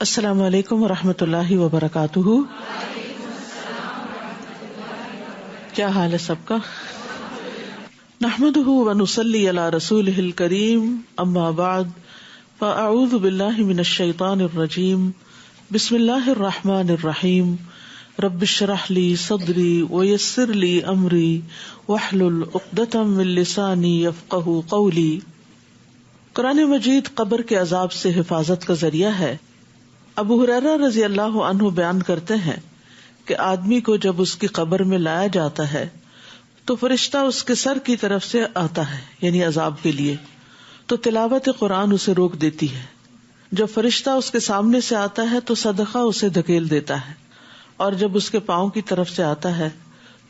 السلام علیکم ورحمۃ اللہ وبرکاتہ. کیا حال ہے سب کا؟ نحمده ونصلی علی رسولہ الکریم، اما بعد فاعوذ باللہ من الشیطان الرجیم. بسم اللہ الرحمن الرحیم. رب اشرح لی صدری ویسر لی امری واحلل عقدۃ من لسانی یفقہوا قولی. قرآن مجید قبر کے عذاب سے حفاظت کا ذریعہ ہے. ابو ہریرہ رضی اللہ عنہ بیان کرتے ہیں کہ آدمی کو جب اس کی قبر میں لایا جاتا ہے تو فرشتہ اس کے سر کی طرف سے آتا ہے، یعنی عذاب کے لیے، تو تلاوت قرآن اسے روک دیتی ہے. جب فرشتہ اس کے سامنے سے آتا ہے تو صدقہ اسے دھکیل دیتا ہے، اور جب اس کے پاؤں کی طرف سے آتا ہے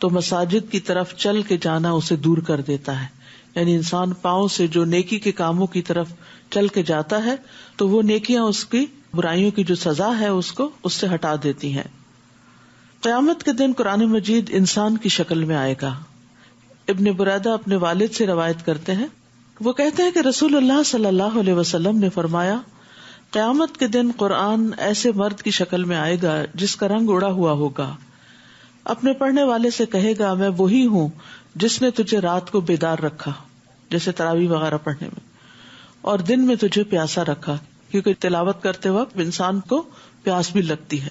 تو مساجد کی طرف چل کے جانا اسے دور کر دیتا ہے. یعنی انسان پاؤں سے جو نیکی کے کاموں کی طرف چل کے جاتا ہے تو وہ نیکیاں اس کی برائیوں کی جو سزا ہے اس سے ہٹا دیتی ہیں. قیامت کے دن قرآن مجید انسان کی شکل میں آئے گا. ابن بریدہ اپنے والد سے روایت کرتے ہیں، وہ کہتے ہیں کہ رسول اللہ صلی اللہ علیہ وسلم نے فرمایا، قیامت کے دن قرآن ایسے مرد کی شکل میں آئے گا جس کا رنگ اڑا ہوا ہوگا. اپنے پڑھنے والے سے کہے گا، میں وہی ہوں جس نے تجھے رات کو بیدار رکھا، جیسے تراویح وغیرہ پڑھنے میں، اور دن میں تجھے پیاسا رکھا، کیونکہ تلاوت کرتے وقت انسان کو پیاس بھی لگتی ہے.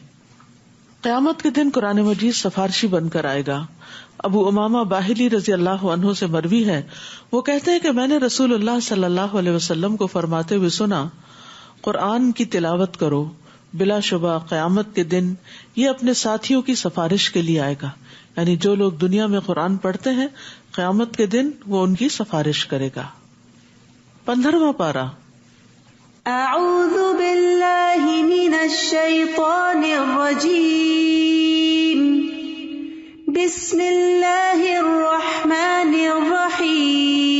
قیامت کے دن قرآن مجید سفارشی بن کر آئے گا. ابو امامہ باہلی رضی اللہ عنہ سے مروی ہے، وہ کہتے ہیں کہ میں نے رسول اللہ صلی اللہ علیہ وسلم کو فرماتے ہوئے سنا، قرآن کی تلاوت کرو، بلا شبہ قیامت کے دن یہ اپنے ساتھیوں کی سفارش کے لیے آئے گا. یعنی جو لوگ دنیا میں قرآن پڑھتے ہیں، قیامت کے دن وہ ان کی سفارش کرے گا. 15واں پارہ. اعوذ باللہ من الشیطان الرجیم. بسم اللہ الرحمن الرحیم.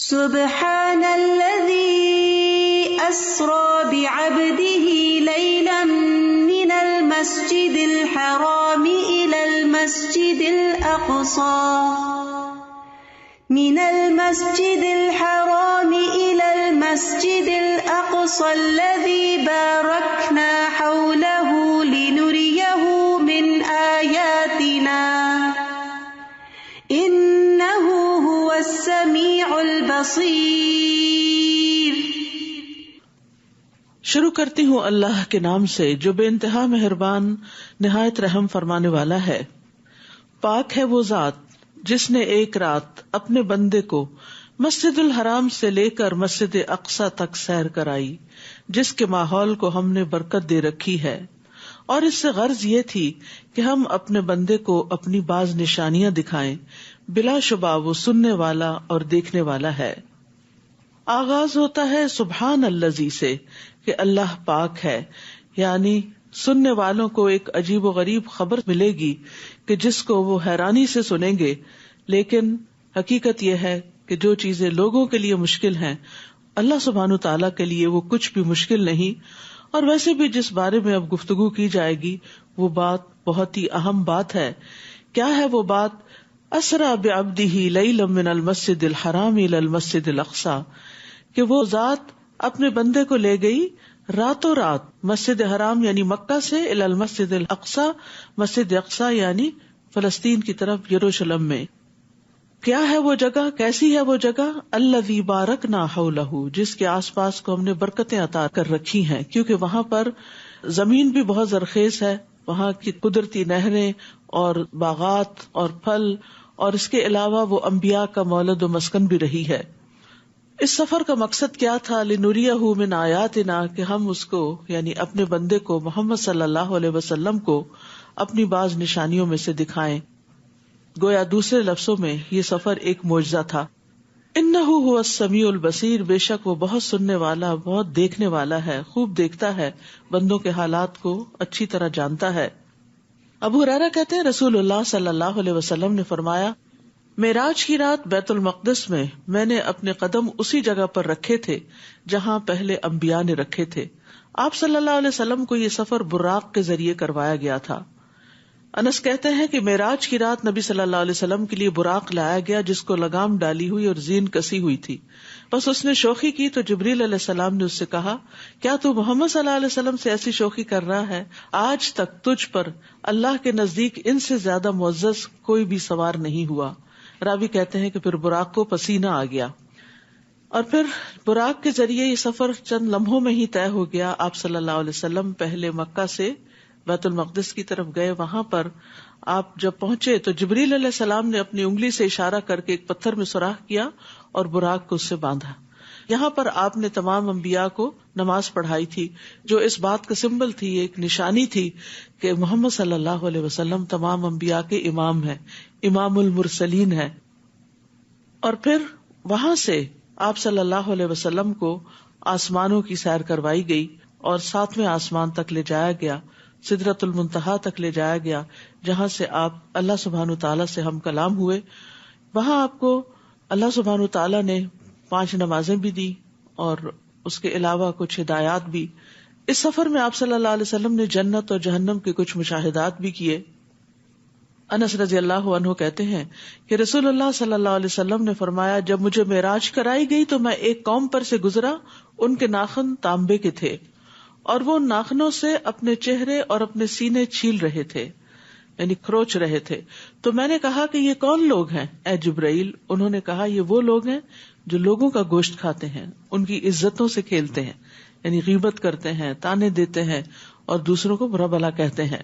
سبحان الذی اسری بعبدہ لیلا من المسجد الحرام الی المسجد الاقصى من المسجد الحرام إلى المسجد الأقصى الذي باركنا حوله لنريه من آياتنا إنه هو السميع البصير. شروع کرتی ہوں اللہ کے نام سے جو بے انتہا مہربان نہایت رحم فرمانے والا ہے. پاک ہے وہ ذات جس نے ایک رات اپنے بندے کو مسجد الحرام سے لے کر مسجد اقصی تک سیر کرائی، جس کے ماحول کو ہم نے برکت دے رکھی ہے، اور اس سے غرض یہ تھی کہ ہم اپنے بندے کو اپنی بعض نشانیاں دکھائیں. بلا شبہ وہ سننے والا اور دیکھنے والا ہے. آغاز ہوتا ہے سبحان الذی سے کہ اللہ پاک ہے، یعنی سننے والوں کو ایک عجیب و غریب خبر ملے گی کہ جس کو وہ حیرانی سے سنیں گے. لیکن حقیقت یہ ہے کہ جو چیزیں لوگوں کے لیے مشکل ہیں، اللہ سبحانہ تعالیٰ کے لیے وہ کچھ بھی مشکل نہیں. اور ویسے بھی جس بارے میں اب گفتگو کی جائے گی وہ بات بہت ہی اہم بات ہے. کیا ہے وہ بات؟ اسرا بعبدہ لیلا من المسجد الحرام الی المسجد الاقصی، کہ وہ ذات اپنے بندے کو لے گئی راتوں رات مسجد حرام یعنی مکہ سے الی المسجد الاقصی، مسجد اقصی یعنی فلسطین کی طرف یروشلم میں. کیا ہے وہ جگہ؟ کیسی ہے وہ جگہ؟ الذی بارکنا حولہ، جس کے آس پاس کو ہم نے برکتیں عطا کر رکھی ہیں، کیونکہ وہاں پر زمین بھی بہت زرخیز ہے، وہاں کی قدرتی نہریں اور باغات اور پھل، اور اس کے علاوہ وہ انبیاء کا مولد و مسکن بھی رہی ہے. اس سفر کا مقصد کیا تھا؟ لنریہ من آیاتنا، کہ ہم اس کو یعنی اپنے بندے کو محمد صلی اللہ علیہ وسلم کو اپنی بعض نشانیوں میں سے دکھائیں. گویا دوسرے لفظوں میں یہ سفر ایک معجزہ تھا. انہ هو السمیع البصیر، بے شک وہ بہت سننے والا، بہت دیکھنے والا ہے، خوب دیکھتا ہے، بندوں کے حالات کو اچھی طرح جانتا ہے. ابو ہریرہ کہتے ہیں رسول اللہ صلی اللہ علیہ وسلم نے فرمایا، معراج کی رات بیت المقدس میں نے اپنے قدم اسی جگہ پر رکھے تھے جہاں پہلے انبیاء نے رکھے تھے. آپ صلی اللہ علیہ وسلم کو یہ سفر براق کے ذریعے کروایا گیا تھا. انس کہتے ہیں کہ معراج کی رات نبی صلی اللہ علیہ وسلم کے لیے براق لایا گیا جس کو لگام ڈالی ہوئی اور زین کسی ہوئی تھی. بس اس نے شوخی کی تو جبریل علیہ السلام نے اس سے کہا کیا تو محمد صلی اللہ علیہ وسلم سے ایسی شوخی کر رہا ہے؟ آج تک تجھ پر اللہ کے نزدیک ان سے زیادہ معزز کوئی بھی سوار نہیں ہوا. راوی کہتے ہیں کہ پھر براق کو پسینہ آ گیا اور پھر براق کے ذریعے یہ سفر چند لمحوں میں ہی طے ہو گیا. آپ صلی اللہ علیہ وسلم پہلے مکہ سے بیت المقدس کی طرف گئے. وہاں پر آپ جب پہنچے تو جبریل علیہ السلام نے اپنی انگلی سے اشارہ کر کے ایک پتھر میں سوراخ کیا اور براق کو اس سے باندھا. یہاں پر آپ نے تمام انبیاء کو نماز پڑھائی تھی جو اس بات کا سمبل تھی, ایک نشانی تھی کہ محمد صلی اللہ علیہ وسلم تمام انبیاء کے امام ہیں, امام المرسلین ہیں. اور پھر وہاں سے آپ صلی اللہ علیہ وسلم کو آسمانوں کی سیر کروائی گئی اور 7ویں آسمان تک لے جایا گیا, سدرۃ المنتہا تک لے جایا گیا, جہاں سے آپ اللہ سبحانہ تعالیٰ سے ہم کلام ہوئے. وہاں آپ کو اللہ سبحانہ تعالیٰ نے 5 نمازیں بھی دی اور اس کے علاوہ کچھ ہدایات بھی. اس سفر میں آپ صلی اللہ علیہ وسلم نے جنت اور جہنم کے کچھ مشاہدات بھی کیے. انس رضی اللہ عنہ کہتے ہیں کہ رسول اللہ صلی اللہ علیہ وسلم نے فرمایا جب مجھے معراج کرائی گئی تو میں ایک قوم پر سے گزرا, ان کے ناخن تانبے کے تھے اور وہ ان ناخنوں سے اپنے چہرے اور اپنے سینے چھیل رہے تھے, یعنی کھروچ رہے تھے. تو میں نے کہا کہ یہ کون لوگ ہیں اے جبرائیل؟ انہوں نے کہا یہ وہ لوگ ہیں جو لوگوں کا گوشت کھاتے ہیں, ان کی عزتوں سے کھیلتے ہیں, یعنی غیبت کرتے ہیں, تانے دیتے ہیں اور دوسروں کو برا بھلا کہتے ہیں.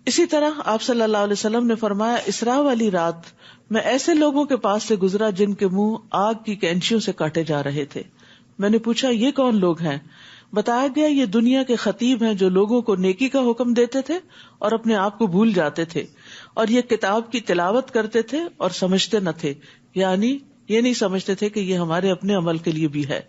اسی طرح آپ صلی اللہ علیہ وسلم نے فرمایا اسراء والی رات میں ایسے لوگوں کے پاس سے گزرا جن کے منہ آگ کی کینچیوں سے کاٹے جا رہے تھے. میں نے پوچھا یہ کون لوگ ہیں؟ بتایا گیا یہ دنیا کے خطیب ہیں جو لوگوں کو نیکی کا حکم دیتے تھے اور اپنے آپ کو بھول جاتے تھے, اور یہ کتاب کی تلاوت کرتے تھے اور سمجھتے نہ تھے, یعنی یہ نہیں سمجھتے تھے کہ یہ ہمارے اپنے عمل کے لیے بھی ہے.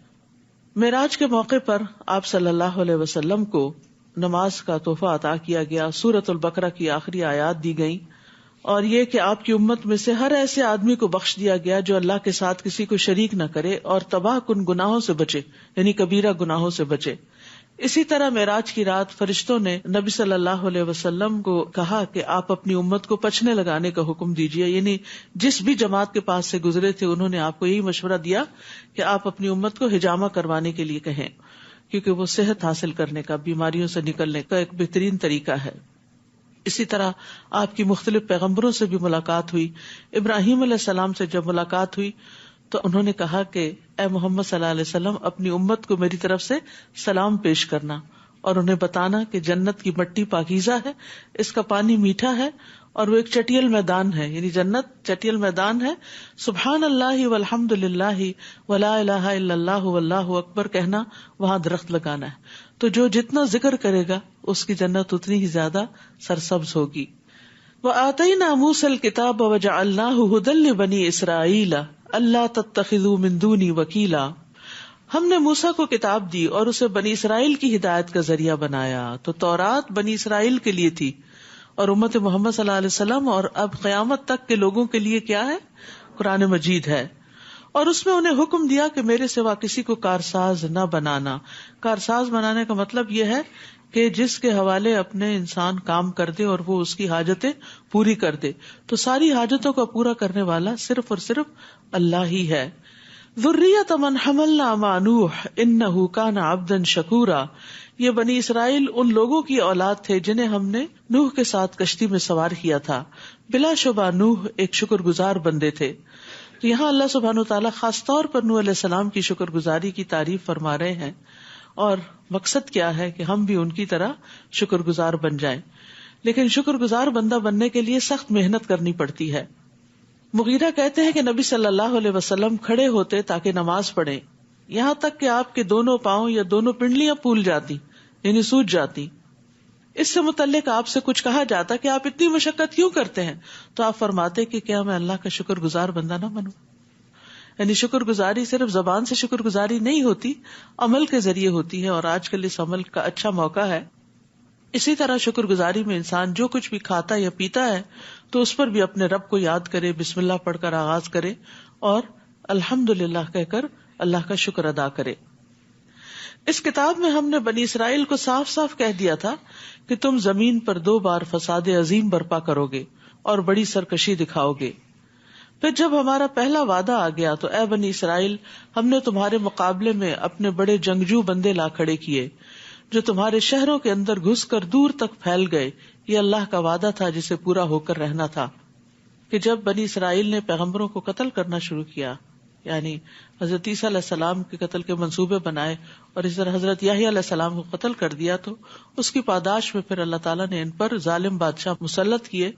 معراج کے موقع پر آپ صلی اللہ علیہ وسلم کو نماز کا تحفہ عطا کیا گیا. سورۃ البقرہ کی آخری آیات دی گئیں اور یہ کہ آپ کی امت میں سے ہر ایسے آدمی کو بخش دیا گیا جو اللہ کے ساتھ کسی کو شریک نہ کرے اور تباہ کن گناہوں سے بچے, یعنی کبیرہ گناہوں سے بچے. اسی طرح معراج کی رات فرشتوں نے نبی صلی اللہ علیہ وسلم کو کہا کہ آپ اپنی امت کو پچھنے لگانے کا حکم دیجیے, یعنی جس بھی جماعت کے پاس سے گزرے تھے انہوں نے آپ کو یہی مشورہ دیا کہ آپ اپنی امت کو حجامہ کروانے کے لیے کہیں, کیونکہ وہ صحت حاصل کرنے کا, بیماریوں سے نکلنے کا ایک بہترین طریقہ ہے. اسی طرح آپ کی مختلف پیغمبروں سے بھی ملاقات ہوئی. ابراہیم علیہ السلام سے جب ملاقات ہوئی تو انہوں نے کہا کہ اے محمد صلی اللہ علیہ وسلم اپنی امت کو میری طرف سے سلام پیش کرنا اور انہیں بتانا کہ جنت کی مٹی پاکیزہ ہے, اس کا پانی میٹھا ہے اور وہ ایک چٹیل میدان ہے, یعنی جنت چٹیل میدان ہے. سبحان اللہ والحمد للہ ولا الہ الا اللہ واللہ اکبر کہنا, وہاں درخت لگانا ہے, تو جو جتنا ذکر کرے گا اس کی جنت اتنی ہی زیادہ سرسبز ہوگی. وآتینا موسیٰ الکتاب وجعلناہ ھدی لبنی اسرائیل اللہ تتخذوا من دونی وکیلا. ہم نے موسیٰ کو کتاب دی اور اسے بنی اسرائیل کی ہدایت کا ذریعہ بنایا. تو تورات بنی اسرائیل کے لیے تھی اور امت محمد صلی اللہ علیہ وسلم اور اب قیامت تک کے لوگوں کے لیے کیا ہے؟ قرآن مجید ہے. اور اس میں انہیں حکم دیا کہ میرے سوا کسی کو کارساز نہ بنانا. کارساز بنانے کا مطلب یہ ہے کہ جس کے حوالے اپنے انسان کام کر دے اور وہ اس کی حاجتیں پوری کر دے. تو ساری حاجتوں کو پورا کرنے والا صرف اور صرف اللہ ہی ہے. ذریۃ من حملنا مع نوح انہ کان عبدا شکورا. یہ بنی اسرائیل ان لوگوں کی اولاد تھے جنہیں ہم نے نوح کے ساتھ کشتی میں سوار کیا تھا. بلا شبہ نوح ایک شکر گزار بندے تھے. تو یہاں اللہ سبحانہ وتعالیٰ خاص طور پر نوح علیہ السلام کی شکر گزاری کی تعریف فرما رہے ہیں, اور مقصد کیا ہے کہ ہم بھی ان کی طرح شکر گزار بن جائیں. لیکن شکر گزار بندہ بننے کے لیے سخت محنت کرنی پڑتی ہے. مغیرہ کہتے ہیں کہ نبی صلی اللہ علیہ وسلم کھڑے ہوتے تاکہ نماز پڑھیں, یہاں تک کہ آپ کے دونوں پاؤں یا دونوں پنڈلیاں پھول جاتی, یعنی سوج جاتی. اس سے متعلق آپ سے کچھ کہا جاتا کہ آپ اتنی مشقت کیوں کرتے ہیں, تو آپ فرماتے کہ کیا میں اللہ کا شکر گزار بندہ نہ بنوں. یعنی شکر گزاری صرف زبان سے شکر گزاری نہیں ہوتی, عمل کے ذریعے ہوتی ہے, اور آج کل اس عمل کا اچھا موقع ہے. اسی طرح شکر گزاری میں انسان جو کچھ بھی کھاتا یا پیتا ہے تو اس پر بھی اپنے رب کو یاد کرے, بسم اللہ پڑھ کر آغاز کرے اور الحمدللہ کہہ کر اللہ کا شکر ادا کرے. اس کتاب میں ہم نے بنی اسرائیل کو صاف صاف کہہ دیا تھا کہ تم زمین پر 2 بار فساد عظیم برپا کرو گے اور بڑی سرکشی دکھاؤ گے. پھر جب ہمارا پہلا وعدہ آ گیا تو اے بنی اسرائیل، ہم نے تمہارے مقابلے میں اپنے بڑے جنگجو بندے لا کھڑے کیے جو تمہارے شہروں کے اندر گھس کر دور تک پھیل گئے. یہ اللہ کا وعدہ تھا جسے پورا ہو کر رہنا تھا کہ جب بنی اسرائیل نے پیغمبروں کو قتل کرنا شروع کیا، یعنی حضرت عیسیٰ علیہ السلام کے قتل کے منصوبے بنائے اور اس طرح حضرت یحییٰ علیہ السلام کو قتل کر دیا، تو اس کی پاداش میں پھر اللہ تعالیٰ نے ان پر ظالم بادشاہ مسلط کیے.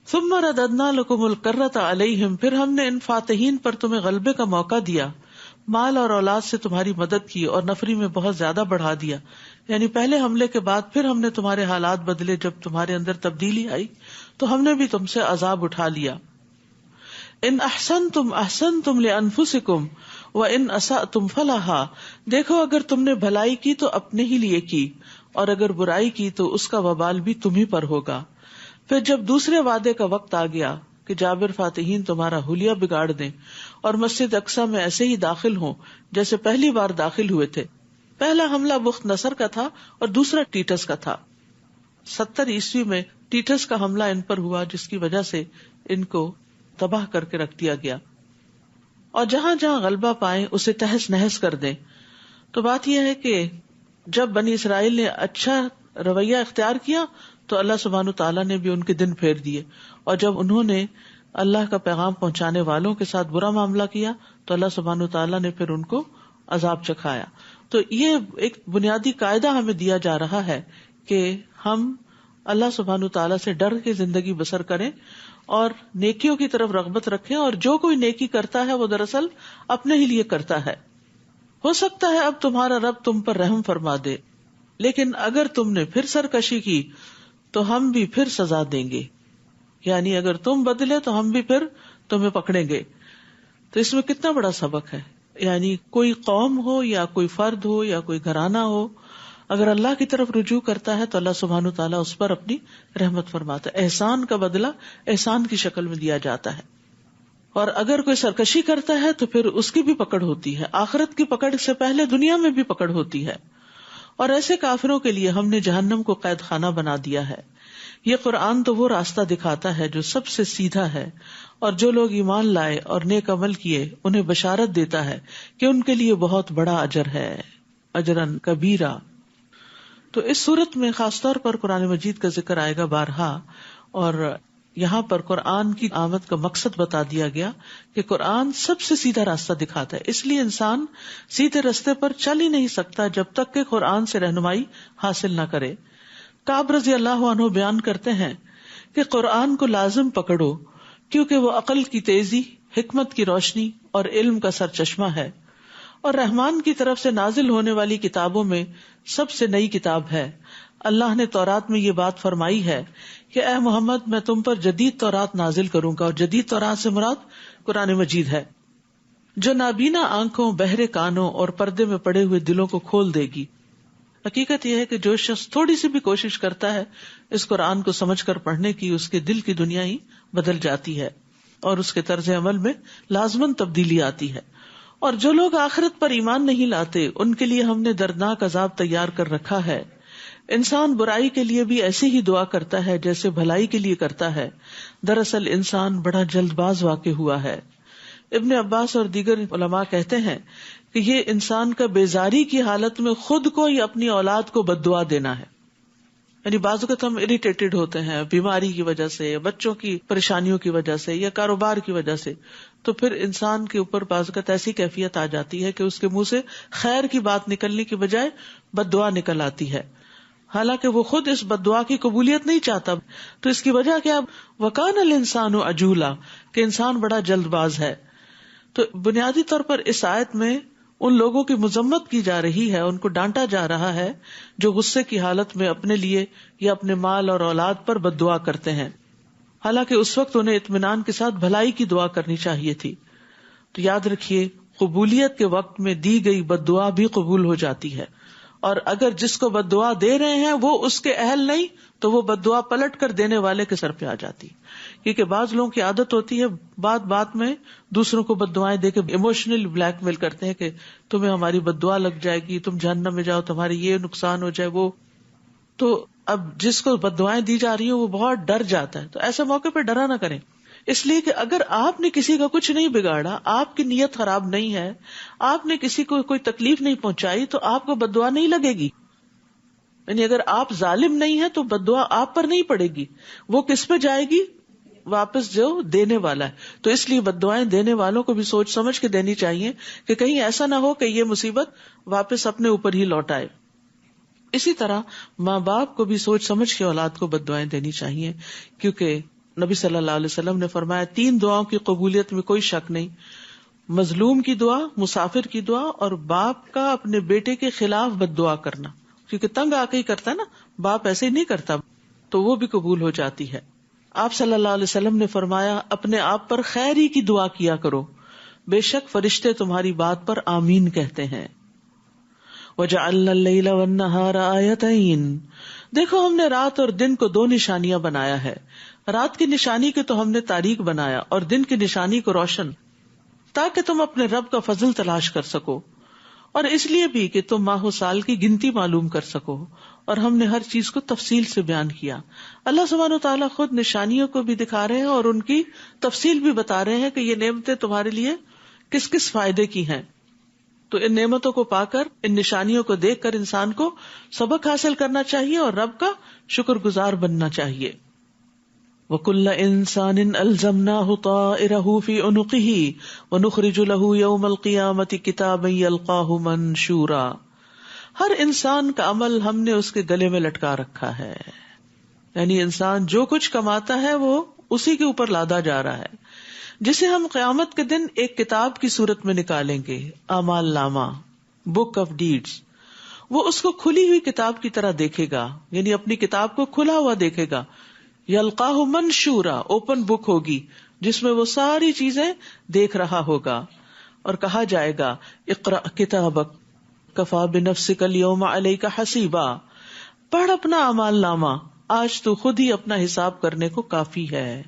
ثم رددنا لكم الكرة عليهم، پھر ہم نے ان فاتحین پر تمہیں غلبے کا موقع دیا، مال اور اولاد سے تمہاری مدد کی اور نفری میں بہت زیادہ بڑھا دیا. یعنی پہلے حملے کے بعد پھر ہم نے تمہارے حالات بدلے، جب تمہارے اندر تبدیلی آئی تو ہم نے بھی تم سے عذاب اٹھا لیا. ان احسنتم احسنتم لانفسکم وان اسأتم فلہا، دیکھو اگر تم نے بھلائی کی تو اپنے ہی لیے کی، اور اگر برائی کی تو اس کا وبال بھی تم ہی پر ہوگا. پھر جب دوسرے وعدے کا وقت آ گیا کہ جابر فاتحین تمہارا حلیہ بگاڑ دیں اور مسجد اقصی میں ایسے ہی داخل ہوں جیسے پہلی بار داخل ہوئے تھے. پہلا حملہ بخت نصر کا تھا اور دوسرا ٹیٹس کا تھا. 70 عیسوی میں ٹیٹس کا حملہ ان پر ہوا، جس کی وجہ سے ان کو تباہ کر کے رکھ دیا گیا. اور جہاں جہاں غلبہ پائیں اسے تہس نہس کر دیں. تو بات یہ ہے کہ جب بنی اسرائیل نے اچھا رویہ اختیار کیا تو اللہ سبحانہ تعالیٰ نے بھی ان کے دن پھیر دیے، اور جب انہوں نے اللہ کا پیغام پہنچانے والوں کے ساتھ برا معاملہ کیا تو اللہ سبحانہ تعالیٰ نے پھر ان کو عذاب چکھایا. تو یہ ایک بنیادی قاعدہ ہمیں دیا جا رہا ہے کہ ہم اللہ سبحانہ تعالیٰ سے ڈر کے زندگی بسر کریں اور نیکیوں کی طرف رغبت رکھیں، اور جو کوئی نیکی کرتا ہے وہ دراصل اپنے ہی لیے کرتا ہے. ہو سکتا ہے اب تمہارا رب تم پر رحم فرما دے، لیکن اگر تم نے پھر سرکشی کی تو ہم بھی پھر سزا دیں گے، یعنی اگر تم بدلے تو ہم بھی پھر تمہیں پکڑیں گے. تو اس میں کتنا بڑا سبق ہے. یعنی کوئی قوم ہو یا کوئی فرد ہو یا کوئی گھرانہ ہو، اگر اللہ کی طرف رجوع کرتا ہے تو اللہ سبحانہ تعالیٰ اس پر اپنی رحمت فرماتا ہے. احسان کا بدلہ احسان کی شکل میں دیا جاتا ہے. اور اگر کوئی سرکشی کرتا ہے تو پھر اس کی بھی پکڑ ہوتی ہے، آخرت کی پکڑ سے پہلے دنیا میں بھی پکڑ ہوتی ہے. اور ایسے کافروں کے لیے ہم نے جہنم کو قید خانہ بنا دیا ہے. یہ قرآن تو وہ راستہ دکھاتا ہے جو سب سے سیدھا ہے، اور جو لوگ ایمان لائے اور نیک عمل کیے انہیں بشارت دیتا ہے کہ ان کے لیے بہت بڑا اجر ہے، اجرن کبیرہ. تو اس صورت میں خاص طور پر قرآن مجید کا ذکر آئے گا بارہا، اور یہاں پر قرآن کی آمد کا مقصد بتا دیا گیا کہ قرآن سب سے سیدھا راستہ دکھاتا ہے. اس لیے انسان سیدھے راستے پر چل ہی نہیں سکتا جب تک کہ قرآن سے رہنمائی حاصل نہ کرے. کعب رضی اللہ عنہ بیان کرتے ہیں کہ قرآن کو لازم پکڑو کیونکہ وہ عقل کی تیزی، حکمت کی روشنی اور علم کا سرچشمہ ہے، اور رحمان کی طرف سے نازل ہونے والی کتابوں میں سب سے نئی کتاب ہے. اللہ نے تورات میں یہ بات فرمائی ہے کہ اے محمد میں تم پر جدید تورات نازل کروں گا، اور جدید تورات سے مراد قرآن مجید ہے، جو نابینا آنکھوں، بہرے کانوں اور پردے میں پڑے ہوئے دلوں کو کھول دے گی. حقیقت یہ ہے کہ جو شخص تھوڑی سی بھی کوشش کرتا ہے اس قرآن کو سمجھ کر پڑھنے کی، اس کے دل کی دنیا ہی بدل جاتی ہے اور اس کے طرز عمل میں لازماً تبدیلی آتی ہے. اور جو لوگ آخرت پر ایمان نہیں لاتے ان کے لیے ہم نے دردناک عذاب تیار کر رکھا ہے. انسان برائی کے لیے بھی ایسی ہی دعا کرتا ہے جیسے بھلائی کے لیے کرتا ہے. دراصل انسان بڑا جلد باز واقع ہوا ہے. ابن عباس اور دیگر علماء کہتے ہیں کہ یہ انسان کا بیزاری کی حالت میں خود کو یا اپنی اولاد کو بد دعا دینا ہے. یعنی بعض اوقات ہم اریٹیٹڈ ہوتے ہیں بیماری کی وجہ سے، بچوں کی پریشانیوں کی وجہ سے یا کاروبار کی وجہ سے، تو پھر انسان کے اوپر بعض اوقات ایسی کیفیت آ جاتی ہے کہ اس کے منہ سے خیر کی بات نکلنے کی بجائے بد دعا نکل آتی ہے، حالانکہ وہ خود اس بد دعا کی قبولیت نہیں چاہتا. تو اس کی وجہ کیا؟ وَكَانَ الْإِنسَانُ عَجُولًا، کہ انسان بڑا جلد باز ہے. تو بنیادی طور پر اس آیت میں ان لوگوں کی مذمت کی جا رہی ہے، ان کو ڈانٹا جا رہا ہے جو غصے کی حالت میں اپنے لیے یا اپنے مال اور اولاد پر بد دعا کرتے ہیں، حالانکہ اس وقت انہیں اطمینان کے ساتھ بھلائی کی دعا کرنی چاہیے تھی. تو یاد رکھیے قبولیت کے وقت میں دی گئی بد دعا بھی قبول ہو جاتی ہے، اور اگر جس کو بد دعا دے رہے ہیں وہ اس کے اہل نہیں تو وہ بد دعا پلٹ کر دینے والے کے سر پہ آ جاتی. کیونکہ بعض لوگوں کی عادت ہوتی ہے بات بات میں دوسروں کو بد دعائیں دے کے ایموشنل بلیک میل کرتے ہیں کہ تمہیں ہماری بد دعا لگ جائے گی، تم جہنم میں جاؤ، تمہاری یہ نقصان ہو جائے وہ. تو اب جس کو بد دعائیں دی جا رہی ہیں وہ بہت ڈر جاتا ہے، تو ایسے موقع پہ ڈرا نہ کریں. اس لیے کہ اگر آپ نے کسی کا کچھ نہیں بگاڑا، آپ کی نیت خراب نہیں ہے، آپ نے کسی کو کوئی تکلیف نہیں پہنچائی، تو آپ کو بد دعا نہیں لگے گی. یعنی اگر آپ ظالم نہیں ہیں تو بد دعا آپ پر نہیں پڑے گی، وہ کس پہ جائے گی؟ واپس جو دینے والا ہے. تو اس لیے بد دعائیں دینے والوں کو بھی سوچ سمجھ کے دینی چاہیے کہ کہیں ایسا نہ ہو کہ یہ مصیبت واپس اپنے اوپر ہی لوٹ آئے. اسی طرح ماں باپ کو بھی سوچ سمجھ کے اولاد کو بد دعائیں دینی چاہیے، کیونکہ نبی صلی اللہ علیہ وسلم نے فرمایا 3 دعاؤں کی قبولیت میں کوئی شک نہیں: مظلوم کی دعا، مسافر کی دعا، اور باپ کا اپنے بیٹے کے خلاف بد دعا کرنا. کیونکہ تنگ آ کے ہی کرتا ہے نا، باپ ایسے ہی نہیں کرتا، تو وہ بھی قبول ہو جاتی ہے. آپ صلی اللہ علیہ وسلم نے فرمایا اپنے آپ پر خیر ہی کی دعا کیا کرو، بے شک فرشتے تمہاری بات پر آمین کہتے ہیں. وَجَعَلْنَا اللَّيْلَ وَالنَّهَارَ آيَتَيْنِ، دیکھو ہم نے رات اور دن کو 2 نشانیاں بنایا ہے. رات کی نشانی کو تو ہم نے تاریک بنایا اور دن کی نشانی کو روشن، تاکہ تم اپنے رب کا فضل تلاش کر سکو، اور اس لیے بھی کہ تم ماہ و سال کی گنتی معلوم کر سکو. اور ہم نے ہر چیز کو تفصیل سے بیان کیا. اللہ سبحانہ و تعالیٰ خود نشانیوں کو بھی دکھا رہے ہیں اور ان کی تفصیل بھی بتا رہے ہیں کہ یہ نعمتیں تمہارے لیے کس کس فائدے کی ہیں. تو ان نعمتوں کو پا کر، ان نشانیوں کو دیکھ کر انسان کو سبق حاصل کرنا چاہیے اور رب کا شکر گزار بننا چاہیے. وَكُلَّ إِنسَانٍ أَلْزَمْنَاهُ طَائِرَهُ فِي عُنُقِهِ وَنُخْرِجُ لَهُ يَوْمَ الْقِيَامَةِ كِتَابًا يَلْقَاهُ مَنشُورًا، ہر انسان کا عمل ہم نے اس کے گلے میں لٹکا رکھا ہے. یعنی انسان جو کچھ کماتا ہے وہ اسی کے اوپر لادا جا رہا ہے، جسے ہم قیامت کے دن ایک کتاب کی صورت میں نکالیں گے، اعمال نامہ، بک آف ڈیڈز. وہ اس کو کھلی ہوئی کتاب کی طرح دیکھے گا، یعنی اپنی کتاب کو کھلا ہوا دیکھے گا. یلقاہ منشورا، اوپن بک ہوگی جس میں وہ ساری چیزیں دیکھ رہا ہوگا. اور کہا جائے گا اقرأ کتابک کفا بنفسک اليوم علیک حسیبا، پڑھ اپنا اعمال نامہ، آج تو خود ہی اپنا حساب کرنے کو کافی ہے.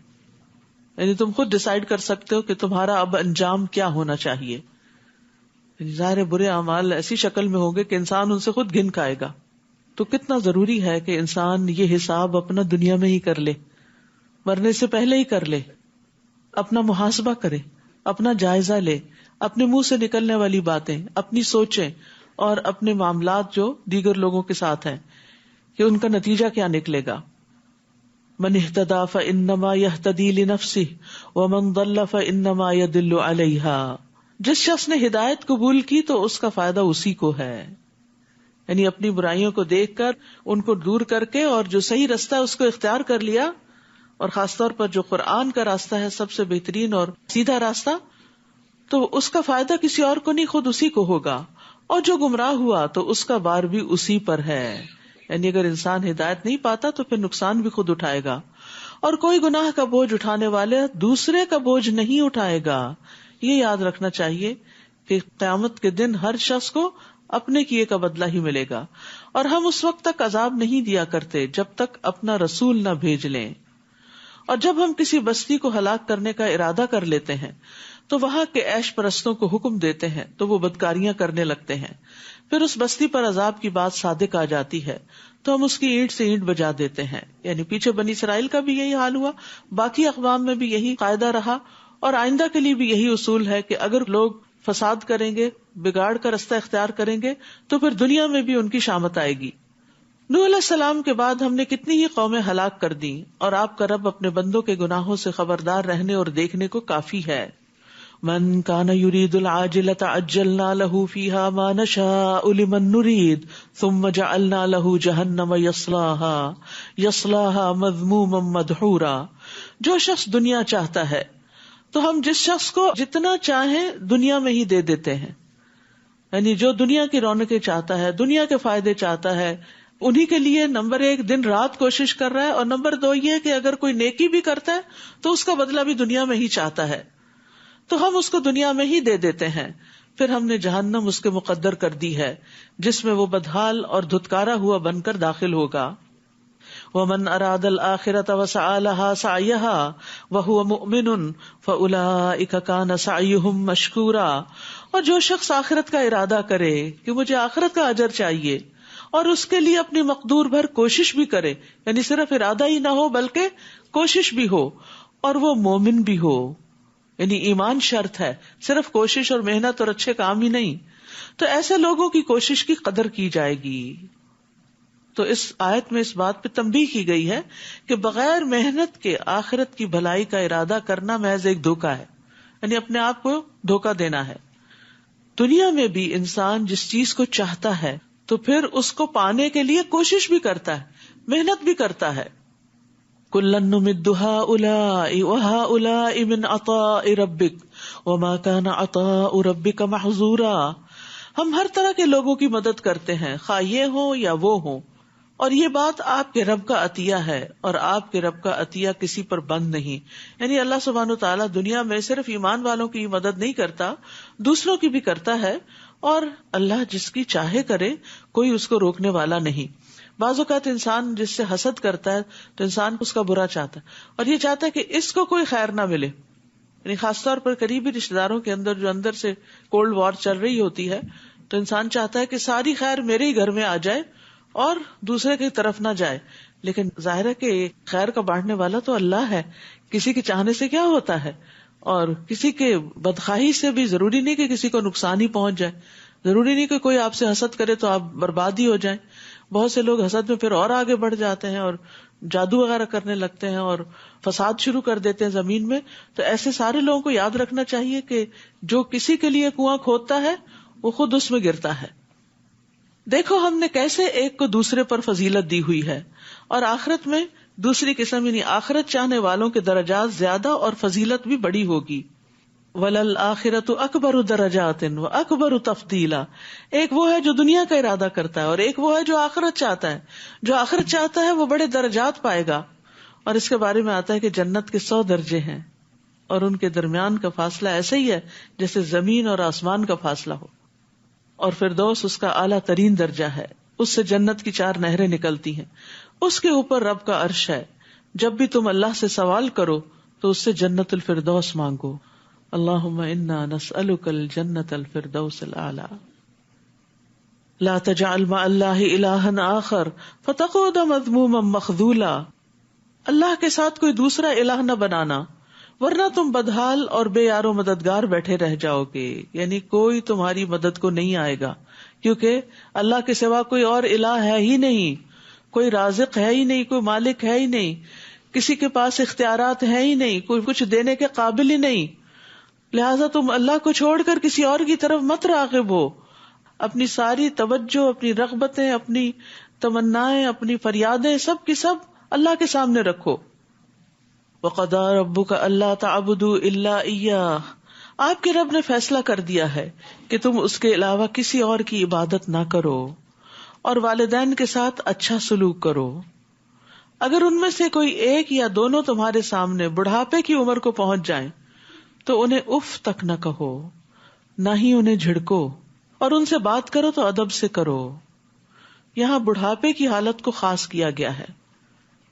یعنی تم خود ڈیسائیڈ کر سکتے ہو کہ تمہارا اب انجام کیا ہونا چاہیے. ظاہر برے اعمال ایسی شکل میں ہوگے کہ انسان ان سے خود گھن کھائے گا. تو کتنا ضروری ہے کہ انسان یہ حساب اپنا دنیا میں ہی کر لے، مرنے سے پہلے ہی کر لے، اپنا محاسبہ کرے، اپنا جائزہ لے، اپنے منہ سے نکلنے والی باتیں، اپنی سوچیں اور اپنے معاملات جو دیگر لوگوں کے ساتھ ہیں کہ ان کا نتیجہ کیا نکلے گا. من اہتدی فانما یہتدی لنفسہ ومن ضل فانما یضل علیہا، جس شخص نے ہدایت قبول کی تو اس کا فائدہ اسی کو ہے. یعنی اپنی برائیوں کو دیکھ کر ان کو دور کر کے اور جو صحیح راستہ ہے اس کو اختیار کر لیا، اور خاص طور پر جو قرآن کا راستہ ہے سب سے بہترین اور سیدھا راستہ، تو اس کا فائدہ کسی اور کو نہیں، خود اسی کو ہوگا. اور جو گمراہ ہوا تو اس کا بار بھی اسی پر ہے. یعنی اگر انسان ہدایت نہیں پاتا تو پھر نقصان بھی خود اٹھائے گا، اور کوئی گناہ کا بوجھ اٹھانے والے دوسرے کا بوجھ نہیں اٹھائے گا. یہ یاد رکھنا چاہیے کہ قیامت کے دن ہر شخص کو اپنے کیے کا بدلہ ہی ملے گا. اور ہم اس وقت تک عذاب نہیں دیا کرتے جب تک اپنا رسول نہ بھیج لیں. اور جب ہم کسی بستی کو ہلاک کرنے کا ارادہ کر لیتے ہیں تو وہاں کے عیش پرستوں کو حکم دیتے ہیں تو وہ بدکاریاں کرنے لگتے ہیں. پھر اس بستی پر عذاب کی بات صادق آ جاتی ہے تو ہم اس کی اینٹ سے اینٹ بجا دیتے ہیں. یعنی پیچھے بنی اسرائیل کا بھی یہی حال ہوا، باقی اقوام میں بھی یہی قاعدہ رہا، اور آئندہ کے لیے بھی یہی اصول ہے کہ اگر لوگ فساد کریں گے، بگاڑ کا رستہ اختیار کریں گے تو پھر دنیا میں بھی ان کی شامت آئے گی. نوح علیہ السلام کے بعد ہم نے کتنی ہی قومیں ہلاک کر دی، اور آپ کا رب اپنے بندوں کے گناہوں سے خبردار رہنے اور دیکھنے کو کافی ہے. من کان یرید العاجلۃ عجلنا له فیها ما نشاء لمن نرید ثم جعلنا له جہنم یصلاها مذموما مدحورا. جو شخص دنیا چاہتا ہے تو ہم جس شخص کو جتنا چاہیں دنیا میں ہی دے دیتے ہیں. یعنی جو دنیا کی رونقیں چاہتا ہے، دنیا کے فائدے چاہتا ہے، انہی کے لیے نمبر 1 دن رات کوشش کر رہا ہے، اور نمبر 2 یہ کہ اگر کوئی نیکی بھی کرتا ہے تو اس کا بدلہ بھی دنیا میں ہی چاہتا ہے، تو ہم اس کو دنیا میں ہی دے دیتے ہیں. پھر ہم نے جہنم اس کے مقدر کر دی ہے جس میں وہ بدحال اور دھتکارا ہوا بن کر داخل ہوگا. وَمَنْ أَرَادَ الْآخِرَةَ وَسَعَى لَهَا سَعْيَهَا وَهُوَ مُؤْمِنٌ فَأُولَئِكَ كَانَ سَعْيُهُمْ مَشْكُورًا. اور جو شخص آخرت کا ارادہ کرے کہ مجھے آخرت کا اجر چاہیے اور اس کے لیے اپنی مقدور بھر کوشش بھی کرے، یعنی صرف ارادہ ہی نہ ہو بلکہ کوشش بھی ہو، اور وہ مومن بھی ہو. یعنی ایمان شرط ہے، صرف کوشش اور محنت اور اچھے کام ہی نہیں. تو ایسے لوگوں کی کوشش کی قدر کی جائے گی. تو اس آیت میں اس بات پہ تنبیہ کی گئی ہے کہ بغیر محنت کے آخرت کی بھلائی کا ارادہ کرنا محض ایک دھوکہ ہے، یعنی اپنے آپ کو دھوکہ دینا ہے. دنیا میں بھی انسان جس چیز کو چاہتا ہے تو پھر اس کو پانے کے لیے کوشش بھی کرتا ہے، محنت بھی کرتا ہے. کُلًّا نُمِدُّ هَٰؤُلَاءِ وَهَٰؤُلَاءِ مِنْ عَطَاءِ رَبِّكَ وَمَا كَانَ عَطَاءُ رَبِّكَ مَحْظُورًا. ہم ہر طرح کے لوگوں کی مدد کرتے ہیں، خواہ یہ ہوں یا وہ ہوں، اور یہ بات آپ کے رب کا عطیہ ہے، اور آپ کے رب کا عطیہ کسی پر بند نہیں. یعنی اللہ سبحانہ وتعالیٰ دنیا میں صرف ایمان والوں کی مدد نہیں کرتا، دوسروں کی بھی کرتا ہے، اور اللہ جس کی چاہے کرے، کوئی اس کو روکنے والا نہیں. بعض اوقات انسان جس سے حسد کرتا ہے تو انسان اس کا برا چاہتا ہے، اور یہ چاہتا ہے کہ اس کو کوئی خیر نہ ملے. یعنی خاص طور پر قریبی رشتے داروں کے اندر جو اندر سے کولڈ وار چل رہی ہوتی ہے، تو انسان چاہتا ہے کہ ساری خیر میرے ہی گھر میں آ جائے اور دوسرے کی طرف نہ جائے. لیکن ظاہر ہے کہ خیر کا بانٹنے والا تو اللہ ہے. کسی کے چاہنے سے کیا ہوتا ہے، اور کسی کے بدخواہی سے بھی ضروری نہیں کہ کسی کو نقصان ہی پہنچ جائے. ضروری نہیں کہ کوئی آپ سے حسد کرے تو آپ برباد ہی ہو جائیں. بہت سے لوگ حسد میں پھر اور آگے بڑھ جاتے ہیں اور جادو وغیرہ کرنے لگتے ہیں اور فساد شروع کر دیتے ہیں زمین میں. تو ایسے سارے لوگوں کو یاد رکھنا چاہیے کہ جو کسی کے لیے کنواں کھودتا ہے وہ خود اس میں گرتا ہے. دیکھو ہم نے کیسے ایک کو دوسرے پر فضیلت دی ہوئی ہے، اور آخرت میں دوسری قسم یعنی آخرت چاہنے والوں کے درجات زیادہ اور فضیلت بھی بڑی ہوگی. وَلَلْآخِرَةُ أَكْبَرُ دَرَجَاتٍ وَأَكْبَرُ تَفْضِيلًا. ایک وہ ہے جو دنیا کا ارادہ کرتا ہے، اور ایک وہ ہے جو آخرت چاہتا ہے. جو آخرت چاہتا ہے وہ بڑے درجات پائے گا. اور اس کے بارے میں آتا ہے کہ جنت کے 100 درجے ہیں، اور ان کے درمیان کا فاصلہ ایسا ہی ہے جیسے زمین اور آسمان کا فاصلہ ہو. اور فردوس اس کا اعلیٰ ترین درجہ ہے، اس سے جنت کی 4 نہریں نکلتی ہیں. اس کے اوپر رب کا عرش ہے. جب بھی تم اللہ سے سوال کرو تو اس سے جنت الفردوس مانگو. اللہم انا نسألک الجنت الفردوس الاعلی. لا تجعل مع اللہ الہا آخر فتقعد مذموما مخذولا. اللہ کے ساتھ کوئی دوسرا الہ نہ بنانا، ورنہ تم بدحال اور بے یار و مددگار بیٹھے رہ جاؤ گے. یعنی کوئی تمہاری مدد کو نہیں آئے گا، کیونکہ اللہ کے سوا کوئی اور الہ ہے ہی نہیں، کوئی رازق ہے ہی نہیں، کوئی مالک ہے ہی نہیں، کسی کے پاس اختیارات ہے ہی نہیں، کوئی کچھ دینے کے قابل ہی نہیں. لہٰذا تم اللہ کو چھوڑ کر کسی اور کی طرف مت راغب ہو. اپنی ساری توجہ، اپنی رغبتیں، اپنی تمنائیں، اپنی فریادیں سب کی سب اللہ کے سامنے رکھو. وَقَضَىٰ رَبُّكَ أَلَّا تَعْبُدُوا إِلَّا إِيَّاهُ. آپ کے رب نے فیصلہ کر دیا ہے کہ تم اس کے علاوہ کسی اور کی عبادت نہ کرو، اور والدین کے ساتھ اچھا سلوک کرو. اگر ان میں سے کوئی ایک یا دونوں تمہارے سامنے بڑھاپے کی عمر کو پہنچ جائیں تو انہیں اف تک نہ کہو، نہ ہی انہیں جھڑکو، اور ان سے بات کرو تو ادب سے کرو. یہاں بڑھاپے کی حالت کو خاص کیا گیا ہے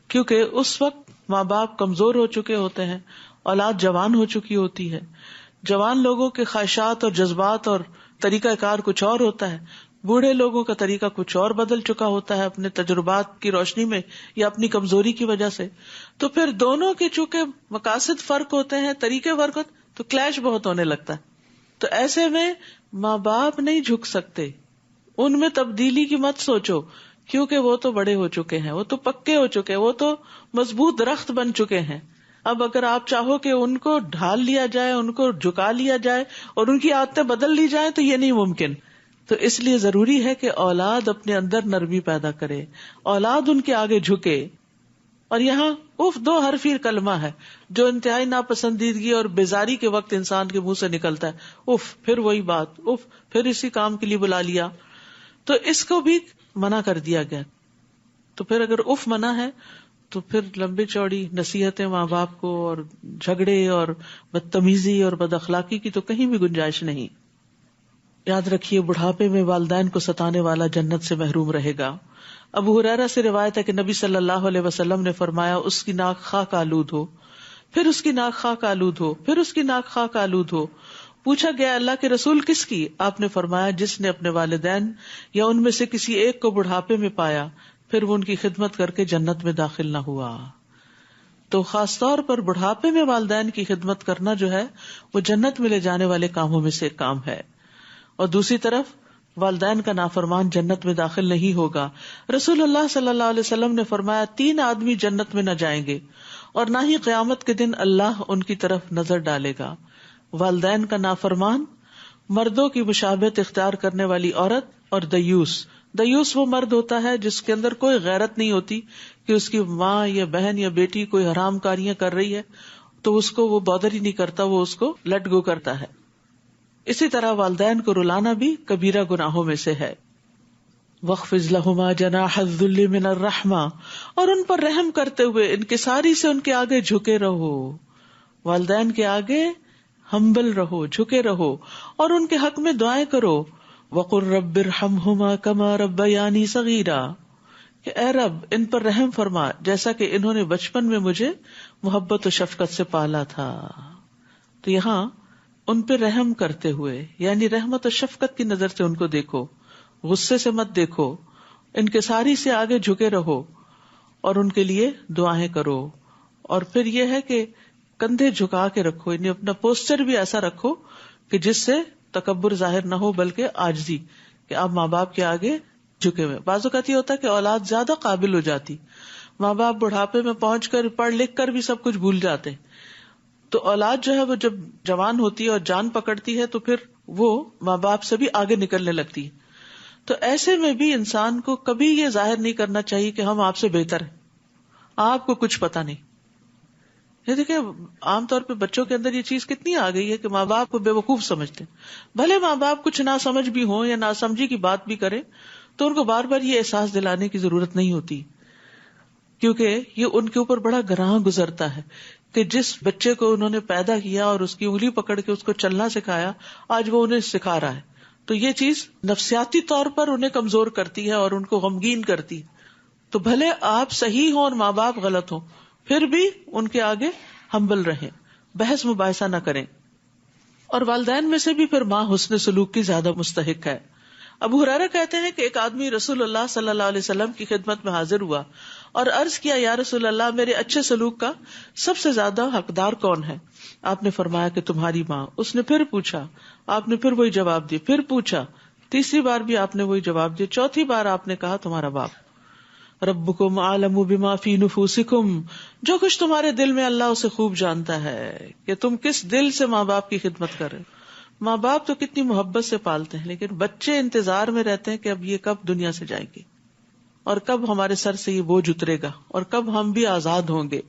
کیونکہ اس وقت ماں باپ کمزور ہو چکے ہوتے ہیں، اولاد جوان ہو چکی ہوتی ہے. جوان لوگوں کے خواہشات اور جذبات اور طریقہ کار کچھ اور ہوتا ہے، بوڑھے لوگوں کا طریقہ کچھ اور بدل چکا ہوتا ہے اپنے تجربات کی روشنی میں یا اپنی کمزوری کی وجہ سے. تو پھر دونوں کے چونکہ مقاصد فرق ہوتے ہیں، طریقے فرق ہوتے، تو کلیش بہت ہونے لگتا ہے. تو ایسے میں ماں باپ نہیں جھک سکتے، ان میں تبدیلی کی مت سوچو، کیونکہ وہ تو بڑے ہو چکے ہیں، وہ تو پکے ہو چکے ہیں، وہ تو مضبوط درخت بن چکے ہیں. اب اگر آپ چاہو کہ ان کو ڈھال لیا جائے، ان کو جھکا لیا جائے اور ان کی عادتیں بدل لی جائیں تو یہ نہیں ممکن. تو اس لیے ضروری ہے کہ اولاد اپنے اندر نرمی پیدا کرے، اولاد ان کے آگے جھکے. اور یہاں اف 2 حرفی کلمہ ہے جو انتہائی ناپسندیدگی اور بیزاری کے وقت انسان کے منہ سے نکلتا ہے. اف، پھر وہی بات، اف، پھر اسی کام کے لیے بلا لیا. تو اس کو بھی منع کر دیا گیا. تو پھر اگر اف منع ہے تو پھر لمبی چوڑی نصیحتیں ماں باپ کو اور جھگڑے اور بدتمیزی اور بد اخلاقی کی تو کہیں بھی گنجائش نہیں. یاد رکھیے بڑھاپے میں والدین کو ستانے والا جنت سے محروم رہے گا. ابو ہریرہ سے روایت ہے کہ نبی صلی اللہ علیہ وسلم نے فرمایا، اس کی ناک خاک آلود ہو، پھر اس کی ناک خاک آلود ہو، پھر اس کی ناک خاک آلود ہو. پوچھا گیا اللہ کے رسول کس کی؟ آپ نے فرمایا جس نے اپنے والدین یا ان میں سے کسی ایک کو بڑھاپے میں پایا پھر وہ ان کی خدمت کر کے جنت میں داخل نہ ہوا. تو خاص طور پر بڑھاپے میں والدین کی خدمت کرنا جو ہے وہ جنت میں لے جانے والے کاموں میں سے ایک کام ہے. اور دوسری طرف والدین کا نافرمان جنت میں داخل نہیں ہوگا. رسول اللہ صلی اللہ علیہ وسلم نے فرمایا 3 آدمی جنت میں نہ جائیں گے اور نہ ہی قیامت کے دن اللہ ان کی طرف نظر ڈالے گا. والدین کا نافرمان، مردوں کی مشابہت اختیار کرنے والی عورت، اور دیوس. دیوس وہ مرد ہوتا ہے جس کے اندر کوئی غیرت نہیں ہوتی کہ اس کی ماں یا بہن یا بیٹی کوئی حرام کاریاں کر رہی ہے تو اس کو وہ بادر ہی نہیں کرتا، وہ اس کو لیٹ گو کرتا ہے. اسی طرح والدین کو رلانا بھی کبیرہ گناہوں میں سے ہے. وَاخْفِضْ لَهُمَا جَنَاحَ الذُّلِّ مِنَ الرَّحْمَةِ، اور ان پر رحم کرتے ہوئے انکساری سے ان کے آگے جھکے رہو. والدین کے آگے ہمبل رہو، جھکے رہو، اور ان کے حق میں دعائیں کرو. وَقُلْ رَبِّ ارْحَمْهُمَا كَمَا رَبَّيَانِي صَغِيرًا، کہ اے رب ان پر رحم فرما جیسا کہ انہوں نے بچپن میں مجھے محبت و شفقت سے پالا تھا. تو یہاں ان پہ رحم کرتے ہوئے یعنی رحمت و شفقت کی نظر سے ان کو دیکھو، غصے سے مت دیکھو، انکساری سے آگے جھکے رہو اور ان کے لیے دعائیں کرو. اور پھر یہ ہے کہ کندھے جھکا کے رکھو، یعنی اپنا پوسچر بھی ایسا رکھو کہ جس سے تکبر ظاہر نہ ہو بلکہ عاجزی، کہ آپ ماں باپ کے آگے جھکے ہوئے. بعض اوقات یہ ہوتا ہے کہ اولاد زیادہ قابل ہو جاتی، ماں باپ بڑھاپے میں پہنچ کر پڑھ لکھ کر بھی سب کچھ بھول جاتے، تو اولاد جو ہے وہ جب جوان ہوتی ہے اور جان پکڑتی ہے تو پھر وہ ماں باپ سے بھی آگے نکلنے لگتی ہے. تو ایسے میں بھی انسان کو کبھی یہ ظاہر نہیں کرنا چاہیے کہ ہم آپ سے بہتر ہیں، آپ کو کچھ پتا نہیں. یہ دیکھیں عام طور پہ بچوں کے اندر یہ چیز کتنی آ گئی ہے کہ ماں باپ کو بے وقوف سمجھتے ہیں. بھلے ماں باپ کچھ نہ سمجھ بھی ہوں یا نہ سمجھی کی بات بھی کریں تو ان کو بار بار یہ احساس دلانے کی ضرورت نہیں ہوتی، کیونکہ یہ ان کے اوپر بڑا گراں گزرتا ہے کہ جس بچے کو انہوں نے پیدا کیا اور اس کی انگلی پکڑ کے اس کو چلنا سکھایا، آج وہ انہیں سکھا رہا ہے. تو یہ چیز نفسیاتی طور پر انہیں کمزور کرتی ہے اور ان کو غمگین کرتی ہے. تو بھلے آپ صحیح ہوں اور ماں باپ غلط ہوں، پھر بھی ان کے آگے ہمبل رہیں، بحث مباحثہ نہ کریں. اور والدین میں سے بھی پھر ماں حسن سلوک کی زیادہ مستحق ہے. ابو ہریرہ کہتے ہیں کہ ایک آدمی رسول اللہ صلی اللہ علیہ وسلم کی خدمت میں حاضر ہوا اور عرض کیا، یا رسول اللہ، میرے اچھے سلوک کا سب سے زیادہ حقدار کون ہے؟ آپ نے فرمایا کہ تمہاری ماں. اس نے پھر پوچھا، آپ نے پھر وہی جواب دیا، پھر پوچھا، تیسری بار بھی آپ نے وہی جواب دیا، چوتھی بار آپ نے کہا تمہارا باپ. ربکم اعلم بما فی نفوسکم، جو کچھ تمہارے دل میں اللہ اسے خوب جانتا ہے کہ تم کس دل سے ماں باپ کی خدمت کر رہے. ماں باپ تو کتنی محبت سے پالتے ہیں، لیکن بچے انتظار میں رہتے ہیں کہ اب یہ کب دنیا سے جائے گی اور کب ہمارے سر سے یہ بوجھ اترے گا اور کب ہم بھی آزاد ہوں گے.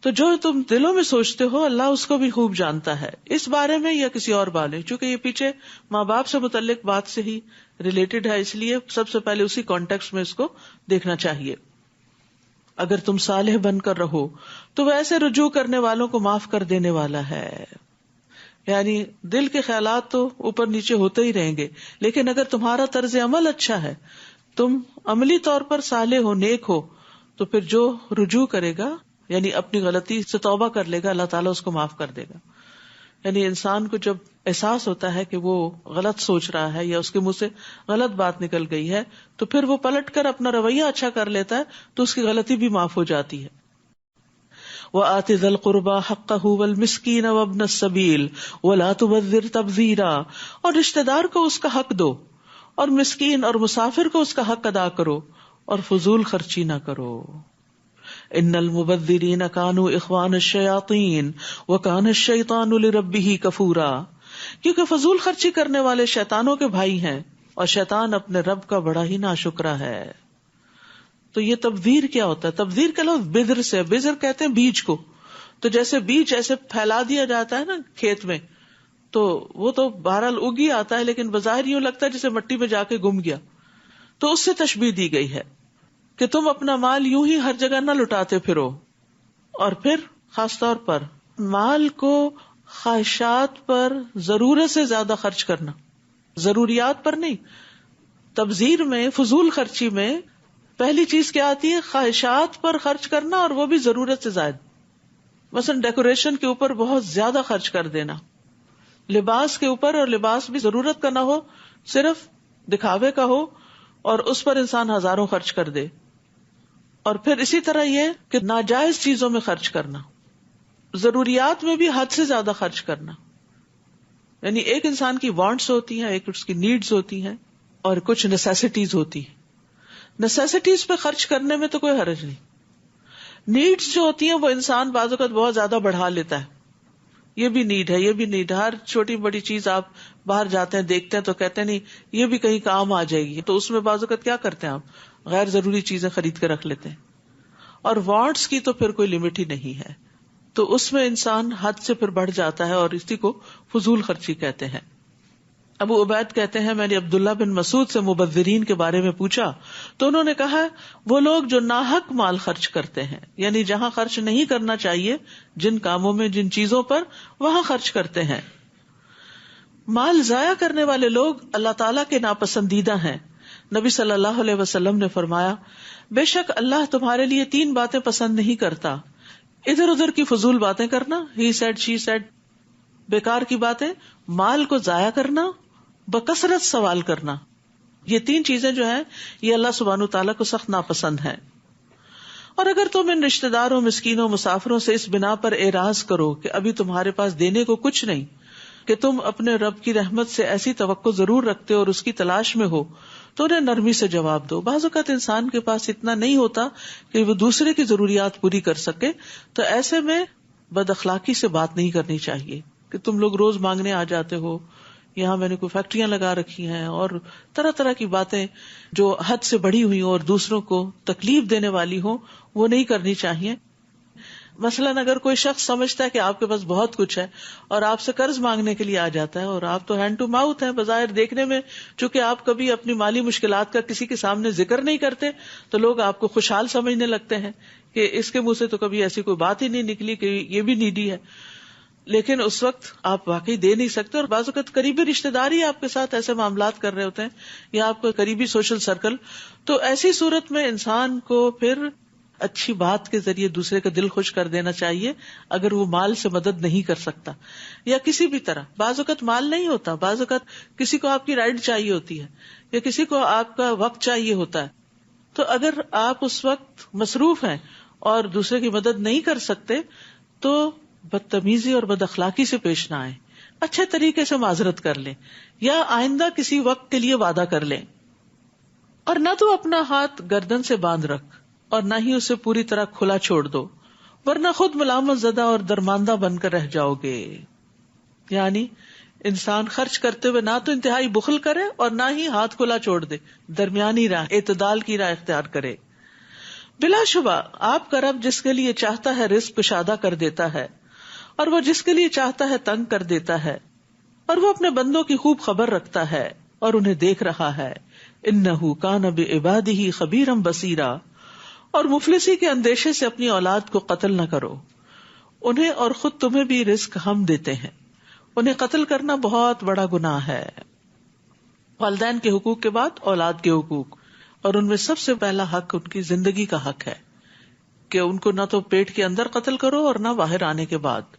تو جو تم دلوں میں سوچتے ہو اللہ اس کو بھی خوب جانتا ہے، اس بارے میں یا کسی اور بارے، چونکہ یہ پیچھے ماں باپ سے متعلق بات سے ہی ریلیٹڈ ہے، اس لیے سب سے پہلے اسی کانٹیکسٹ میں اس کو دیکھنا چاہیے. اگر تم صالح بن کر رہو تو وہ ایسے رجوع کرنے والوں کو معاف کر دینے والا ہے. یعنی دل کے خیالات تو اوپر نیچے ہوتے ہی رہیں گے، لیکن اگر تمہارا طرز عمل اچھا ہے، تم عملی طور پر صالح ہو، نیک ہو، تو پھر جو رجوع کرے گا یعنی اپنی غلطی سے توبہ کر لے گا، اللہ تعالیٰ اس کو معاف کر دے گا. یعنی انسان کو جب احساس ہوتا ہے کہ وہ غلط سوچ رہا ہے یا اس کے منہ سے غلط بات نکل گئی ہے تو پھر وہ پلٹ کر اپنا رویہ اچھا کر لیتا ہے تو اس کی غلطی بھی معاف ہو جاتی ہے. وَآتِ ذَا الْقُرْبَى حَقَّهُ وَالْمِسْكِينَ وَابْنَ السَّبِيلِ وَلَا تُبَذِّرْ تَبْذِيرًا، اور رشتہ دار کو اس کا حق دو اور مسکین اور مسافر کو اس کا حق ادا کرو اور فضول خرچی نہ کرو. ان المبذرین کانوا اخوان الشیاطین وکان الشیطان لربہ کفورا، کیونکہ فضول خرچی کرنے والے شیطانوں کے بھائی ہیں اور شیطان اپنے رب کا بڑا ہی ناشکرا ہے. تو یہ تبذیر کیا ہوتا ہے؟ تبذیر کا لفظ بذر سے، بذر کہتے ہیں بیج کو. تو جیسے بیج ایسے پھیلا دیا جاتا ہے نا کھیت میں، تو وہ تو بہرحال اگی آتا ہے لیکن بظاہر یوں لگتا ہے جیسے مٹی میں جا کے گم گیا. تو اس سے تشبیہ دی گئی ہے کہ تم اپنا مال یوں ہی ہر جگہ نہ لٹاتے پھرو. اور پھر خاص طور پر مال کو خواہشات پر ضرورت سے زیادہ خرچ کرنا، ضروریات پر نہیں. تبذیر میں، فضول خرچی میں پہلی چیز کیا آتی ہے؟ خواہشات پر خرچ کرنا، اور وہ بھی ضرورت سے زائد. مثلا ڈیکوریشن کے اوپر بہت زیادہ خرچ کر دینا، لباس کے اوپر، اور لباس بھی ضرورت کا نہ ہو، صرف دکھاوے کا ہو، اور اس پر انسان ہزاروں خرچ کر دے. اور پھر اسی طرح یہ کہ ناجائز چیزوں میں خرچ کرنا، ضروریات میں بھی حد سے زیادہ خرچ کرنا. یعنی ایک انسان کی وانٹس ہوتی ہیں، ایک اس کی نیڈز ہوتی ہیں، اور کچھ نیسیسٹیز ہوتی ہیں. نیسیسٹیز پہ خرچ کرنے میں تو کوئی حرج نہیں. نیڈز جو ہوتی ہیں وہ انسان بعض اوقات بہت زیادہ بڑھا لیتا ہے، یہ بھی نیڈ ہے، یہ بھی نیڈ. ہر چھوٹی بڑی چیز آپ باہر جاتے ہیں دیکھتے ہیں تو کہتے ہیں نہیں یہ بھی کہیں کام آ جائے گی، تو اس میں بعض اوقات کیا کرتے ہیں آپ غیر ضروری چیزیں خرید کے رکھ لیتے ہیں. اور وانٹس کی تو پھر کوئی لمٹ ہی نہیں ہے، تو اس میں انسان حد سے پھر بڑھ جاتا ہے، اور اسی کو فضول خرچی کہتے ہیں. ابو عبید کہتے ہیں میں نے عبداللہ بن مسعود سے مبذرین کے بارے میں پوچھا تو انہوں نے کہا وہ لوگ جو ناحق مال خرچ کرتے ہیں، یعنی جہاں خرچ نہیں کرنا چاہیے، جن کاموں میں جن چیزوں پر، وہاں خرچ کرتے ہیں. مال ضائع کرنے والے لوگ اللہ تعالیٰ کے ناپسندیدہ ہیں. نبی صلی اللہ علیہ وسلم نے فرمایا بے شک اللہ تمہارے لیے 3 باتیں پسند نہیں کرتا: ادھر ادھر کی فضول باتیں کرنا، ہی سیڈ شی سیڈ، بیکار کی باتیں، مال کو ضائع کرنا، بکثرت سوال کرنا. یہ 3 چیزیں جو ہیں یہ اللہ سبحانہ تعالیٰ کو سخت ناپسند ہیں. اور اگر تم ان رشتہ داروں، مسکینوں، مسافروں سے اس بنا پر اعراض کرو کہ ابھی تمہارے پاس دینے کو کچھ نہیں، کہ تم اپنے رب کی رحمت سے ایسی توقع ضرور رکھتے ہو اور اس کی تلاش میں ہو، تو انہیں نرمی سے جواب دو. بعض اوقات انسان کے پاس اتنا نہیں ہوتا کہ وہ دوسرے کی ضروریات پوری کر سکے، تو ایسے میں بد اخلاقی سے بات نہیں کرنی چاہیے کہ تم لوگ روز مانگنے آ جاتے ہو، یہاں میں نے کوئی فیکٹریاں لگا رکھی ہیں، اور طرح طرح کی باتیں جو حد سے بڑھی ہوئی ہوں اور دوسروں کو تکلیف دینے والی ہوں، وہ نہیں کرنی چاہیے. مثلاً اگر کوئی شخص سمجھتا ہے کہ آپ کے پاس بہت کچھ ہے اور آپ سے قرض مانگنے کے لیے آ جاتا ہے، اور آپ تو ہینڈ ٹو ماؤتھ ہیں بظاہر دیکھنے میں، چونکہ آپ کبھی اپنی مالی مشکلات کا کسی کے سامنے ذکر نہیں کرتے، تو لوگ آپ کو خوشحال سمجھنے لگتے ہیں کہ اس کے منہ سے تو کبھی ایسی کوئی بات ہی نہیں نکلی کہ یہ بھی نیڈی ہے. لیکن اس وقت آپ واقعی دے نہیں سکتے، اور بعض اوقات قریبی رشتے دار ہی آپ کے ساتھ ایسے معاملات کر رہے ہوتے ہیں، یا آپ کا قریبی سوشل سرکل. تو ایسی صورت میں انسان کو پھر اچھی بات کے ذریعے دوسرے کا دل خوش کر دینا چاہیے. اگر وہ مال سے مدد نہیں کر سکتا یا کسی بھی طرح، بعض اوقات مال نہیں ہوتا، بعض اوقات کسی کو آپ کی رائڈ چاہیے ہوتی ہے یا کسی کو آپ کا وقت چاہیے ہوتا ہے، تو اگر آپ اس وقت مصروف ہیں اور دوسرے کی مدد نہیں کر سکتے تو بدتمیزی اور بد اخلاقی سے پیش نہ آئیں، اچھے طریقے سے معذرت کر لیں یا آئندہ کسی وقت کے لیے وعدہ کر لیں. اور نہ تو اپنا ہاتھ گردن سے باندھ رکھ اور نہ ہی اسے پوری طرح کھلا چھوڑ دو، ورنہ خود ملامت زدہ اور درماندہ بن کر رہ جاؤ گے. یعنی انسان خرچ کرتے ہوئے نہ تو انتہائی بخل کرے اور نہ ہی ہاتھ کھلا چھوڑ دے، درمیانی راہ، اعتدال کی راہ اختیار کرے. بلا شبہ آپ کا رب جس کے لیے چاہتا ہے رزق کشادہ کر دیتا ہے، اور وہ جس کے لیے چاہتا ہے تنگ کر دیتا ہے، اور وہ اپنے بندوں کی خوب خبر رکھتا ہے اور انہیں دیکھ رہا ہے. انہ کان بعبادہ خبیرا بصیرا. اور مفلسی کے اندیشے سے اپنی اولاد کو قتل نہ کرو، انہیں اور خود تمہیں بھی رزق ہم دیتے ہیں. انہیں قتل کرنا بہت بڑا گناہ ہے. والدین کے حقوق کے بعد اولاد کے حقوق، اور ان میں سب سے پہلا حق ان کی زندگی کا حق ہے کہ ان کو نہ تو پیٹ کے اندر قتل کرو اور نہ باہر آنے کے بعد.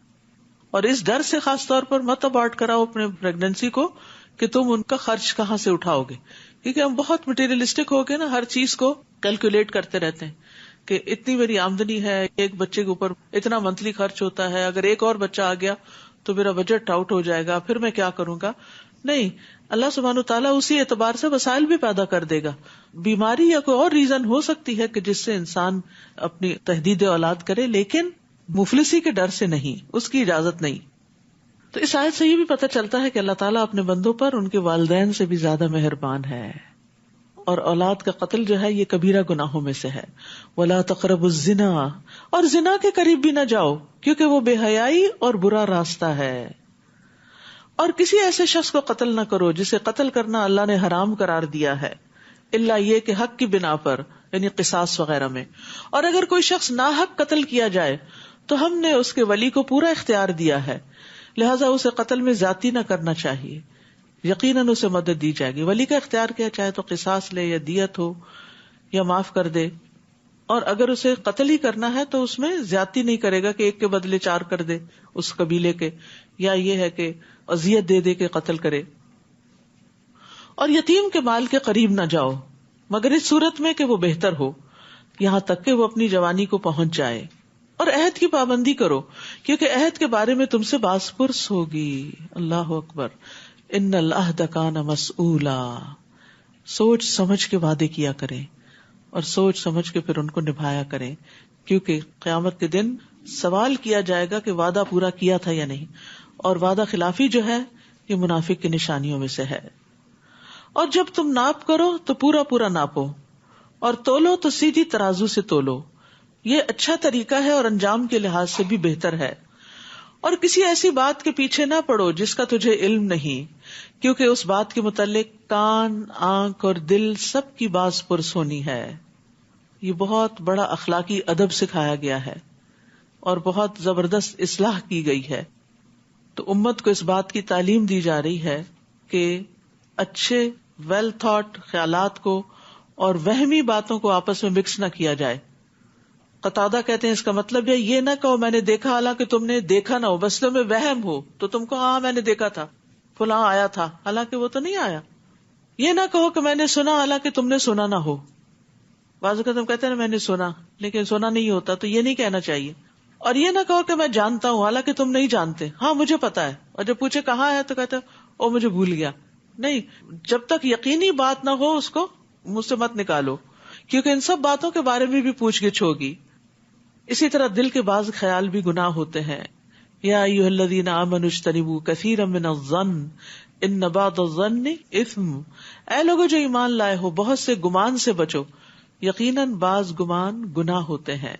اور اس ڈر سے خاص طور پر مت ابارٹ کراؤ اپنے پریگنینسی کو کہ تم ان کا خرچ کہاں سے اٹھاؤ گے، کیونکہ ہم بہت مٹیریلسٹک ہو کے نا ہر چیز کو کیلکولیٹ کرتے رہتے ہیں کہ اتنی میری آمدنی ہے، ایک بچے کے اوپر اتنا منتھلی خرچ ہوتا ہے، اگر ایک اور بچہ آ گیا تو میرا بجٹ آؤٹ ہو جائے گا، پھر میں کیا کروں گا. نہیں، اللہ سبحانہ تعالیٰ اسی اعتبار سے وسائل بھی پیدا کر دے گا. بیماری یا کوئی اور ریزن ہو سکتی ہے کہ جس سے انسان اپنی تحدید اولاد کرے، لیکن مفلسی کے ڈر سے نہیں، اس کی اجازت نہیں. تو اس آیت سے یہ بھی پتہ چلتا ہے کہ اللہ تعالیٰ اپنے بندوں پر ان کے والدین سے بھی زیادہ مہربان ہے. اور اولاد کا قتل جو ہے یہ کبیرہ گناہوں میں سے ہے. وَلَا تَقْرَبُوا الزِّنَا، اور زنا کے قریب بھی نہ جاؤ کیونکہ وہ بے حیائی اور برا راستہ ہے. اور کسی ایسے شخص کو قتل نہ کرو جسے قتل کرنا اللہ نے حرام قرار دیا ہے، الا یہ کہ حق کی بنا پر، یعنی قصاص وغیرہ میں. اور اگر کوئی شخص ناحق قتل کیا جائے تو ہم نے اس کے ولی کو پورا اختیار دیا ہے، لہذا اسے قتل میں زیادتی نہ کرنا چاہیے، یقیناً اسے مدد دی جائے گی. ولی کا اختیار کیا، چاہے تو قصاص لے یا دیت ہو یا معاف کر دے. اور اگر اسے قتل ہی کرنا ہے تو اس میں زیادتی نہیں کرے گا کہ ایک کے بدلے 4 کر دے اس قبیلے کے، یا یہ ہے کہ اذیت دے دے کے قتل کرے. اور یتیم کے مال کے قریب نہ جاؤ مگر اس صورت میں کہ وہ بہتر ہو، یہاں تک کہ وہ اپنی جوانی کو پہنچ جائے. اور عہد کی پابندی کرو کیونکہ عہد کے بارے میں تم سے باز پرس ہوگی. اللہ اکبر. ان العہد کان مسئولا. سوچ سمجھ کے وعدے کیا کریں اور سوچ سمجھ کے پھر ان کو نبھایا کریں، کیونکہ قیامت کے دن سوال کیا جائے گا کہ وعدہ پورا کیا تھا یا نہیں. اور وعدہ خلافی جو ہے یہ منافق کی نشانیوں میں سے ہے. اور جب تم ناپ کرو تو پورا پورا ناپو، اور تولو تو سیدھی ترازو سے تولو. یہ اچھا طریقہ ہے اور انجام کے لحاظ سے بھی بہتر ہے. اور کسی ایسی بات کے پیچھے نہ پڑو جس کا تجھے علم نہیں، کیونکہ اس بات کے متعلق کان، آنکھ اور دل سب کی باز پرس ہونی ہے. یہ بہت بڑا اخلاقی ادب سکھایا گیا ہے اور بہت زبردست اصلاح کی گئی ہے. تو امت کو اس بات کی تعلیم دی جا رہی ہے کہ اچھے ویل تھاٹ خیالات کو اور وہمی باتوں کو آپس میں مکس نہ کیا جائے. قتادہ کہتے ہیں اس کا مطلب یہ نہ کہو میں نے دیکھا حالانکہ تم نے دیکھا نہ ہو، بس تمہیں وہم ہو تو تم کو ہاں میں نے دیکھا تھا فلاں آیا تھا حالانکہ وہ تو نہیں آیا. یہ نہ کہو کہ میں نے سنا حالانکہ تم نے سنا نہ ہو. بعض اوقات تم کہتے ہیں نا میں نے سنا لیکن سنا نہیں ہوتا، تو یہ نہیں کہنا چاہیے. اور یہ نہ کہو کہ میں جانتا ہوں حالانکہ تم نہیں جانتے. ہاں مجھے پتا ہے، اور جب پوچھے کہاں ہے تو کہتے او مجھے بھول گیا. نہیں، جب تک یقینی بات نہ ہو اس کو منہ سے مت نکالو، کیونکہ ان سب باتوں کے بارے میں بھی پوچھ گچھ ہوگی. اسی طرح دل کے بعض خیال بھی گناہ ہوتے ہیں. یا ایھا الذین آمنوا اجتنبوا کثیرا من الظن ان بعض الظن اثم. اے لوگوں جو ایمان لائے ہو بہت سے گمان سے بچو، یقیناً بعض گمان گناہ ہوتے ہیں.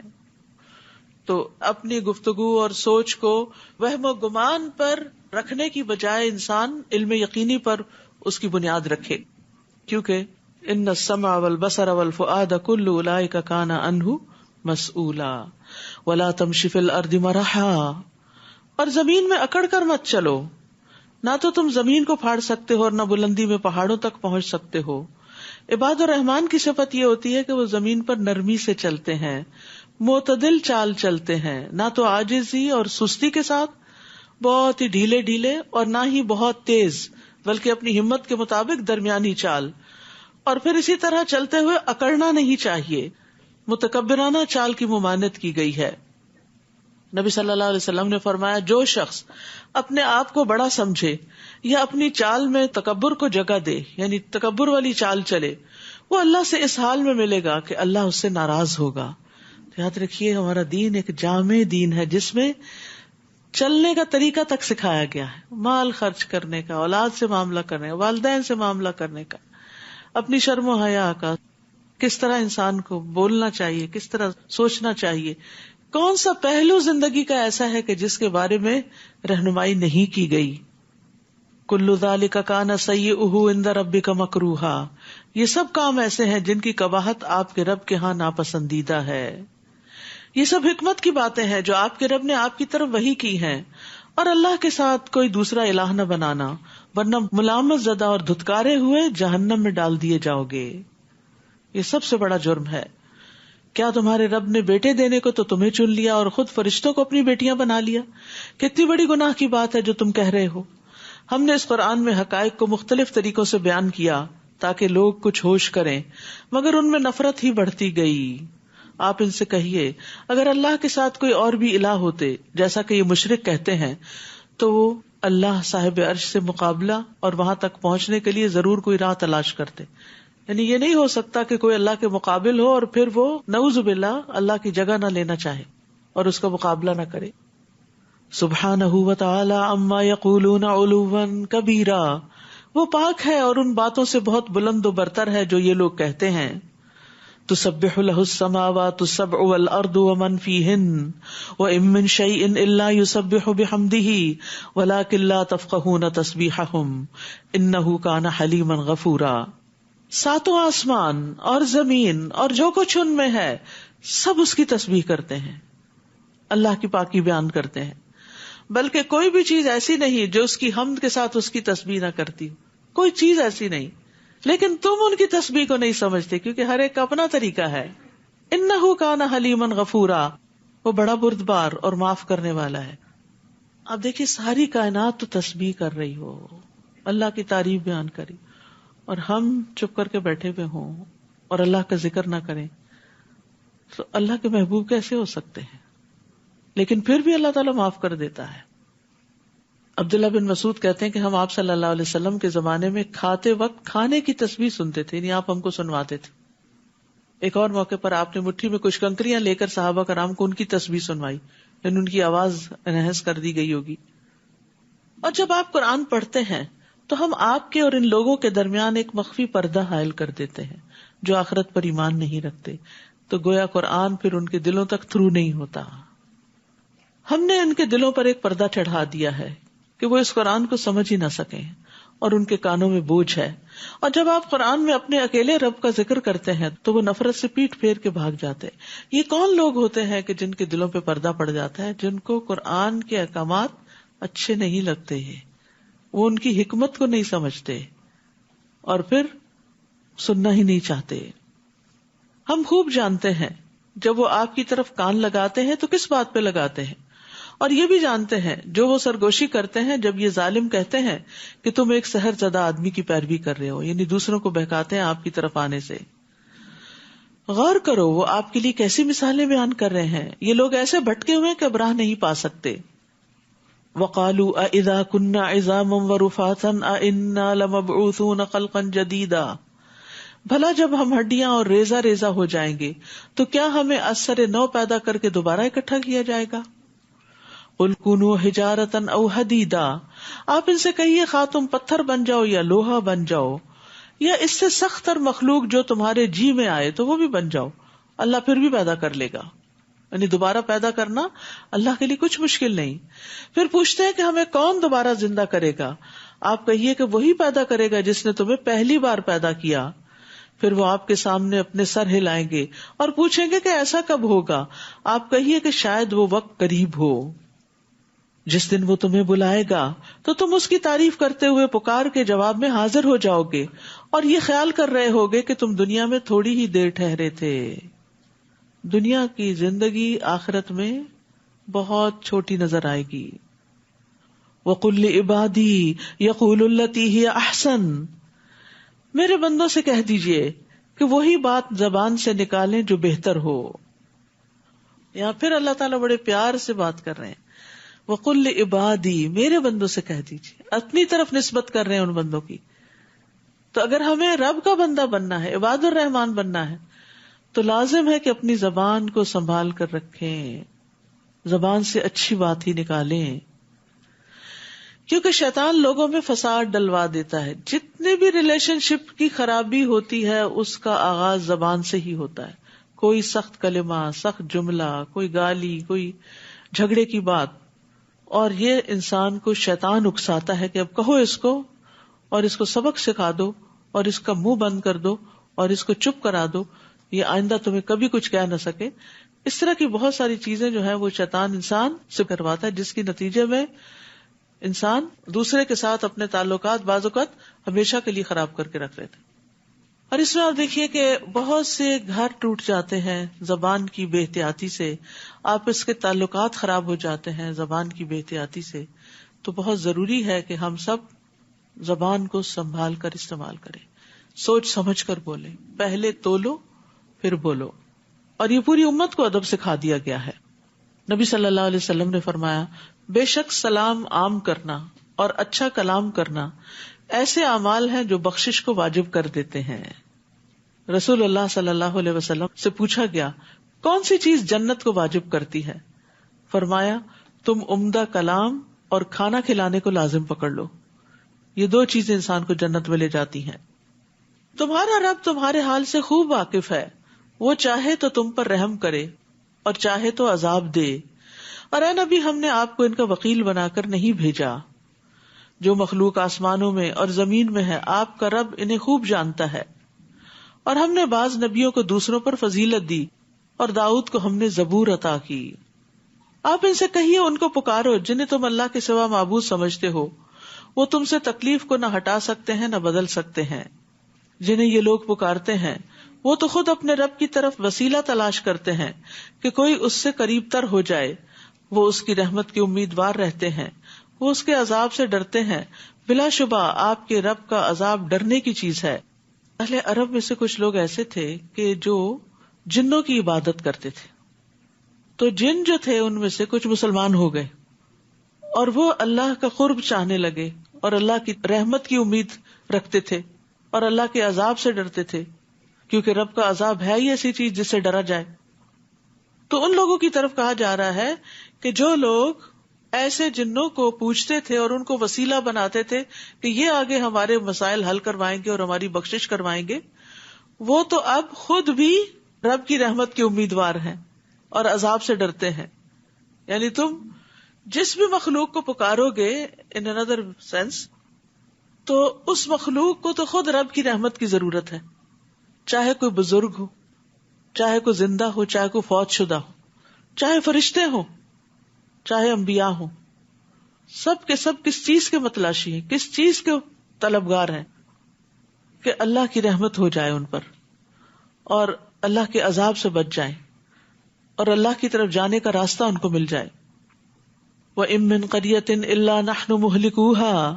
تو اپنی گفتگو اور سوچ کو وہم و گمان پر رکھنے کی بجائے انسان علم یقینی پر اس کی بنیاد رکھے، کیونکہ ان السمع والبصر والفؤاد کل اولئک کان عنہ مسئولا ولا تمشی فی الارض مرحا. اور زمین میں اکڑ کر مت چلو، نہ تو تم زمین کو پھاڑ سکتے ہو اور نہ بلندی میں پہاڑوں تک پہنچ سکتے ہو. عباد الرحمان کی صفت یہ ہوتی ہے کہ وہ زمین پر نرمی سے چلتے ہیں، معتدل چال چلتے ہیں، نہ تو عاجزی اور سستی کے ساتھ بہت ہی ڈھیلے ڈھیلے اور نہ ہی بہت تیز، بلکہ اپنی ہمت کے مطابق درمیانی چال. اور پھر اسی طرح چلتے ہوئے اکڑنا نہیں چاہیے، متکبرانہ چال کی ممانعت کی گئی ہے. نبی صلی اللہ علیہ وسلم نے فرمایا جو شخص اپنے آپ کو بڑا سمجھے یا اپنی چال میں تکبر کو جگہ دے، یعنی تکبر والی چال چلے، وہ اللہ سے اس حال میں ملے گا کہ اللہ اس سے ناراض ہوگا. یاد رکھیے ہمارا دین ایک جامع دین ہے جس میں چلنے کا طریقہ تک سکھایا گیا ہے، مال خرچ کرنے کا، اولاد سے معاملہ کرنے کا، والدین سے معاملہ کرنے کا، اپنی شرم و حیا کا، کس طرح انسان کو بولنا چاہیے، کس طرح سوچنا چاہیے. کون سا پہلو زندگی کا ایسا ہے کہ جس کے بارے میں رہنمائی نہیں کی گئی. کل ذالک کان سیئہ عند ربک مکروہا. یہ سب کام ایسے ہیں جن کی قباحت آپ کے رب کے ہاں ناپسندیدہ ہے. یہ سب حکمت کی باتیں ہیں جو آپ کے رب نے آپ کی طرف وحی کی ہیں. اور اللہ کے ساتھ کوئی دوسرا الہ نہ بنانا، ورنہ ملامت زدہ اور دھتکارے ہوئے جہنم میں ڈال دیے جاؤ گے. یہ سب سے بڑا جرم ہے. کیا تمہارے رب نے بیٹے دینے کو تو تمہیں چن لیا اور خود فرشتوں کو اپنی بیٹیاں بنا لیا؟ کتنی بڑی گناہ کی بات ہے جو تم کہہ رہے ہو. ہم نے اس قرآن میں حقائق کو مختلف طریقوں سے بیان کیا تاکہ لوگ کچھ ہوش کریں، مگر ان میں نفرت ہی بڑھتی گئی. آپ ان سے کہیے اگر اللہ کے ساتھ کوئی اور بھی الہ ہوتے جیسا کہ یہ مشرک کہتے ہیں تو وہ اللہ صاحب عرش سے مقابلہ اور وہاں تک پہنچنے کے لیے ضرور کوئی راہ تلاش کرتے. یعنی یہ نہیں ہو سکتا کہ کوئی اللہ کے مقابل ہو اور پھر وہ نعوذ باللہ اللہ کی جگہ نہ لینا چاہے اور اس کا مقابلہ نہ کرے. سبحانہ وتعالی عما یقولون علوا کبیرا. وہ پاک ہے اور ان باتوں سے بہت بلند و برتر ہے جو یہ لوگ کہتے ہیں. تسبح له السماوات السبع والارض ومن فيهن وان من شيء الا يسبح بحمده ولكن لا تفقهون تسبيحهم انه كان حليما غفورا. ساتوں آسمان اور زمین اور جو کچھ ان میں ہے سب اس کی تسبیح کرتے ہیں، اللہ کی پاکی بیان کرتے ہیں، بلکہ کوئی بھی چیز ایسی نہیں جو اس کی حمد کے ساتھ اس کی تسبیح نہ کرتی. کوئی چیز ایسی نہیں، لیکن تم ان کی تسبیح کو نہیں سمجھتے کیونکہ ہر ایک کا اپنا طریقہ ہے. انہ کان حلیما غفورا. وہ بڑا بردبار اور معاف کرنے والا ہے. اب دیکھیے ساری کائنات تو تسبیح کر رہی ہو، اللہ کی تعریف بیان کری، اور ہم چپ کر کے بیٹھے ہوئے ہوں اور اللہ کا ذکر نہ کریں. تو اللہ کے محبوب کیسے ہو سکتے ہیں؟ لیکن پھر بھی اللہ تعالیٰ معاف کر دیتا ہے. عبداللہ بن مسعود کہتے ہیں کہ ہم آپ صلی اللہ علیہ وسلم کے زمانے میں کھاتے وقت کھانے کی تسبیح سنتے تھے، یعنی آپ ہم کو سنواتے تھے. ایک اور موقع پر آپ نے مٹھی میں کچھ کنکریاں لے کر صحابہ کرام کو ان کی تسبیح سنوائی، یعنی ان کی آواز انہانس کر دی گئی ہوگی. اور جب آپ قرآن پڑھتے ہیں تو ہم آپ کے اور ان لوگوں کے درمیان ایک مخفی پردہ حائل کر دیتے ہیں جو آخرت پر ایمان نہیں رکھتے. تو گویا قرآن پھر ان کے دلوں تک تھرو نہیں ہوتا. ہم نے ان کے دلوں پر ایک پردہ چڑھا دیا ہے کہ وہ اس قرآن کو سمجھ ہی نہ سکیں اور ان کے کانوں میں بوجھ ہے. اور جب آپ قرآن میں اپنے اکیلے رب کا ذکر کرتے ہیں تو وہ نفرت سے پیٹ پھیر کے بھاگ جاتے. یہ کون لوگ ہوتے ہیں کہ جن کے دلوں پہ پردہ پڑ جاتا ہے، جن کو قرآن کے احکامات اچھے نہیں لگتے ہیں، وہ ان کی حکمت کو نہیں سمجھتے اور پھر سننا ہی نہیں چاہتے. ہم خوب جانتے ہیں جب وہ آپ کی طرف کان لگاتے ہیں تو کس بات پہ لگاتے ہیں، اور یہ بھی جانتے ہیں جو وہ سرگوشی کرتے ہیں جب یہ ظالم کہتے ہیں کہ تم ایک سحر زدہ آدمی کی پیروی کر رہے ہو، یعنی دوسروں کو بہکاتے ہیں آپ کی طرف آنے سے. غور کرو وہ آپ کے لیے کیسی مثالیں بیان کر رہے ہیں. یہ لوگ ایسے بھٹکے ہوئے کہ اب راہ نہیں پا سکتے. وَقَالُوا أَإِذَا كُنَّا عِظَامًا وَرُفَاتًا أَإِنَّا لَمَبْعُوثُونَ خَلْقًا جَدِيدًا. بھلا جب ہم ہڈیاں اور ریزہ ریزہ ہو جائیں گے تو کیا ہمیں اثر نو پیدا کر کے دوبارہ اکٹھا کیا جائے گا؟ قُلْ كُونُوا حِجَارَةً أَوْ حَدِيدًا. آپ ان سے کہیے خواہ تم پتھر بن جاؤ یا لوہا بن جاؤ یا اس سے سخت تر مخلوق جو تمہارے جی میں آئے تو وہ بھی بن جاؤ، اللہ پھر بھی پیدا کر لے گا. یعنی دوبارہ پیدا کرنا اللہ کے لیے کچھ مشکل نہیں. پھر پوچھتے ہیں کہ ہمیں کون دوبارہ زندہ کرے گا؟ آپ کہیے کہ وہی پیدا کرے گا جس نے تمہیں پہلی بار پیدا کیا. پھر وہ آپ کے سامنے اپنے سر ہلائیں گے اور پوچھیں گے کہ ایسا کب ہوگا؟ آپ کہیے کہ شاید وہ وقت قریب ہو. جس دن وہ تمہیں بلائے گا تو تم اس کی تعریف کرتے ہوئے پکار کے جواب میں حاضر ہو جاؤ گے اور یہ خیال کر رہے ہوگے کہ تم دنیا میں تھوڑی ہی دیر ٹھہرے تھے. دنیا کی زندگی آخرت میں بہت چھوٹی نظر آئے گی. وَقُلْ لِعِبَادِي يَقُولُوا الَّتِي هِيَ أَحْسَنُ. میرے بندوں سے کہہ دیجئے کہ وہی بات زبان سے نکالیں جو بہتر ہو. یہاں پھر اللہ تعالیٰ بڑے پیار سے بات کر رہے ہیں. وَقُلْ لِعِبَادِي، میرے بندوں سے کہہ دیجئے، اپنی طرف نسبت کر رہے ہیں ان بندوں کی. تو اگر ہمیں رب کا بندہ بننا ہے، عباد الرحمان بننا ہے، تو لازم ہے کہ اپنی زبان کو سنبھال کر رکھیں، زبان سے اچھی بات ہی نکالیں، کیونکہ شیطان لوگوں میں فساد ڈلوا دیتا ہے. جتنی بھی ریلیشن شپ کی خرابی ہوتی ہے اس کا آغاز زبان سے ہی ہوتا ہے. کوئی سخت کلمہ، سخت جملہ، کوئی گالی، کوئی جھگڑے کی بات، اور یہ انسان کو شیطان اکساتا ہے کہ اب کہو اس کو اور اس کو سبق سکھا دو اور اس کا منہ بند کر دو اور اس کو چپ کرا دو، یہ آئندہ تمہیں کبھی کچھ کہہ نہ سکے. اس طرح کی بہت ساری چیزیں جو ہیں وہ شیطان انسان سے کرواتا ہے، جس کی نتیجے میں انسان دوسرے کے ساتھ اپنے تعلقات بعض اوقات ہمیشہ کے لیے خراب کر کے رکھ لیتے. اور اس میں آپ دیکھیے کہ بہت سے گھر ٹوٹ جاتے ہیں زبان کی بے احتیاطی سے، آپس کے تعلقات خراب ہو جاتے ہیں زبان کی بے احتیاطی سے. تو بہت ضروری ہے کہ ہم سب زبان کو سنبھال کر استعمال کریں، سوچ سمجھ کر بولیں، پہلے تولو پھر بولو. اور یہ پوری امت کو ادب سکھا دیا گیا ہے. نبی صلی اللہ علیہ وسلم نے فرمایا، بے شک سلام عام کرنا اور اچھا کلام کرنا ایسے اعمال ہیں جو بخشش کو واجب کر دیتے ہیں. رسول اللہ صلی اللہ علیہ وسلم سے پوچھا گیا کون سی چیز جنت کو واجب کرتی ہے؟ فرمایا تم عمدہ کلام اور کھانا کھلانے کو لازم پکڑ لو، یہ دو چیزیں انسان کو جنت میں لے جاتی ہیں. تمہارا رب تمہارے حال سے خوب واقف ہے، وہ چاہے تو تم پر رحم کرے اور چاہے تو عذاب دے. اور اے نبی، ہم نے آپ کو ان کا وکیل بنا کر نہیں بھیجا. جو مخلوق آسمانوں میں اور زمین میں ہے آپ کا رب انہیں خوب جانتا ہے. اور ہم نے بعض نبیوں کو دوسروں پر فضیلت دی اور داؤد کو ہم نے زبور عطا کی. آپ ان سے کہیے ان کو پکارو جنہیں تم اللہ کے سوا معبود سمجھتے ہو، وہ تم سے تکلیف کو نہ ہٹا سکتے ہیں نہ بدل سکتے ہیں. جنہیں یہ لوگ پکارتے ہیں وہ تو خود اپنے رب کی طرف وسیلہ تلاش کرتے ہیں کہ کوئی اس سے قریب تر ہو جائے. وہ اس کی رحمت کے امیدوار رہتے ہیں، وہ اس کے عذاب سے ڈرتے ہیں. بلا شبہ آپ کے رب کا عذاب ڈرنے کی چیز ہے. اہل عرب میں سے کچھ لوگ ایسے تھے کہ جو جنوں کی عبادت کرتے تھے. تو جن جو تھے ان میں سے کچھ مسلمان ہو گئے اور وہ اللہ کا قرب چاہنے لگے اور اللہ کی رحمت کی امید رکھتے تھے اور اللہ کے عذاب سے ڈرتے تھے، کیونکہ رب کا عذاب ہے ہی ایسی چیز جس سے ڈرا جائے. تو ان لوگوں کی طرف کہا جا رہا ہے کہ جو لوگ ایسے جنوں کو پوچھتے تھے اور ان کو وسیلہ بناتے تھے کہ یہ آگے ہمارے مسائل حل کروائیں گے اور ہماری بخشش کروائیں گے، وہ تو اب خود بھی رب کی رحمت کے امیدوار ہیں اور عذاب سے ڈرتے ہیں. یعنی تم جس بھی مخلوق کو پکارو گے ان another sense، تو اس مخلوق کو تو خود رب کی رحمت کی ضرورت ہے، چاہے کوئی بزرگ ہو، چاہے کوئی زندہ ہو، چاہے کوئی فوت شدہ ہو، چاہے فرشتے ہوں، چاہے انبیاء ہوں. سب کے سب کس چیز کے متلاشی ہیں، کس چیز کے طلبگار ہیں؟ کہ اللہ کی رحمت ہو جائے ان پر اور اللہ کے عذاب سے بچ جائیں اور اللہ کی طرف جانے کا راستہ ان کو مل جائے. وَإِن مِّن قَرْيَةٍ إِلَّا نَحْنُ مُهْلِكُوهَا،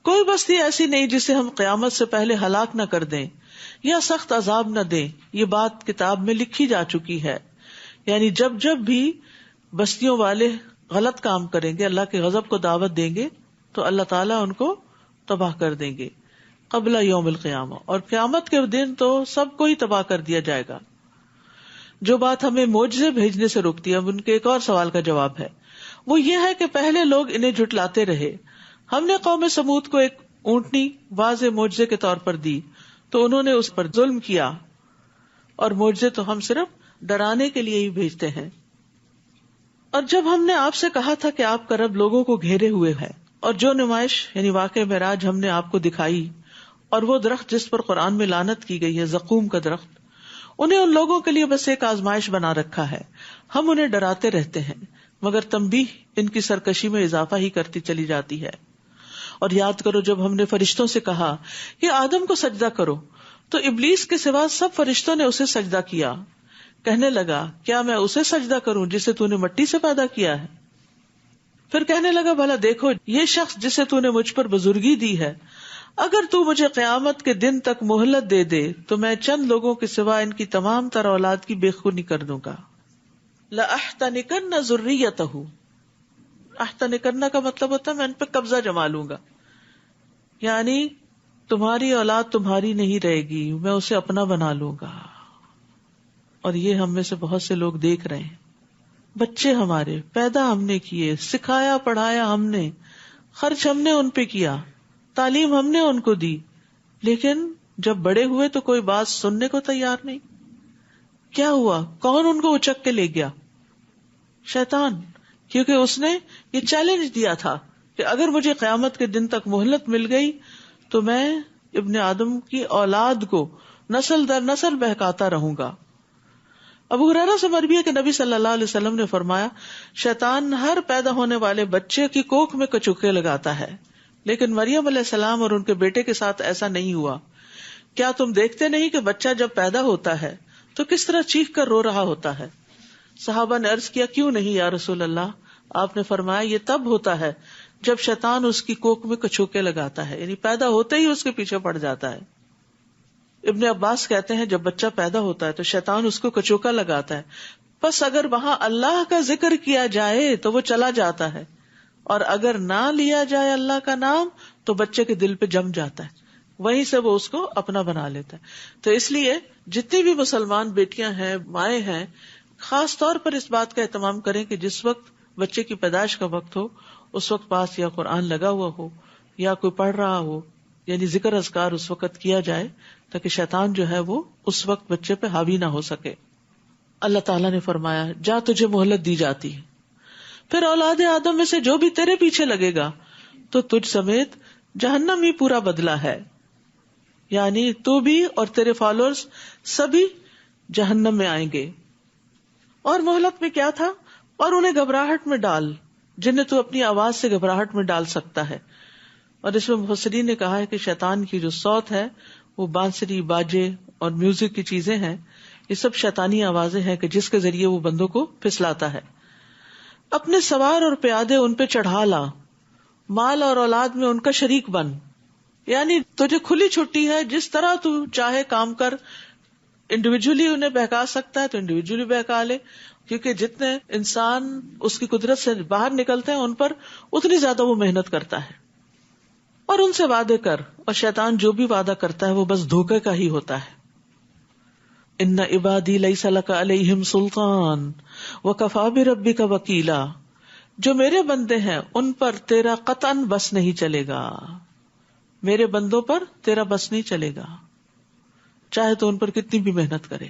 کوئی بستی ایسی نہیں جسے ہم قیامت سے پہلے ہلاک نہ کر دیں یا سخت عذاب نہ دیں. یہ بات کتاب میں لکھی جا چکی ہے. یعنی جب جب بھی بستیوں والے غلط کام کریں گے، اللہ کے غضب کو دعوت دیں گے، تو اللہ تعالیٰ ان کو تباہ کر دیں گے قبل یوم القیامہ، اور قیامت کے دن تو سب کو ہی تباہ کر دیا جائے گا. جو بات ہمیں معجزے بھیجنے سے روکتی ہے، اب ان کے ایک اور سوال کا جواب ہے، وہ یہ ہے کہ پہلے لوگ انہیں جھٹلاتے رہے. ہم نے قوم سمود کو ایک اونٹنی واضح معجزے کے طور پر دی تو انہوں نے اس پر ظلم کیا، اور معجزے تو ہم صرف ڈرانے کے لیے ہی بھیجتے ہیں. اور جب ہم نے آپ سے کہا تھا کہ آپ کا رب لوگوں کو گھیرے ہوئے ہے، اور جو نمائش یعنی واقعہ معراج ہم نے آپ کو دکھائی، اور وہ درخت جس پر قرآن میں لعنت کی گئی ہے، زقوم کا درخت، انہیں ان لوگوں کے لیے بس ایک آزمائش بنا رکھا ہے. ہم انہیں ڈراتے رہتے ہیں مگر تنبیہ ان کی سرکشی میں اضافہ ہی کرتی چلی جاتی ہے. اور یاد کرو جب ہم نے فرشتوں سے کہا کہ آدم کو سجدہ کرو تو ابلیس کے سوا سب فرشتوں نے اسے سجدہ کیا. کہنے لگا کیا میں اسے سجدہ کروں جسے تو نے مٹی سے پیدا کیا ہے؟ پھر کہنے لگا بھلا دیکھو یہ شخص جسے تو نے مجھ پر بزرگی دی ہے، اگر تو مجھے قیامت کے دن تک مہلت دے دے تو میں چند لوگوں کے سوا ان کی تمام تر اولاد کی بے خونی کر دوں گا. لَأَحْتَنِكَنَّ ذُرِّيَّتَهُ، احتنکن کا مطلب ہوتا ہے میں ان پہ قبضہ جما لوں گا، یعنی تمہاری اولاد تمہاری نہیں رہے گی، میں اسے اپنا بنا لوں گا. اور یہ ہم میں سے بہت سے لوگ دیکھ رہے ہیں، بچے ہمارے پیدا ہم نے کیے، سکھایا پڑھایا ہم نے، خرچ ہم نے ان پہ کیا، تعلیم ہم نے ان کو دی، لیکن جب بڑے ہوئے تو کوئی بات سننے کو تیار نہیں. کیا ہوا؟ کون ان کو اچک کے لے گیا؟ شیطان، کیونکہ اس نے یہ چیلنج دیا تھا کہ اگر مجھے قیامت کے دن تک مہلت مل گئی تو میں ابن آدم کی اولاد کو نسل در نسل بہکاتا رہوں گا. ابو ہریرہ سے مروی ہے کہ نبی صلی اللہ علیہ وسلم نے فرمایا شیطان ہر پیدا ہونے والے بچے کی کوکھ میں کچوکے لگاتا ہے، لیکن مریم علیہ السلام اور ان کے بیٹے کے ساتھ ایسا نہیں ہوا. کیا تم دیکھتے نہیں کہ بچہ جب پیدا ہوتا ہے تو کس طرح چیخ کر رو رہا ہوتا ہے؟ صحابہ نے عرض کیا کیوں نہیں یا رسول اللہ؟ آپ نے فرمایا یہ تب ہوتا ہے جب شیطان اس کی کوکھ میں کچوکے لگاتا ہے، یعنی پیدا ہوتے ہی اس کے پیچھے پڑ جاتا ہے. ابن عباس کہتے ہیں جب بچہ پیدا ہوتا ہے تو شیطان اس کو کچوکا لگاتا ہے، بس اگر وہاں اللہ کا ذکر کیا جائے تو وہ چلا جاتا ہے، اور اگر نہ لیا جائے اللہ کا نام تو بچے کے دل پہ جم جاتا ہے، وہیں سے وہ اس کو اپنا بنا لیتا ہے. تو اس لیے جتنی بھی مسلمان بیٹیاں ہیں، مائیں ہیں، خاص طور پر اس بات کا اہتمام کریں کہ جس وقت بچے کی پیدائش کا وقت ہو اس وقت پاس یا قرآن لگا ہوا ہو یا کوئی پڑھ رہا ہو، یعنی ذکر اذکار اس وقت کیا جائے تاکہ شیطان جو ہے وہ اس وقت بچے پہ حاوی نہ ہو سکے. اللہ تعالیٰ نے فرمایا جا تجھے مہلت دی جاتی ہے، پھر اولاد آدم میں سے جو بھی تیرے پیچھے لگے گا تو تجھ سمیت جہنم ہی پورا بدلہ ہے، یعنی تو بھی اور تیرے فالوورز سبھی جہنم میں آئیں گے. اور مہلت میں کیا تھا؟ اور انہیں گھبراہٹ میں ڈال جنہیں تو اپنی آواز سے گھبراہٹ میں ڈال سکتا ہے. اور اس میں مفسرین نے کہا ہے کہ شیطان کی جو صوت ہے وہ بانسری، باجے اور میوزک کی چیزیں ہیں، یہ سب شیطانی آوازیں ہیں کہ جس کے ذریعے وہ بندوں کو پھسلاتا ہے. اپنے سوار اور پیادے ان پہ چڑھا لا، مال اور اولاد میں ان کا شریک بن، یعنی تجھے کھلی چھٹی ہے، جس طرح تو چاہے کام کر، انڈیویجلی انہیں بہکا سکتا ہے تو انڈیویجلی بہکا لے، کیونکہ جتنے انسان اس کی قدرت سے باہر نکلتے ہیں ان پر اتنی زیادہ وہ محنت کرتا ہے. اور ان سے وعدے کر، اور شیطان جو بھی وعدہ کرتا ہے وہ بس دھوکے کا ہی ہوتا ہے. ان عبادی لیس لک علیہم سلطان وکفی بربک وکیلا، جو میرے بندے ہیں ان پر تیرا قطعاً بس نہیں چلے گا، میرے بندوں پر تیرا بس نہیں چلے گا، چاہے تو ان پر کتنی بھی محنت کرے.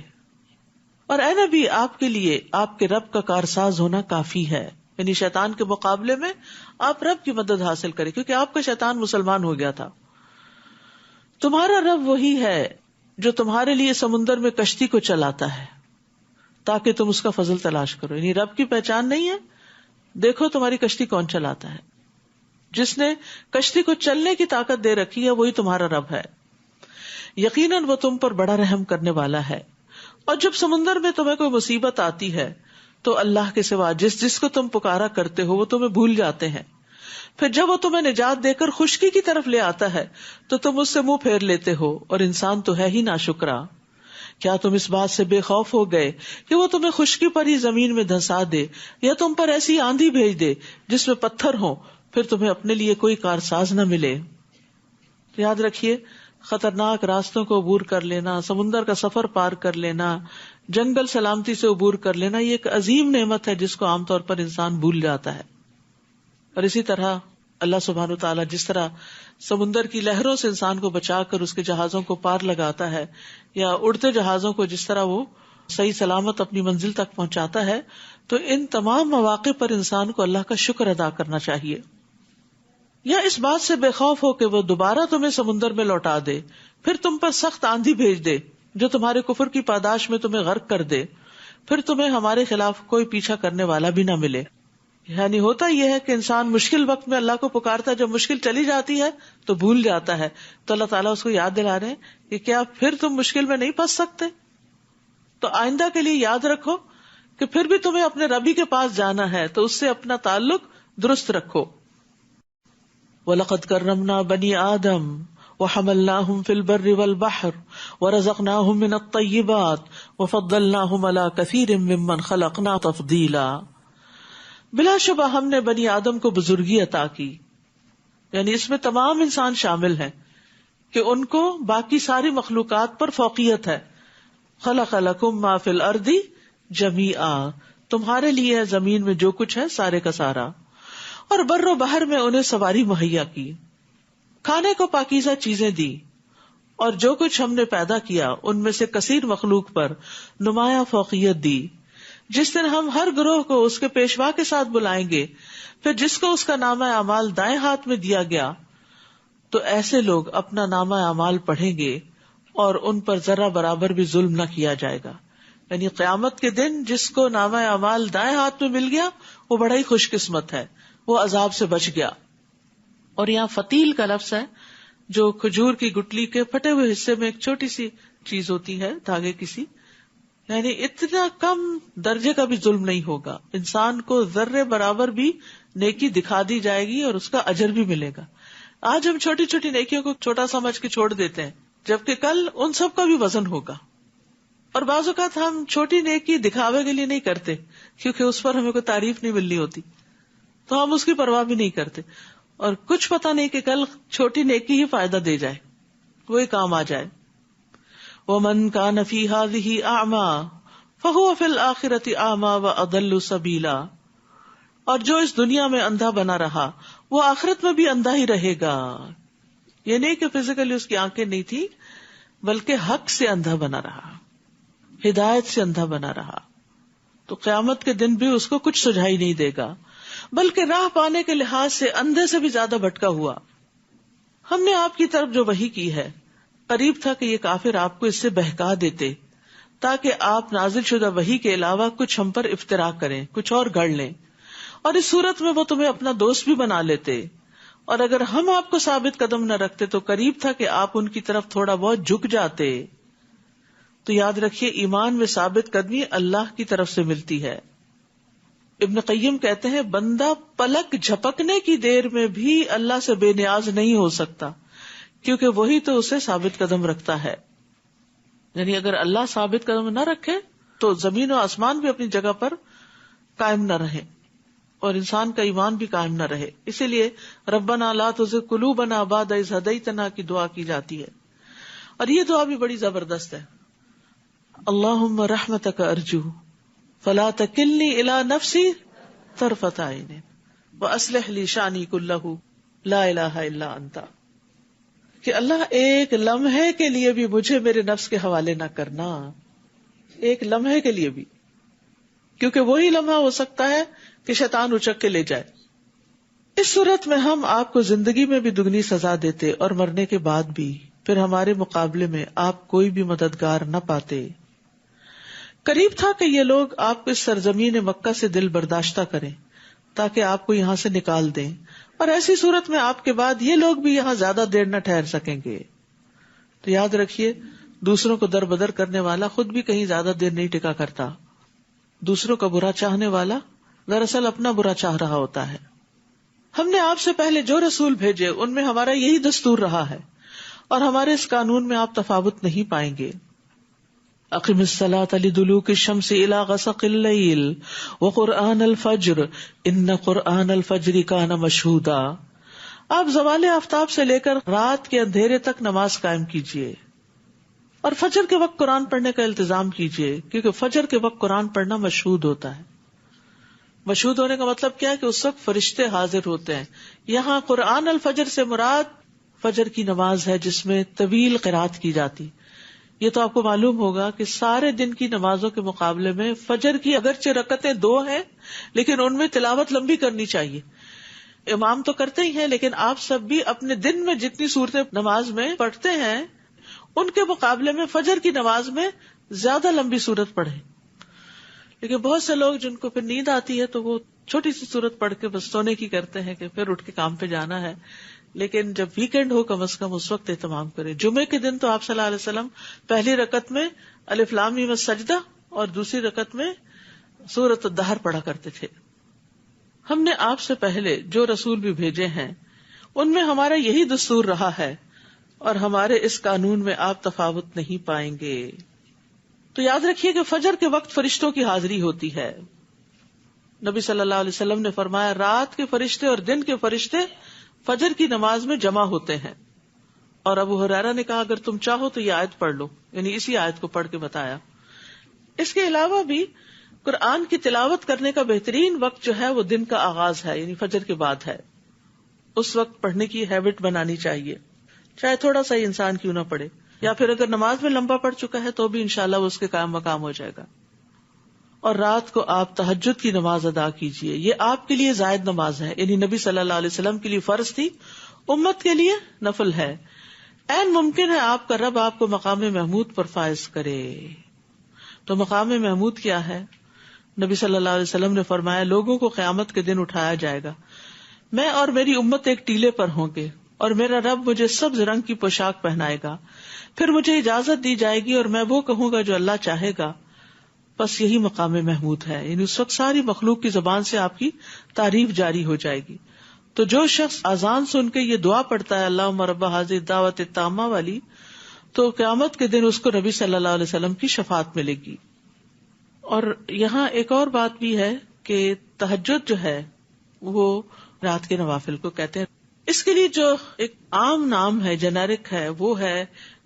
اور اے نبی، آپ کے لیے آپ کے رب کا کارساز ہونا کافی ہے، یعنی شیطان کے مقابلے میں آپ رب کی مدد حاصل کریں، کیونکہ آپ کا شیطان مسلمان ہو گیا تھا. تمہارا رب وہی ہے جو تمہارے لیے سمندر میں کشتی کو چلاتا ہے تاکہ تم اس کا فضل تلاش کرو. یعنی رب کی پہچان نہیں ہے، دیکھو تمہاری کشتی کون چلاتا ہے. جس نے کشتی کو چلنے کی طاقت دے رکھی ہے وہی تمہارا رب ہے، یقیناً وہ تم پر بڑا رحم کرنے والا ہے. اور جب سمندر میں تمہیں کوئی مصیبت آتی ہے تو اللہ کے سوا جس کو تم پکارا کرتے ہو وہ تمہیں بھول جاتے ہیں. پھر جب وہ تمہیں نجات دے کر خشکی کی طرف لے آتا ہے تو تم اس سے منہ پھیر لیتے ہو، اور انسان تو ہے ہی ناشکرا. کیا تم اس بات سے بے خوف ہو گئے کہ وہ تمہیں خشکی پر ہی زمین میں دھسا دے، یا تم پر ایسی آندھی بھیج دے جس میں پتھر ہوں، پھر تمہیں اپنے لیے کوئی کارساز نہ ملے. یاد رکھیے، خطرناک راستوں کو عبور کر لینا، سمندر کا سفر پار کر لینا، جنگل سلامتی سے عبور کر لینا، یہ ایک عظیم نعمت ہے جس کو عام طور پر انسان بھول جاتا ہے. اور اسی طرح اللہ سبحانہ وتعالیٰ جس طرح سمندر کی لہروں سے انسان کو بچا کر اس کے جہازوں کو پار لگاتا ہے، یا اڑتے جہازوں کو جس طرح وہ صحیح سلامت اپنی منزل تک پہنچاتا ہے، تو ان تمام مواقع پر انسان کو اللہ کا شکر ادا کرنا چاہیے. یا اس بات سے بے خوف ہو کہ وہ دوبارہ تمہیں سمندر میں لوٹا دے، پھر تم پر سخت آندھی بھیج دے جو تمہارے کفر کی پاداش میں تمہیں غرق کر دے، پھر تمہیں ہمارے خلاف کوئی پیچھا کرنے والا بھی نہ ملے. یعنی ہوتا یہ ہے کہ انسان مشکل وقت میں اللہ کو پکارتا ہے، جب مشکل چلی جاتی ہے تو بھول جاتا ہے، تو اللہ تعالیٰ اس کو یاد دلا رہے ہیں کہ کیا پھر تم مشکل میں نہیں پھنس سکتے. تو آئندہ کے لیے یاد رکھو کہ پھر بھی تمہیں اپنے ربی کے پاس جانا ہے، تو اس سے اپنا تعلق درست رکھو. وَلَقَدْ كَرَّمْنَا بَنِي آدَمَ وَحَمَلْنَاهُمْ فِي الْبَرِّ وَالْبَحْرِ وَرَزَقْنَاهُمْ مِنَ الطَّيِّبَاتِ وَفَضَّلْنَاهُمْ عَلَى كَثِيرٍ مِّمَّنْ خَلَقْنَا تَفْضِيلًا. بلا شبہ ہم نے بنی آدم کو بزرگی عطا کی، یعنی اس میں تمام انسان شامل ہیں کہ ان کو باقی ساری مخلوقات پر فوقیت ہے. خلق لکم ما فی الارض جمیعا، تمہارے لیے ہے زمین میں جو کچھ ہے سارے کا سارا، اور بر و بحر میں انہیں سواری مہیا کی، کھانے کو پاکیزہ چیزیں دی، اور جو کچھ ہم نے پیدا کیا ان میں سے کثیر مخلوق پر نمایاں فوقیت دی. جس دن ہم ہر گروہ کو اس کے پیشوا کے ساتھ بلائیں گے، پھر جس کو اس کا نامہ اعمال دائیں ہاتھ میں دیا گیا تو ایسے لوگ اپنا نامہ اعمال پڑھیں گے اور ان پر ذرہ برابر بھی ظلم نہ کیا جائے گا. یعنی قیامت کے دن جس کو نامہ اعمال دائیں ہاتھ میں مل گیا وہ بڑا ہی خوش قسمت ہے، وہ عذاب سے بچ گیا. اور یہاں فتیل کا لفظ ہے جو کھجور کی گٹلی کے پھٹے ہوئے حصے میں ایک چھوٹی سی چیز ہوتی ہے، دھاگے کی سی، یعنی اتنا کم درجے کا بھی ظلم نہیں ہوگا. انسان کو ذرے برابر بھی نیکی دکھا دی جائے گی اور اس کا اجر بھی ملے گا. آج ہم چھوٹی چھوٹی نیکیوں کو چھوٹا سمجھ کے چھوڑ دیتے ہیں، جبکہ کل ان سب کا بھی وزن ہوگا. اور بعض اوقات ہم چھوٹی نیکی دکھاوے کے لیے نہیں کرتے کیونکہ اس پر ہمیں کوئی تعریف نہیں ملنی ہوتی، تو ہم اس کی پرواہ بھی نہیں کرتے، اور کچھ پتا نہیں کہ کل چھوٹی نیکی ہی فائدہ دے جائے، وہی کام آ جائے. وَمَنْ كَانَ فِي هَذِهِ أَعْمَى فَهُوَ فِي الْآخِرَةِ أَعْمَى وَأَضَلُّ سَبِيلًا، اور جو اس دنیا میں اندھا بنا رہا وہ آخرت میں بھی اندھا ہی رہے گا. یہ نہیں کہ فزیکلی اس کی آنکھیں نہیں تھی، بلکہ حق سے اندھا بنا رہا، ہدایت سے اندھا بنا رہا، تو قیامت کے دن بھی اس کو کچھ سجھائی نہیں دے گا، بلکہ راہ پانے کے لحاظ سے اندھے سے بھی زیادہ بھٹکا ہوا. ہم نے آپ کی طرف جو وحی کی ہے، قریب تھا کہ یہ کافر آپ کو اس سے بہکا دیتے تاکہ آپ نازل شدہ وحی کے علاوہ کچھ ہم پر افترا کریں، کچھ اور گڑھ لیں، اور اس صورت میں وہ تمہیں اپنا دوست بھی بنا لیتے. اور اگر ہم آپ کو ثابت قدم نہ رکھتے تو قریب تھا کہ آپ ان کی طرف تھوڑا بہت جھک جاتے. تو یاد رکھیے، ایمان میں ثابت قدمی اللہ کی طرف سے ملتی ہے. ابن قیم کہتے ہیں بندہ پلک جھپکنے کی دیر میں بھی اللہ سے بے نیاز نہیں ہو سکتا، کیونکہ وہی تو اسے ثابت قدم رکھتا ہے. یعنی اگر اللہ ثابت قدم نہ رکھے تو زمین و آسمان بھی اپنی جگہ پر قائم نہ رہے اور انسان کا ایمان بھی قائم نہ رہے. اسی لیے ربنا لا تزغ قلوبنا بعد اذ ہدیتنا کی دعا کی جاتی ہے. اور یہ دعا بھی بڑی زبردست ہے. اللہم رحمتک ارجو فلا تکلنی الی نفسی طرفۃ عین واصلح لی شانی کلہ لا الہ الا انت. کہ اللہ ایک لمحے کے لیے بھی مجھے میرے نفس کے حوالے نہ کرنا، ایک لمحے کے لیے بھی، کیونکہ وہی لمحہ ہو سکتا ہے کہ شیطان اچک کے لے جائے. اس صورت میں ہم آپ کو زندگی میں بھی دگنی سزا دیتے اور مرنے کے بعد بھی، پھر ہمارے مقابلے میں آپ کوئی بھی مددگار نہ پاتے. قریب تھا کہ یہ لوگ آپ کو اس سرزمین مکہ سے دل برداشتہ کریں تاکہ آپ کو یہاں سے نکال دیں، اور ایسی صورت میں آپ کے بعد یہ لوگ بھی یہاں زیادہ دیر نہ ٹھہر سکیں گے. تو یاد رکھیے، دوسروں کو در بدر کرنے والا خود بھی کہیں زیادہ دیر نہیں ٹکا کرتا. دوسروں کا برا چاہنے والا دراصل اپنا برا چاہ رہا ہوتا ہے. ہم نے آپ سے پہلے جو رسول بھیجے ان میں ہمارا یہی دستور رہا ہے، اور ہمارے اس قانون میں آپ تفاوت نہیں پائیں گے. اقم الصلاۃ لدلوک الشمس الی غسق اللیل وقرآن الفجر ان قرآن الفجر کان مشہودا. آپ زوال آفتاب سے لے کر رات کے اندھیرے تک نماز قائم کیجیے، اور فجر کے وقت قرآن پڑھنے کا التزام کیجیے، کیونکہ فجر کے وقت قرآن پڑھنا مشہود ہوتا ہے. مشہود ہونے کا مطلب کیا ہے کہ اس وقت فرشتے حاضر ہوتے ہیں. یہاں قرآن الفجر سے مراد فجر کی نماز ہے جس میں طویل قرات کی جاتی. یہ تو آپ کو معلوم ہوگا کہ سارے دن کی نمازوں کے مقابلے میں فجر کی اگرچہ رکعتیں 2 ہیں لیکن ان میں تلاوت لمبی کرنی چاہیے. امام تو کرتے ہی ہیں، لیکن آپ سب بھی اپنے دن میں جتنی صورتیں نماز میں پڑھتے ہیں ان کے مقابلے میں فجر کی نماز میں زیادہ لمبی صورت پڑھیں. لیکن بہت سے لوگ جن کو پھر نیند آتی ہے تو وہ چھوٹی سی صورت پڑھ کے بس سونے کی کرتے ہیں کہ پھر اٹھ کے کام پہ جانا ہے. لیکن جب ویکینڈ ہو کم از کم اس وقت اہتمام کریں. جمعے کے دن تو آپ صلی اللہ علیہ وسلم پہلی رکعت میں الف لام میم السجدہ اور دوسری رکعت میں سورۃ الدہر پڑھا کرتے تھے. ہم نے آپ سے پہلے جو رسول بھی بھیجے ہیں ان میں ہمارا یہی دستور رہا ہے، اور ہمارے اس قانون میں آپ تفاوت نہیں پائیں گے. تو یاد رکھیے کہ فجر کے وقت فرشتوں کی حاضری ہوتی ہے. نبی صلی اللہ علیہ وسلم نے فرمایا رات کے فرشتے اور دن کے فرشتے فجر کی نماز میں جمع ہوتے ہیں. اور ابو ہریرہ نے کہا اگر تم چاہو تو یہ آیت پڑھ لو، یعنی اسی آیت کو پڑھ کے بتایا. اس کے علاوہ بھی قرآن کی تلاوت کرنے کا بہترین وقت جو ہے وہ دن کا آغاز ہے، یعنی فجر کے بعد ہے. اس وقت پڑھنے کی ہیبٹ بنانی چاہیے، چاہے تھوڑا سا ہی انسان کیوں نہ پڑھے، یا پھر اگر نماز میں لمبا پڑ چکا ہے تو بھی انشاءاللہ وہ اس کے قائم مقام ہو جائے گا. اور رات کو آپ تہجد کی نماز ادا کیجیے. یہ آپ کے لیے زائد نماز ہے، یعنی نبی صلی اللہ علیہ وسلم کے لیے فرض تھی، امت کے لیے نفل ہے. عین ممکن ہے آپ کا رب آپ کو مقام محمود پر فائز کرے. تو مقام محمود کیا ہے؟ نبی صلی اللہ علیہ وسلم نے فرمایا لوگوں کو قیامت کے دن اٹھایا جائے گا، میں اور میری امت ایک ٹیلے پر ہوں گے، اور میرا رب مجھے سبز رنگ کی پوشاک پہنائے گا. پھر مجھے اجازت دی جائے گی اور میں وہ کہوں گا جو اللہ چاہے گا. بس یہی مقام محمود ہے، یعنی اس وقت ساری مخلوق کی زبان سے آپ کی تعریف جاری ہو جائے گی. تو جو شخص اذان سن کے یہ دعا پڑھتا ہے اللہم رب ھذہ الدعوۃ التامہ والی، تو قیامت کے دن اس کو نبی صلی اللہ علیہ وسلم کی شفاعت ملے گی. اور یہاں ایک اور بات بھی ہے کہ تہجد جو ہے وہ رات کے نوافل کو کہتے ہیں. اس کے لیے جو ایک عام نام ہے، جنیرک ہے، وہ ہے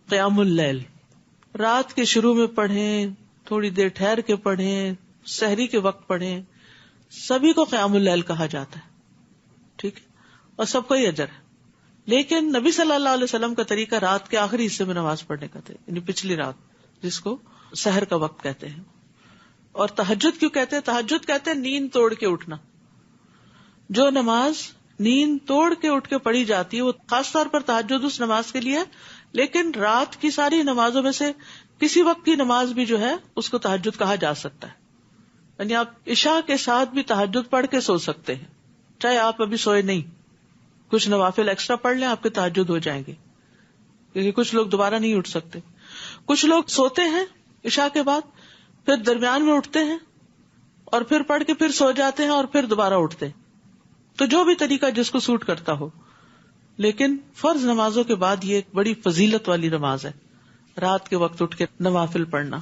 قیام اللیل. رات کے شروع میں پڑھیں، تھوڑی دیر ٹھہر کے پڑھیں، سحری کے وقت پڑھیں، سبھی کو قیام اللیل کہا جاتا ہے. ٹھیک ہے، اور سب کا ہی اجر ہے. لیکن نبی صلی اللہ علیہ وسلم کا طریقہ رات کے آخری حصے میں نماز پڑھنے کا تھا، یعنی پچھلی رات، جس کو سحر کا وقت کہتے ہیں. اور تہجد کیوں کہتے ہیں؟ تہجد کہتے ہیں نیند توڑ کے اٹھنا. جو نماز نیند توڑ کے اٹھ کے پڑھی جاتی ہے وہ خاص طور پر تہجد اس نماز کے لیے ہے، لیکن رات کی ساری نمازوں میں سے کسی وقت کی نماز بھی جو ہے اس کو تہجد کہا جا سکتا ہے. یعنی آپ عشاء کے ساتھ بھی تہجد پڑھ کے سو سکتے ہیں، چاہے آپ ابھی سوئے نہیں. کچھ نوافل ایکسٹرا پڑھ لیں، آپ کے تہجد ہو جائیں گے، کیونکہ کچھ لوگ دوبارہ نہیں اٹھ سکتے. کچھ لوگ سوتے ہیں عشاء کے بعد، پھر درمیان میں اٹھتے ہیں اور پھر پڑھ کے پھر سو جاتے ہیں اور پھر دوبارہ اٹھتے ہیں. تو جو بھی طریقہ جس کو سوٹ کرتا ہو، لیکن فرض نمازوں کے بعد یہ ایک بڑی فضیلت والی نماز ہے. رات کے وقت اٹھ کے نوافل پڑھنا،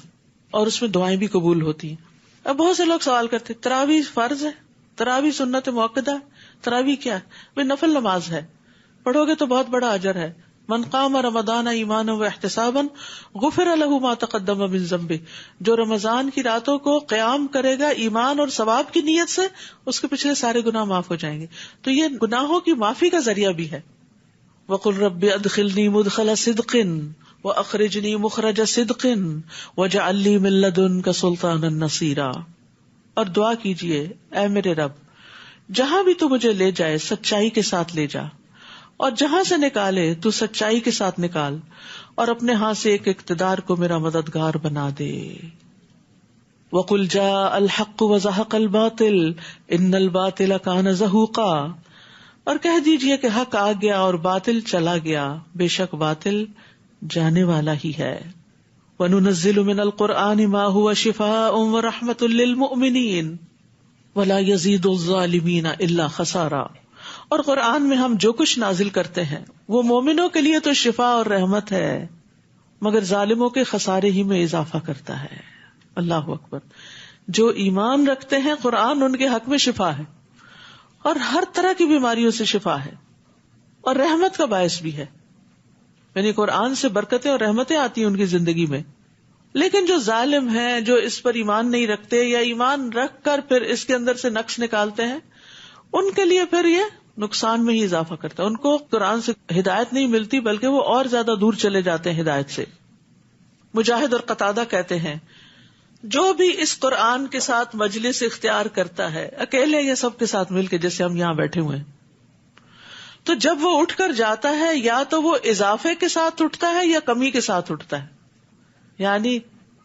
اور اس میں دعائیں بھی قبول ہوتی ہیں. اب بہت سے لوگ سوال کرتے تراویح فرض ہے، تراویح سنت موقدہ ہے، تراویح کیا ہے؟ بھئی نفل نماز ہے، پڑھو گے تو بہت بڑا اجر ہے. من قام رمضان ایمانا واحتسابا غفر له ما تقدم من ذنبه، جو رمضان کی راتوں کو قیام کرے گا ایمان اور ثواب کی نیت سے، اس کے پچھلے سارے گناہ معاف ہو جائیں گے. تو یہ گناہوں کی معافی کا ذریعہ بھی ہے. وقل رب ادخلنی مدخل صدق واخرجنی مخرج صدق واجعل لی من لدنک سلطانا نصیرا. اور دعا کیجئے اے میرے رب، جہاں بھی تو مجھے لے جائے سچائی کے ساتھ لے جا، اور جہاں سے نکالے تو سچائی کے ساتھ نکال، اور اپنے ہاں سے ایک اقتدار کو میرا مددگار بنا دے. وقل جاء الحق وزهق الباطل ان الباطل كان زهوقا. اور کہہ دیجئے کہ حق آ گیا اور باطل چلا گیا، بے شک باطل جانے والا ہی ہے. وَنُنَزِّلُ مِنَ الْقُرْآنِ مَا هُوَ شِفَاءٌ وَرَحْمَةٌ لِّلْمُؤْمِنِينَ وَلَا يَزِيدُ الظَّالِمِينَ إِلَّا خَسَارًا. اور قرآن میں ہم جو کچھ نازل کرتے ہیں وہ مومنوں کے لیے تو شفا اور رحمت ہے، مگر ظالموں کے خسارے ہی میں اضافہ کرتا ہے. اللہ اکبر. جو ایمان رکھتے ہیں قرآن ان کے حق میں شفا ہے، اور ہر طرح کی بیماریوں سے شفا ہے، اور رحمت کا باعث بھی ہے. یعنی قرآن سے برکتیں اور رحمتیں آتی ہیں ان کی زندگی میں. لیکن جو ظالم ہیں، جو اس پر ایمان نہیں رکھتے یا ایمان رکھ کر پھر اس کے اندر سے نقص نکالتے ہیں، ان کے لیے پھر یہ نقصان میں ہی اضافہ کرتا ہے. ان کو قرآن سے ہدایت نہیں ملتی بلکہ وہ اور زیادہ دور چلے جاتے ہیں ہدایت سے. مجاہد اور قتادہ کہتے ہیں جو بھی اس قرآن کے ساتھ مجلس اختیار کرتا ہے، اکیلے یا سب کے ساتھ مل کے، جیسے ہم یہاں بیٹھے ہوئے ہیں، تو جب وہ اٹھ کر جاتا ہے یا تو وہ اضافے کے ساتھ اٹھتا ہے یا کمی کے ساتھ اٹھتا ہے. یعنی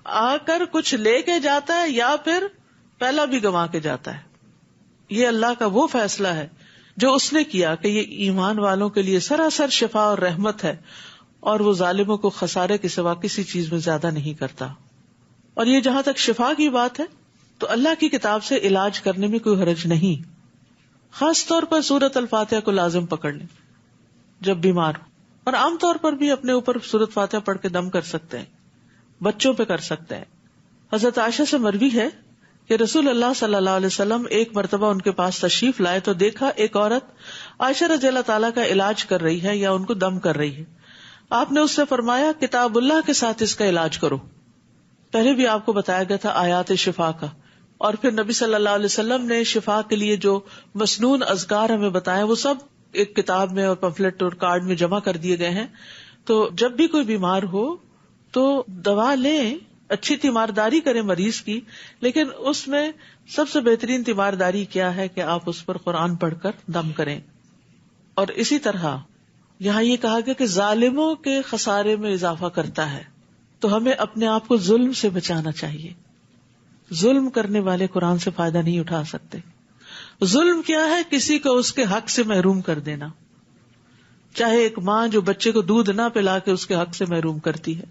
آ کر کچھ لے کے جاتا ہے یا پھر پہلا بھی گنوا کے جاتا ہے. یہ اللہ کا وہ فیصلہ ہے جو اس نے کیا کہ یہ ایمان والوں کے لیے سراسر شفا اور رحمت ہے، اور وہ ظالموں کو خسارے کے سوا کسی چیز میں زیادہ نہیں کرتا. اور یہ جہاں تک شفا کی بات ہے تو اللہ کی کتاب سے علاج کرنے میں کوئی حرج نہیں. خاص طور پر سورۃ الفاتحہ کو لازم پکڑ لیں جب بیمار ہو، اور عام طور پر بھی اپنے اوپر سورۃ فاتحہ پڑھ کے دم کر سکتے ہیں، بچوں پہ کر سکتے ہیں. حضرت عائشہ سے مروی ہے کہ رسول اللہ صلی اللہ علیہ وسلم ایک مرتبہ ان کے پاس تشریف لائے تو دیکھا ایک عورت عائشہ رضی اللہ تعالیٰ کا علاج کر رہی ہے یا ان کو دم کر رہی ہے. آپ نے اس سے فرمایا کتاب اللہ کے ساتھ اس کا علاج کرو. پہلے بھی آپ کو بتایا گیا تھا آیات شفا کا، اور پھر نبی صلی اللہ علیہ وسلم نے شفا کے لیے جو مسنون اذکار ہمیں بتائے وہ سب ایک کتاب میں اور پمفلٹ اور کارڈ میں جمع کر دیے گئے ہیں. تو جب بھی کوئی بیمار ہو تو دوا لیں، اچھی تیمارداری کریں مریض کی، لیکن اس میں سب سے بہترین تیمارداری کیا ہے کہ آپ اس پر قرآن پڑھ کر دم کریں. اور اسی طرح یہاں یہ کہا گیا کہ ظالموں کے خسارے میں اضافہ کرتا ہے، تو ہمیں اپنے آپ کو ظلم سے بچانا چاہیے. ظلم کرنے والے قرآن سے فائدہ نہیں اٹھا سکتے. ظلم کیا ہے؟ کسی کو اس کے حق سے محروم کر دینا، چاہے ایک ماں جو بچے کو دودھ نہ پلا کے اس کے حق سے محروم کرتی ہے،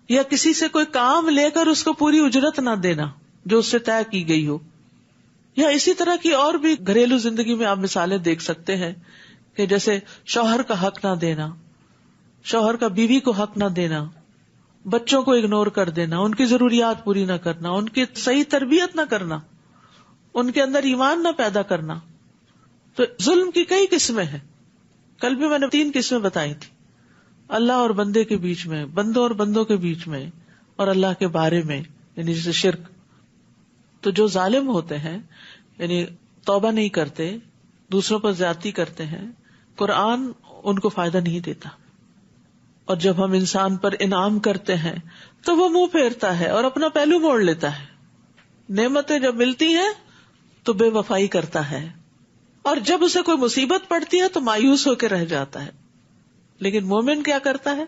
یا کسی سے کوئی کام لے کر اس کو پوری اجرت نہ دینا جو اس سے طے کی گئی ہو. یا اسی طرح کی اور بھی گھریلو زندگی میں آپ مثالیں دیکھ سکتے ہیں کہ جیسے شوہر کا حق نہ دینا، شوہر کا بیوی کو حق نہ دینا، بچوں کو اگنور کر دینا، ان کی ضروریات پوری نہ کرنا، ان کی صحیح تربیت نہ کرنا، ان کے اندر ایمان نہ پیدا کرنا. تو ظلم کی کئی قسمیں ہیں. کل بھی میں نے 3 قسمیں بتائی تھی، اللہ اور بندے کے بیچ میں، بندوں اور بندوں کے بیچ میں، اور اللہ کے بارے میں، یعنی جیسے شرک. تو جو ظالم ہوتے ہیں، یعنی توبہ نہیں کرتے، دوسروں پر زیادتی کرتے ہیں، قرآن ان کو فائدہ نہیں دیتا. اور جب ہم انسان پر انعام کرتے ہیں تو وہ منہ پھیرتا ہے اور اپنا پہلو موڑ لیتا ہے. نعمتیں جب ملتی ہیں تو بے وفائی کرتا ہے، اور جب اسے کوئی مصیبت پڑتی ہے تو مایوس ہو کے رہ جاتا ہے. لیکن مومن کیا کرتا ہے؟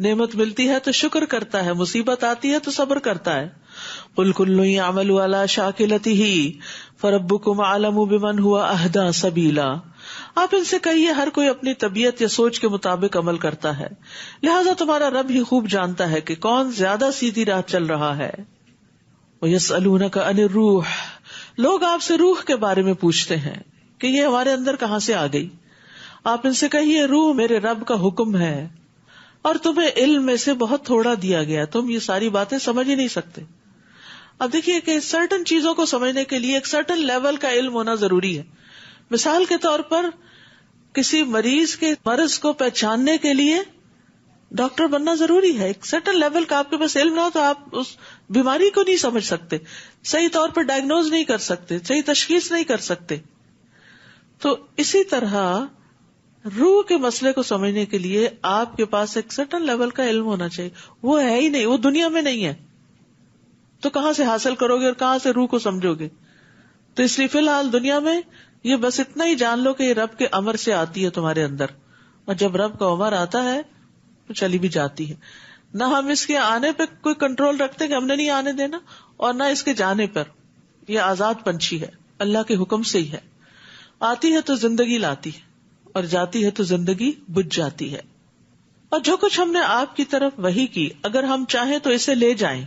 نعمت ملتی ہے تو شکر کرتا ہے، مصیبت آتی ہے تو صبر کرتا ہے. قل کل یعمل علی شاکلتہ فربکم اعلم بمن هو اہدی سبیلا. آپ ان سے کہیے ہر کوئی اپنی طبیعت یا سوچ کے مطابق عمل کرتا ہے، لہذا تمہارا رب ہی خوب جانتا ہے کہ کون زیادہ سیدھی راہ چل رہا ہے. وَيَسْأَلُونَكَ عَنِ الرُّوحِ. لوگ آپ سے روح کے بارے میں پوچھتے ہیں کہ یہ ہمارے اندر کہاں سے آ گئی. آپ ان سے کہیے روح میرے رب کا حکم ہے. اور تمہیں علم میں سے بہت تھوڑا دیا گیا، تم یہ ساری باتیں سمجھ ہی نہیں سکتے. اب دیکھیے کہ سرٹن چیزوں کو سمجھنے کے لیے ایک سرٹن لیول کا علم ہونا ضروری ہے. مثال کے طور پر کسی مریض کے مرض کو پہچاننے کے لیے ڈاکٹر بننا ضروری ہے. ایک سرٹن لیول کا آپ کے پاس علم نہ ہو تو آپ اس بیماری کو نہیں سمجھ سکتے، صحیح طور پر ڈائگنوز نہیں کر سکتے، صحیح تشخیص نہیں کر سکتے. تو اسی طرح روح کے مسئلے کو سمجھنے کے لیے آپ کے پاس ایک سرٹن لیول کا علم ہونا چاہیے. وہ ہے ہی نہیں، وہ دنیا میں نہیں ہے، تو کہاں سے حاصل کرو گے اور کہاں سے روح کو سمجھو گے؟ تو اس لیے فی الحال دنیا میں یہ بس اتنا ہی جان لو کہ یہ رب کے امر سے آتی ہے تمہارے اندر، اور جب رب کا امر آتا ہے تو چلی بھی جاتی ہے. نہ ہم اس کے آنے پہ کوئی کنٹرول رکھتے کہ ہم نے نہیں آنے دینا، اور نہ اس کے جانے پر. یہ آزاد پنچھی ہے، اللہ کے حکم سے ہی ہے. آتی ہے تو زندگی لاتی ہے اور جاتی ہے تو زندگی بجھ جاتی ہے. اور جو کچھ ہم نے آپ کی طرف وحی کی، اگر ہم چاہیں تو اسے لے جائیں،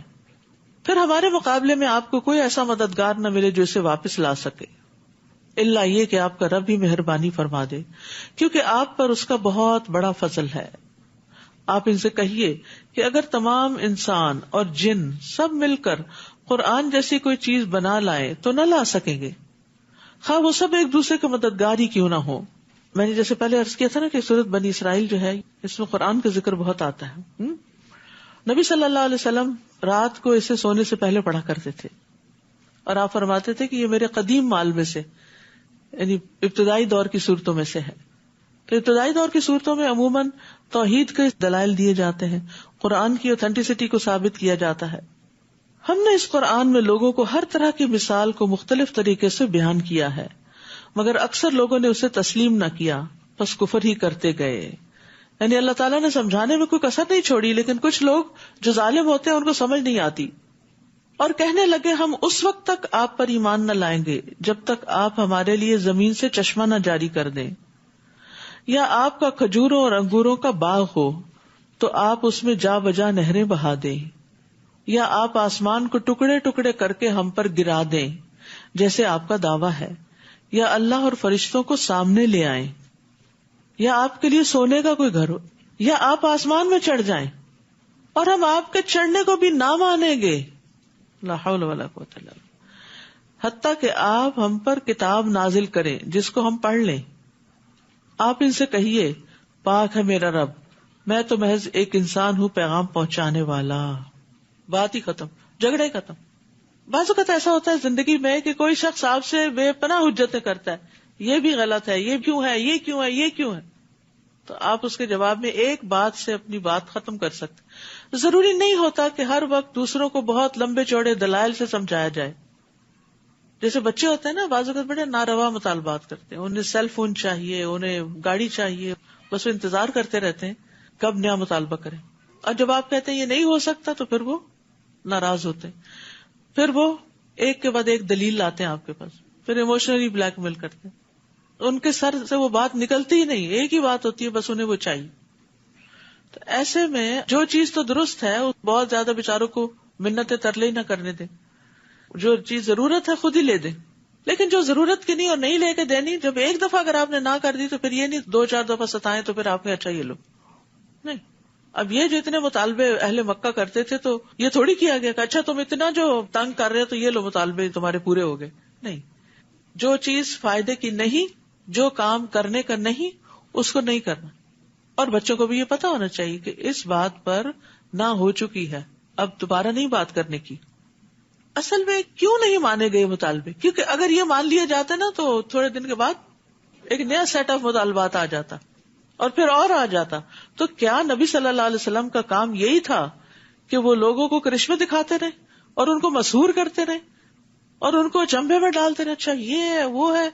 پھر ہمارے مقابلے میں آپ کو کوئی ایسا مددگار نہ ملے جو اسے واپس لا سکے، الا یہ کہ آپ کا رب ہی مہربانی فرما دے، کیونکہ آپ پر اس کا بہت بڑا فضل ہے. آپ ان سے کہیے کہ اگر تمام انسان اور جن سب مل کر قرآن جیسی کوئی چیز بنا لائیں تو نہ لا سکیں گے، خواہ وہ سب ایک دوسرے کے مددگار ہی کیوں نہ ہو. میں نے جیسے پہلے عرض کیا تھا نا کہ سورۃ بنی اسرائیل جو ہے اس میں قرآن کا ذکر بہت آتا ہے. نبی صلی اللہ علیہ وسلم رات کو اسے سونے سے پہلے پڑھا کرتے تھے، اور آپ فرماتے تھے کہ یہ میرے قدیم مال میں سے، یعنی ابتدائی دور کی صورتوں میں سے ہے. تو ابتدائی دور کی صورتوں میں عموماً توحید کے دلائل دیے جاتے ہیں، قرآن کی اوتھینٹسٹی کو ثابت کیا جاتا ہے. ہم نے اس قرآن میں لوگوں کو ہر طرح کی مثال کو مختلف طریقے سے بیان کیا ہے، مگر اکثر لوگوں نے اسے تسلیم نہ کیا، بس کفر ہی کرتے گئے. یعنی اللہ تعالیٰ نے سمجھانے میں کوئی کسر نہیں چھوڑی، لیکن کچھ لوگ جو ظالم ہوتے ہیں ان کو سمجھ نہیں آتی، اور کہنے لگے ہم اس وقت تک آپ پر ایمان نہ لائیں گے جب تک آپ ہمارے لیے زمین سے چشمہ نہ جاری کر دیں، یا آپ کا کھجوروں اور انگوروں کا باغ ہو تو آپ اس میں جا بجا نہریں بہا دیں، یا آپ آسمان کو ٹکڑے ٹکڑے کر کے ہم پر گرا دیں جیسے آپ کا دعویٰ ہے، یا اللہ اور فرشتوں کو سامنے لے آئیں، یا آپ کے لیے سونے کا کوئی گھر ہو، یا آپ آسمان میں چڑھ جائیں اور ہم آپ کے چڑھنے کو بھی نہ مانیں گے. لا حول ولا قوت الا باللہ. حتیٰ کہ آپ ہم پر کتاب نازل کریں جس کو ہم پڑھ لیں. آپ ان سے کہیے پاک ہے میرا رب، میں تو محض ایک انسان ہوں پیغام پہنچانے والا. بات ہی ختم، جھگڑے ختم. بعض اوقات ایسا ہوتا ہے زندگی میں کہ کوئی شخص آپ سے بے پناہ حجتیں کرتا ہے، یہ بھی غلط ہے، یہ کیوں ہے، یہ کیوں ہے، یہ کیوں ہے، تو آپ اس کے جواب میں ایک بات سے اپنی بات ختم کر سکتے. ضروری نہیں ہوتا کہ ہر وقت دوسروں کو بہت لمبے چوڑے دلائل سے سمجھایا جائے. جیسے بچے ہوتے ہیں نا، بعض اوقات بڑے ناروا مطالبات کرتے ہیں، انہیں سیل فون چاہیے، انہیں گاڑی چاہیے، بس وہ انتظار کرتے رہتے ہیں کب نیا مطالبہ کریں. اور جب آپ کہتے ہیں یہ نہیں ہو سکتا تو پھر وہ ناراض ہوتے ہیں، پھر وہ ایک کے بعد ایک دلیل لاتے ہیں آپ کے پاس، پھر ایموشنلی بلیک میل کرتے ہیں. ان کے سر سے وہ بات نکلتی ہی نہیں، ایک ہی بات ہوتی ہے، بس انہیں وہ چاہیے. تو ایسے میں جو چیز تو درست ہے بہت زیادہ بیچاروں کو منتیں ترلے ہی نہ کرنے دیں. جو چیز ضرورت ہے خود ہی لے دیں، لیکن جو ضرورت کی نہیں اور نہیں لے کے دینی، جب ایک دفعہ اگر آپ نے نہ کر دی تو پھر یہ نہیں 2-4 دفعہ ستائیں تو پھر آپ نے اچھا یہ لو نہیں. اب یہ جو اتنے مطالبے اہل مکہ کرتے تھے تو یہ تھوڑی کیا گیا کہ اچھا تم اتنا جو تنگ کر رہے ہو تو یہ لو مطالبے تمہارے پورے ہو گئے. نہیں، جو چیز فائدے کی نہیں، جو کام کرنے کا نہیں، اس کو نہیں کرنا. اور بچوں کو بھی یہ پتا ہونا چاہیے کہ اس بات پر نہ ہو چکی ہے، اب دوبارہ نہیں بات کرنے کی. اصل میں کیوں نہیں مانے گئے مطالبے؟ کیونکہ اگر یہ مان لیا جاتا نا تو تھوڑے دن کے بعد ایک نیا سیٹ آف مطالبات آ جاتا اور پھر اور آ جاتا. تو کیا نبی صلی اللہ علیہ وسلم کا کام یہی تھا کہ وہ لوگوں کو کرشمے دکھاتے رہے اور ان کو مسحور کرتے رہے اور ان کو چمبے میں ڈالتے رہے، اچھا یہ ہے وہ ہے،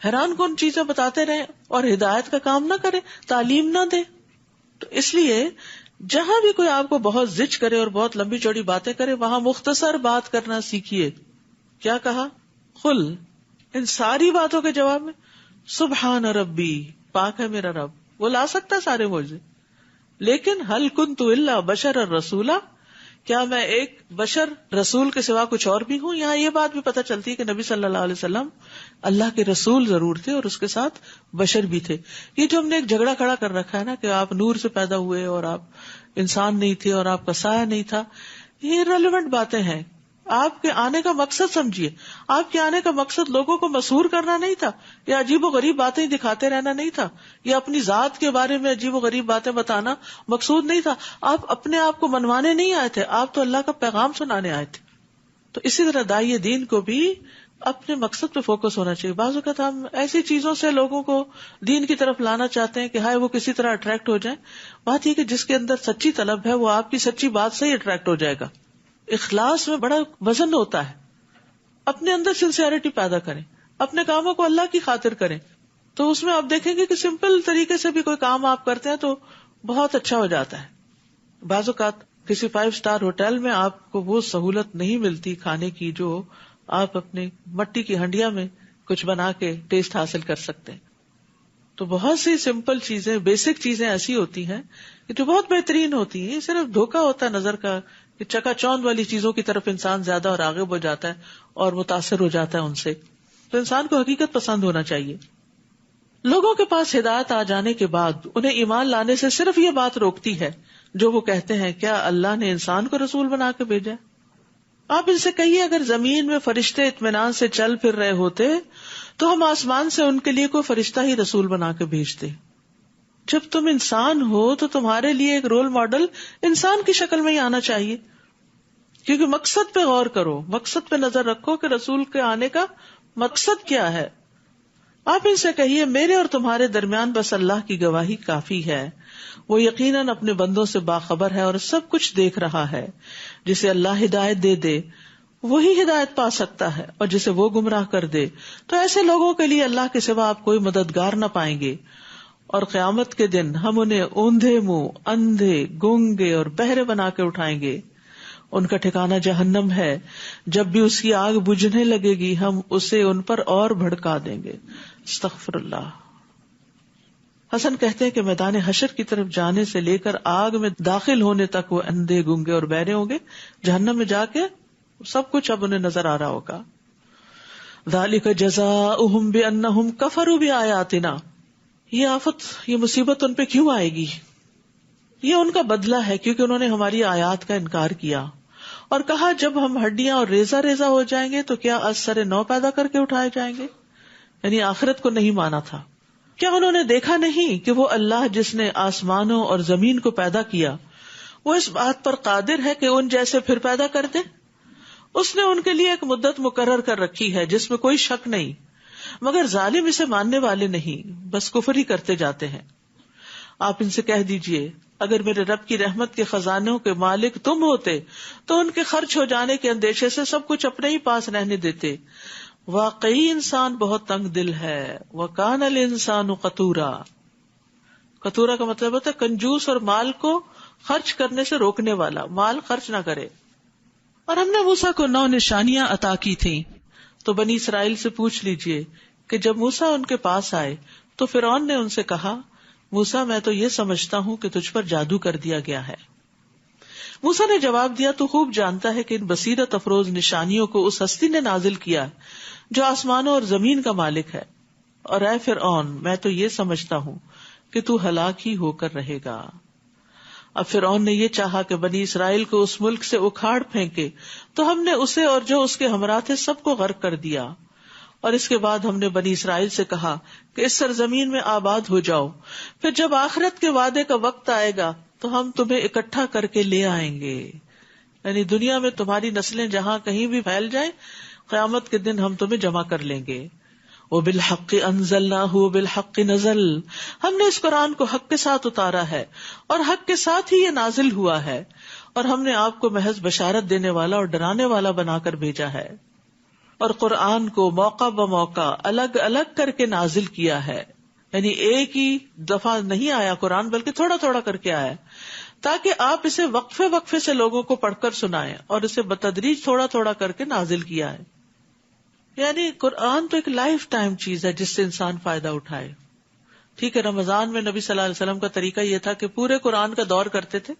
حیران کن چیزیں بتاتے رہے اور ہدایت کا کام نہ کرے، تعلیم نہ دے؟ تو اس لیے جہاں بھی کوئی آپ کو بہت زج کرے اور بہت لمبی چوڑی باتیں کرے، وہاں مختصر بات کرنا سیکھیے. کیا کہا؟ قل، ان ساری باتوں کے جواب میں سبحان ربی، پاک ہے میرا رب. وہ لا سکتا سارے معجزے، لیکن ہل کنت الا بشرا رسولا، کیا میں ایک بشر رسول کے سوا کچھ اور بھی ہوں؟ یہاں یہ بات بھی پتہ چلتی ہے کہ نبی صلی اللہ علیہ وسلم اللہ کے رسول ضرور تھے اور اس کے ساتھ بشر بھی تھے. یہ جو ہم نے ایک جھگڑا کھڑا کر رکھا ہے نا کہ آپ نور سے پیدا ہوئے اور آپ انسان نہیں تھے اور آپ کا سایہ نہیں تھا، یہ ریلیونٹ باتیں ہیں. آپ کے آنے کا مقصد سمجھیے. آپ کے آنے کا مقصد لوگوں کو مسحور کرنا نہیں تھا، یا عجیب و غریب باتیں دکھاتے رہنا نہیں تھا، یا اپنی ذات کے بارے میں عجیب و غریب باتیں بتانا مقصود نہیں تھا. آپ اپنے آپ کو منوانے نہیں آئے تھے، آپ تو اللہ کا پیغام سنانے آئے تھے. تو اسی طرح داعی دین کو بھی اپنے مقصد پہ فوکس ہونا چاہیے. بعض اوقات ہم ایسی چیزوں سے لوگوں کو دین کی طرف لانا چاہتے ہیں کہ ہائے وہ کسی طرح اٹریکٹ ہو جائیں. بات یہ کہ جس کے اندر سچی طلب ہے وہ آپ کی سچی بات سے ہی اٹریکٹ ہو جائے گا. اخلاص میں بڑا وزن ہوتا ہے. اپنے اندر سنسیئرٹی پیدا کریں، اپنے کاموں کو اللہ کی خاطر کریں، تو اس میں آپ دیکھیں گے کہ سمپل طریقے سے بھی کوئی کام آپ کرتے ہیں تو بہت اچھا ہو جاتا ہے. بعض اوقات کسی 5 اسٹار ہوٹل میں آپ کو وہ سہولت نہیں ملتی کھانے کی جو آپ اپنے مٹی کی ہنڈیا میں کچھ بنا کے ٹیسٹ حاصل کر سکتے ہیں. تو بہت سی سمپل چیزیں، بیسک چیزیں ایسی ہوتی ہیں کہ جو بہت بہترین ہوتی ہیں. یہ صرف دھوکا ہوتا ہے نظر کا کہ چکا چوند والی چیزوں کی طرف انسان زیادہ اور راغب ہو جاتا ہے اور متاثر ہو جاتا ہے ان سے. تو انسان کو حقیقت پسند ہونا چاہیے. لوگوں کے پاس ہدایت آ جانے کے بعد انہیں ایمان لانے سے صرف یہ بات روکتی ہے جو وہ کہتے ہیں کیا اللہ نے انسان کو رسول بنا کے بھیجا؟ آپ ان سے کہیے اگر زمین میں فرشتے اطمینان سے چل پھر رہے ہوتے تو ہم آسمان سے ان کے لیے کوئی فرشتہ ہی رسول بنا کے بھیجتے. جب تم انسان ہو تو تمہارے لیے ایک رول ماڈل انسان کی شکل میں ہی آنا چاہیے. کیونکہ مقصد پہ غور کرو، مقصد پہ نظر رکھو کہ رسول کے آنے کا مقصد کیا ہے. آپ ان سے کہیے میرے اور تمہارے درمیان بس اللہ کی گواہی کافی ہے. وہ یقیناً اپنے بندوں سے باخبر ہے اور سب کچھ دیکھ رہا ہے. جسے اللہ ہدایت دے دے وہی ہدایت پا سکتا ہے اور جسے وہ گمراہ کر دے تو ایسے لوگوں کے لیے اللہ کے سوا آپ کوئی مددگار نہ پائیں گے. اور قیامت کے دن ہم انہیں اوندھے منہ، اندھے، گونگے اور بہرے بنا کے اٹھائیں گے. ان کا ٹھکانہ جہنم ہے، جب بھی اس کی آگ بجھنے لگے گی ہم اسے ان پر اور بھڑکا دیں گے. استغفر اللہ. حسن کہتے ہیں کہ میدان حشر کی طرف جانے سے لے کر آگ میں داخل ہونے تک وہ اندھے، گونگے اور بہرے ہوں گے. جہنم میں جا کے سب کچھ اب انہیں نظر آ رہا ہوگا. ذالک جزاؤہم بانہم کفروا بآیاتنا. یہ آفت، یہ مصیبت ان پہ کیوں آئے گی؟ یہ ان کا بدلہ ہے کیونکہ انہوں نے ہماری آیات کا انکار کیا اور کہا جب ہم ہڈیاں اور ریزہ ریزہ ہو جائیں گے تو کیا از سر نو پیدا کر کے اٹھائے جائیں گے. یعنی آخرت کو نہیں مانا تھا. کیا انہوں نے دیکھا نہیں کہ وہ اللہ جس نے آسمانوں اور زمین کو پیدا کیا وہ اس بات پر قادر ہے کہ ان جیسے پھر پیدا کر دے؟ اس نے ان کے لیے ایک مدت مقرر کر رکھی ہے جس میں کوئی شک نہیں، مگر ظالم اسے ماننے والے نہیں، بس کفر ہی کرتے جاتے ہیں. آپ ان سے کہہ دیجئے اگر میرے رب کی رحمت کے خزانوں کے مالک تم ہوتے تو ان کے خرچ ہو جانے کے اندیشے سے سب کچھ اپنے ہی پاس رہنے دیتے. واقعی انسان بہت تنگ دل ہے. وَكَانَ الْإِنسَانُ قَتُورًا. قطورا کا مطلب ہوتا ہے کنجوس اور مال کو خرچ کرنے سے روکنے والا، مال خرچ نہ کرے. اور ہم نے موسیٰ کو 9 نشانیاں عطا کی تھیں. تو بنی اسرائیل سے پوچھ لیجئے کہ جب موسیٰ ان کے پاس آئے تو فرعون نے ان سے کہا موسیٰ میں تو یہ سمجھتا ہوں کہ تجھ پر جادو کر دیا گیا ہے. موسیٰ نے جواب دیا تو خوب جانتا ہے کہ ان بصیرت افروز نشانیوں کو اس ہستی نے نازل کیا جو آسمانوں اور زمین کا مالک ہے. اور اے فرعون میں تو یہ سمجھتا ہوں کہ تو ہلاک ہی ہو کر رہے گا. اب فرعون نے یہ چاہا کہ بنی اسرائیل کو اس ملک سے اکھاڑ پھینکے تو ہم نے اسے اور جو اس کے ہمراہ تھے سب کو غرق کر دیا. اور اس کے بعد ہم نے بنی اسرائیل سے کہا کہ اس سرزمین میں آباد ہو جاؤ، پھر جب آخرت کے وعدے کا وقت آئے گا تو ہم تمہیں اکٹھا کر کے لے آئیں گے. یعنی دنیا میں تمہاری نسلیں جہاں کہیں بھی پھیل جائیں قیامت کے دن ہم تمہیں جمع کر لیں گے. وَبِالْحَقِّ أَنزَلْنَاهُ وَبِالْحَقِّ نَزَلَ. ہم نے اس قرآن کو حق کے ساتھ اتارا ہے اور حق کے ساتھ ہی یہ نازل ہوا ہے. اور ہم نے آپ کو محض بشارت دینے والا اور ڈرانے والا بنا کر بھیجا ہے. اور قرآن کو موقع بموقع الگ الگ کر کے نازل کیا ہے. یعنی ایک ہی دفعہ نہیں آیا قرآن بلکہ تھوڑا تھوڑا کر کے آیا تاکہ آپ اسے وقفے وقفے سے لوگوں کو پڑھ کر سنائیں، اور اسے بتدریج تھوڑا تھوڑا کر کے نازل کیا ہے. یعنی قرآن تو ایک لائف ٹائم چیز ہے جس سے انسان فائدہ اٹھائے. ٹھیک ہے، رمضان میں نبی صلی اللہ علیہ وسلم کا طریقہ یہ تھا کہ پورے قرآن کا دور کرتے تھے،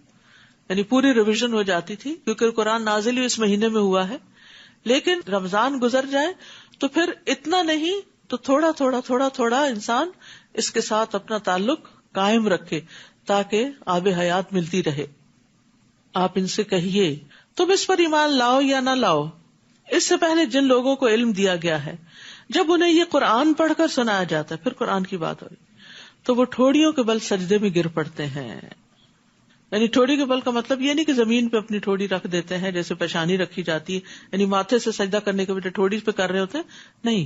یعنی پوری ریویژن ہو جاتی تھی، کیونکہ قرآن نازل ہی اس مہینے میں ہوا ہے. لیکن رمضان گزر جائے تو پھر اتنا نہیں تو تھوڑا تھوڑا تھوڑا تھوڑا انسان اس کے ساتھ اپنا تعلق قائم رکھے تاکہ آب حیات ملتی رہے. آپ ان سے کہیے تم اس پر ایمان لاؤ یا نہ لاؤ. اس سے پہلے جن لوگوں کو علم دیا گیا ہے جب انہیں یہ قرآن پڑھ کر سنایا جاتا ہے، پھر قرآن کی بات ہوئی تو وہ ٹھوڑیوں کے بل سجدے میں گر پڑتے ہیں. یعنی ٹھوڑی کے بل کا مطلب یہ نہیں کہ زمین پہ اپنی ٹھوڑی رکھ دیتے ہیں جیسے پیشانی رکھی جاتی ہے، یعنی ماتھے سے سجدہ کرنے کے بجائے ٹھوڑی پہ کر رہے ہوتے ہیں. نہیں،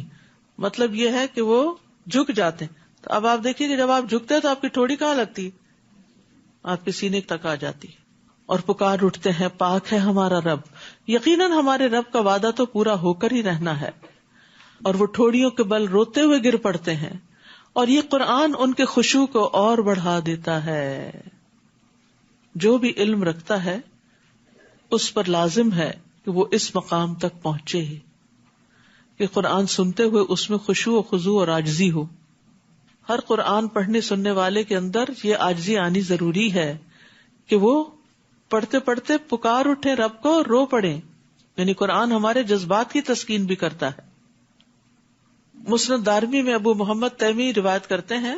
مطلب یہ ہے کہ وہ جھک جاتے ہیں. تو اب آپ دیکھیے کہ جب آپ جھکتے ہیں تو آپ کی ٹھوڑی کہاں لگتی، آپ کے سینے تک آ جاتی ہے. اور پکار اٹھتے ہیں پاک ہے ہمارا رب، یقیناً ہمارے رب کا وعدہ تو پورا ہو کر ہی رہنا ہے. اور وہ ٹھوڑیوں کے بل روتے ہوئے گر پڑتے ہیں، اور یہ قرآن ان کے خشوع کو اور بڑھا دیتا ہے. جو بھی علم رکھتا ہے اس پر لازم ہے کہ وہ اس مقام تک پہنچے ہی کہ قرآن سنتے ہوئے اس میں خشوع و خضوع اور عاجزی ہو. ہر قرآن پڑھنے سننے والے کے اندر یہ عاجزی آنی ضروری ہے کہ وہ پڑھتے پڑھتے پکار اٹھے رب کو، رو پڑے. یعنی قرآن ہمارے جذبات کی تسکین بھی کرتا ہے. مسند دارمی میں ابو محمد تیمی روایت کرتے ہیں،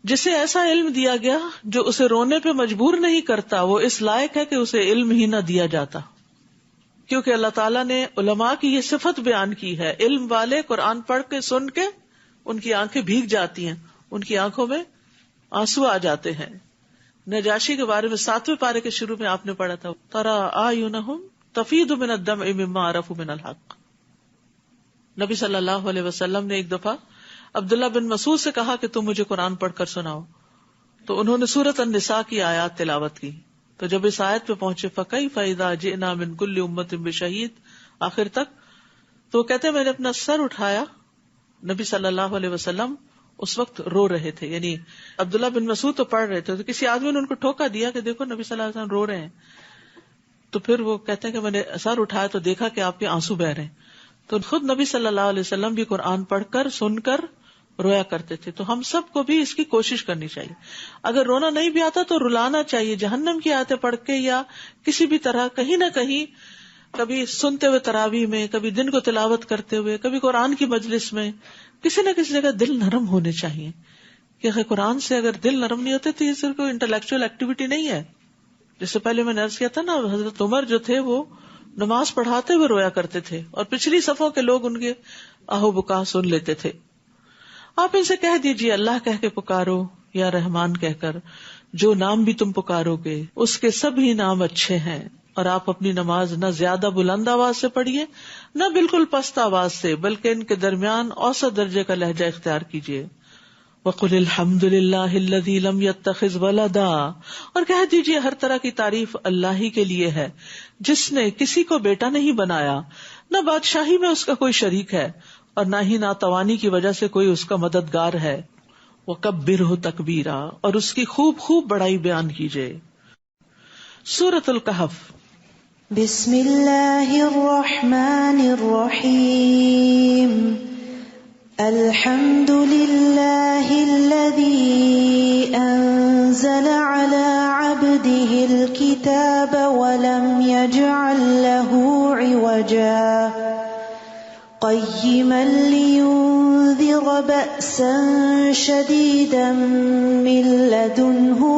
جسے ایسا علم دیا گیا جو اسے رونے پہ مجبور نہیں کرتا، وہ اس لائق ہے کہ اسے علم ہی نہ دیا جاتا. کیونکہ اللہ تعالیٰ نے علماء کی یہ صفت بیان کی ہے، علم والے قرآن پڑھ کے سن کے ان کی آنکھیں بھیگ جاتی ہیں، ان کی آنکھوں میں آنسو آ جاتے ہیں. نجاشی کے بارے میں 7ویں پارے کے شروع میں آپ نے پڑھا تھا، ترى اعینہم تفیض من الدمع مما عرفوا من الحق. نبی صلی اللہ علیہ وسلم نے ایک دفعہ عبداللہ بن مسعود سے کہا کہ تم مجھے قرآن پڑھ کر سناؤ، تو انہوں نے سورۃ النساء کی آیات تلاوت کی. تو جب اس آیت پہ پہنچے فَكَيْفَ إِذَا جِئْنَا مِن كُلِّ أُمَّةٍ بِشَهِيدٍ آخر تک، تو کہتے ہیں میں نے اپنا سر اٹھایا. نبی صلی اللہ علیہ وسلم اس وقت رو رہے تھے، یعنی عبداللہ بن مسعود تو پڑھ رہے تھے، تو کسی آدمی نے ان کو ٹھوکا دیا کہ دیکھو نبی صلی اللہ علیہ وسلم رو رہے ہیں. تو پھر وہ کہتے ہیں کہ میں نے سر اٹھایا تو دیکھا کہ آپ کے آنسو بہ رہے ہیں. تو خود نبی صلی اللہ علیہ وسلم بھی قرآن پڑھ کر سن کر رویا کرتے تھے. تو ہم سب کو بھی اس کی کوشش کرنی چاہیے. اگر رونا نہیں بھی آتا تو رلانا چاہیے، جہنم کی آیتیں پڑھ کے یا کسی بھی طرح کہیں نہ کہیں، کبھی سنتے ہوئے تراویح میں، کبھی دن کو تلاوت کرتے ہوئے، کبھی قرآن کی مجلس میں، کسی نہ کسی جگہ دل نرم ہونے چاہیے. کہ اگر قرآن سے اگر دل نرم نہیں ہوتے تو یہ صرف کوئی انٹلیکچوئل ایکٹیویٹی نہیں ہے. جس سے پہلے میں نے عرض کیا تھا نا، حضرت عمر جو تھے وہ نماز پڑھاتے ہوئے رویا کرتے تھے، اور پچھلی صفوں کے لوگ ان کے آہو بکا سن لیتے تھے. آپ ان سے کہہ دیجئے اللہ کہہ کے پکارو یا رحمان کہہ کر، جو نام بھی تم پکارو گے اس کے سبھی نام اچھے ہیں. اور آپ اپنی نماز نہ زیادہ بلند آواز سے پڑھیے نہ بالکل پست آواز سے، بلکہ ان کے درمیان اوسط درجے کا لہجہ اختیار کیجیے. وَقُلِ الْحَمْدُ لِلَّهِ الَّذِي لَمْ يَتَّخِذْ وَلَدًا، اور کہہ دیجیے ہر طرح کی تعریف اللہ ہی کے لیے ہے جس نے کسی کو بیٹا نہیں بنایا، نہ بادشاہی میں اس کا کوئی شریک ہے، اور نہ ہی ناتوانی کی وجہ سے کوئی اس کا مددگار ہے. وَكَبِّرْهُ تَكْبِيرًا، اور اس کی خوب خوب بڑائی بیان کیجیے. سورۃ الکہف. بسم اللہ الرحمن الرحیم. الحمد للہ الذی انزل علی عبده الکتاب ولم یجعل له عوجا قیما لینذر بأسا شدیدا من لدنہ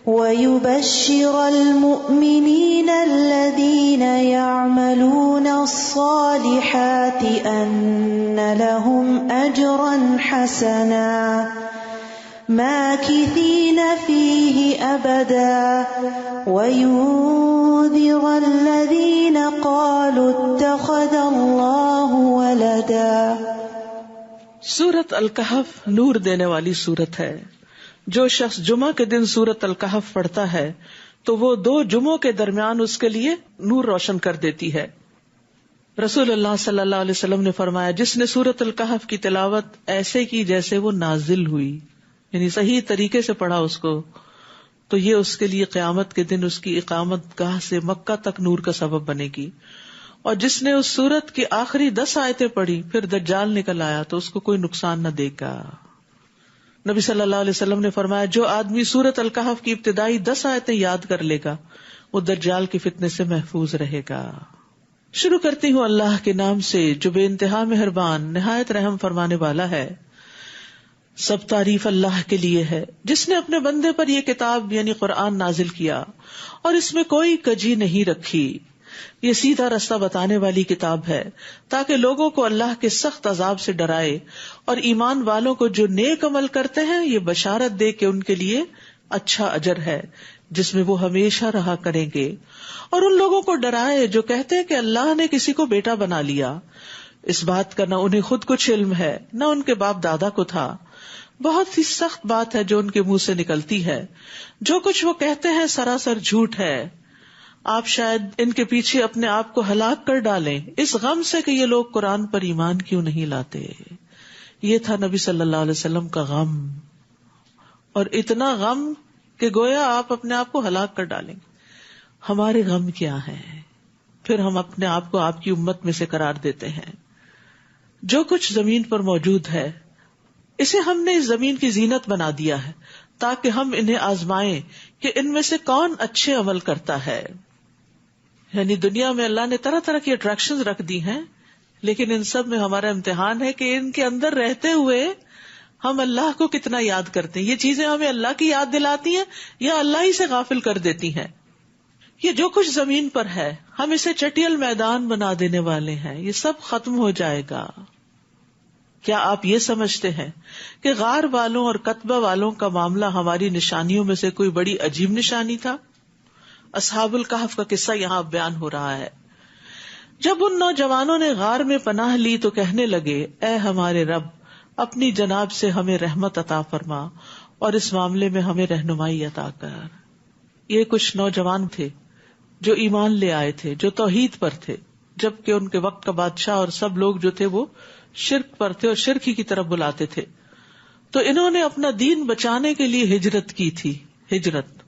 ويبشر المؤمنين الذين يعملون الصالحات أن لهم أجرا حسنا ماكثين فيه أبدا وينذر الذين قالوا اتخذ الله ولدا. سورۃ الکہف نور دینے والی سورت ہے. جو شخص جمعہ کے دن سورۃ الکہف پڑھتا ہے تو وہ 2 جمعوں کے درمیان اس کے لیے نور روشن کر دیتی ہے. رسول اللہ صلی اللہ علیہ وسلم نے فرمایا، جس نے سورۃ الکہف کی تلاوت ایسے کی جیسے وہ نازل ہوئی، یعنی صحیح طریقے سے پڑھا اس کو، تو یہ اس کے لیے قیامت کے دن اس کی اقامت گاہ سے مکہ تک نور کا سبب بنے گی. اور جس نے اس سورت کی آخری 10 آیتیں پڑھی پھر دجال نکل آیا تو اس کو کوئی نقصان نہ دے گا. نبی صلی اللہ علیہ وسلم نے فرمایا جو آدمی سورۃ الکہف کی ابتدائی 10 آیتیں یاد کر لے گا وہ دجال کے فتنے سے محفوظ رہے گا۔ شروع کرتی ہوں اللہ کے نام سے جو بے انتہا مہربان نہایت رحم فرمانے والا ہے۔ سب تعریف اللہ کے لیے ہے جس نے اپنے بندے پر یہ کتاب یعنی قرآن نازل کیا اور اس میں کوئی کجی نہیں رکھی۔ یہ سیدھا رستہ بتانے والی کتاب ہے تاکہ لوگوں کو اللہ کے سخت عذاب سے ڈرائے، اور ایمان والوں کو جو نیک عمل کرتے ہیں یہ بشارت دے کہ ان کے لیے اچھا اجر ہے جس میں وہ ہمیشہ رہا کریں گے، اور ان لوگوں کو ڈرائے جو کہتے ہیں کہ اللہ نے کسی کو بیٹا بنا لیا۔ اس بات کا نہ انہیں خود کچھ علم ہے نہ ان کے باپ دادا کو تھا، بہت ہی سخت بات ہے جو ان کے منہ سے نکلتی ہے، جو کچھ وہ کہتے ہیں سراسر جھوٹ ہے۔ آپ شاید ان کے پیچھے اپنے آپ کو ہلاک کر ڈالیں اس غم سے کہ یہ لوگ قرآن پر ایمان کیوں نہیں لاتے۔ یہ تھا نبی صلی اللہ علیہ وسلم کا غم، اور اتنا غم کہ گویا آپ اپنے آپ کو ہلاک کر ڈالیں گے۔ ہمارے غم کیا ہیں؟ پھر ہم اپنے آپ کو آپ کی امت میں سے قرار دیتے ہیں۔ جو کچھ زمین پر موجود ہے اسے ہم نے اس زمین کی زینت بنا دیا ہے تاکہ ہم انہیں آزمائیں کہ ان میں سے کون اچھے عمل کرتا ہے۔ یعنی دنیا میں اللہ نے طرح طرح کی اٹریکشنز رکھ دی ہیں، لیکن ان سب میں ہمارا امتحان ہے کہ ان کے اندر رہتے ہوئے ہم اللہ کو کتنا یاد کرتے ہیں۔ یہ چیزیں ہمیں اللہ کی یاد دلاتی ہیں یا اللہ ہی سے غافل کر دیتی ہیں۔ یہ جو کچھ زمین پر ہے ہم اسے چٹیل میدان بنا دینے والے ہیں، یہ سب ختم ہو جائے گا۔ کیا آپ یہ سمجھتے ہیں کہ غار والوں اور کتبہ والوں کا معاملہ ہماری نشانیوں میں سے کوئی بڑی عجیب نشانی تھا؟ اصحاب الکہف کا قصہ یہاں بیان ہو رہا ہے۔ جب ان نوجوانوں نے غار میں پناہ لی تو کہنے لگے، اے ہمارے رب، اپنی جناب سے ہمیں رحمت عطا فرما اور اس معاملے میں ہمیں رہنمائی عطا کر۔ یہ کچھ نوجوان تھے جو ایمان لے آئے تھے، جو توحید پر تھے، جبکہ ان کے وقت کا بادشاہ اور سب لوگ جو تھے وہ شرک پر تھے اور شرک ہی کی طرف بلاتے تھے۔ تو انہوں نے اپنا دین بچانے کے لیے ہجرت کی تھی۔ ہجرت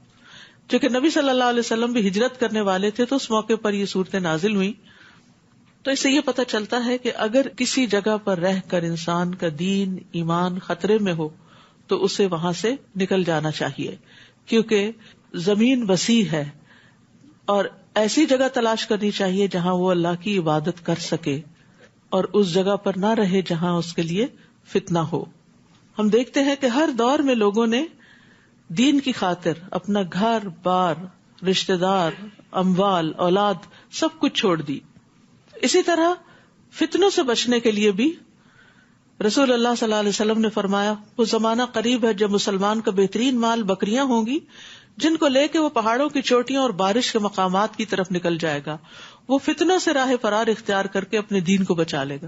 چونکہ نبی صلی اللہ علیہ وسلم بھی ہجرت کرنے والے تھے تو اس موقع پر یہ صورتیں نازل ہوئی۔ تو اس سے یہ پتہ چلتا ہے کہ اگر کسی جگہ پر رہ کر انسان کا دین ایمان خطرے میں ہو تو اسے وہاں سے نکل جانا چاہیے، کیونکہ زمین وسیع ہے اور ایسی جگہ تلاش کرنی چاہیے جہاں وہ اللہ کی عبادت کر سکے، اور اس جگہ پر نہ رہے جہاں اس کے لیے فتنہ ہو۔ ہم دیکھتے ہیں کہ ہر دور میں لوگوں نے دین کی خاطر اپنا گھر بار، رشتہ دار، اموال، اولاد سب کچھ چھوڑ دی۔ اسی طرح فتنوں سے بچنے کے لیے بھی رسول اللہ صلی اللہ علیہ وسلم نے فرمایا، وہ زمانہ قریب ہے جب مسلمان کا بہترین مال بکریاں ہوں گی جن کو لے کے وہ پہاڑوں کی چوٹیوں اور بارش کے مقامات کی طرف نکل جائے گا۔ وہ فتنوں سے راہ فرار اختیار کر کے اپنے دین کو بچا لے گا۔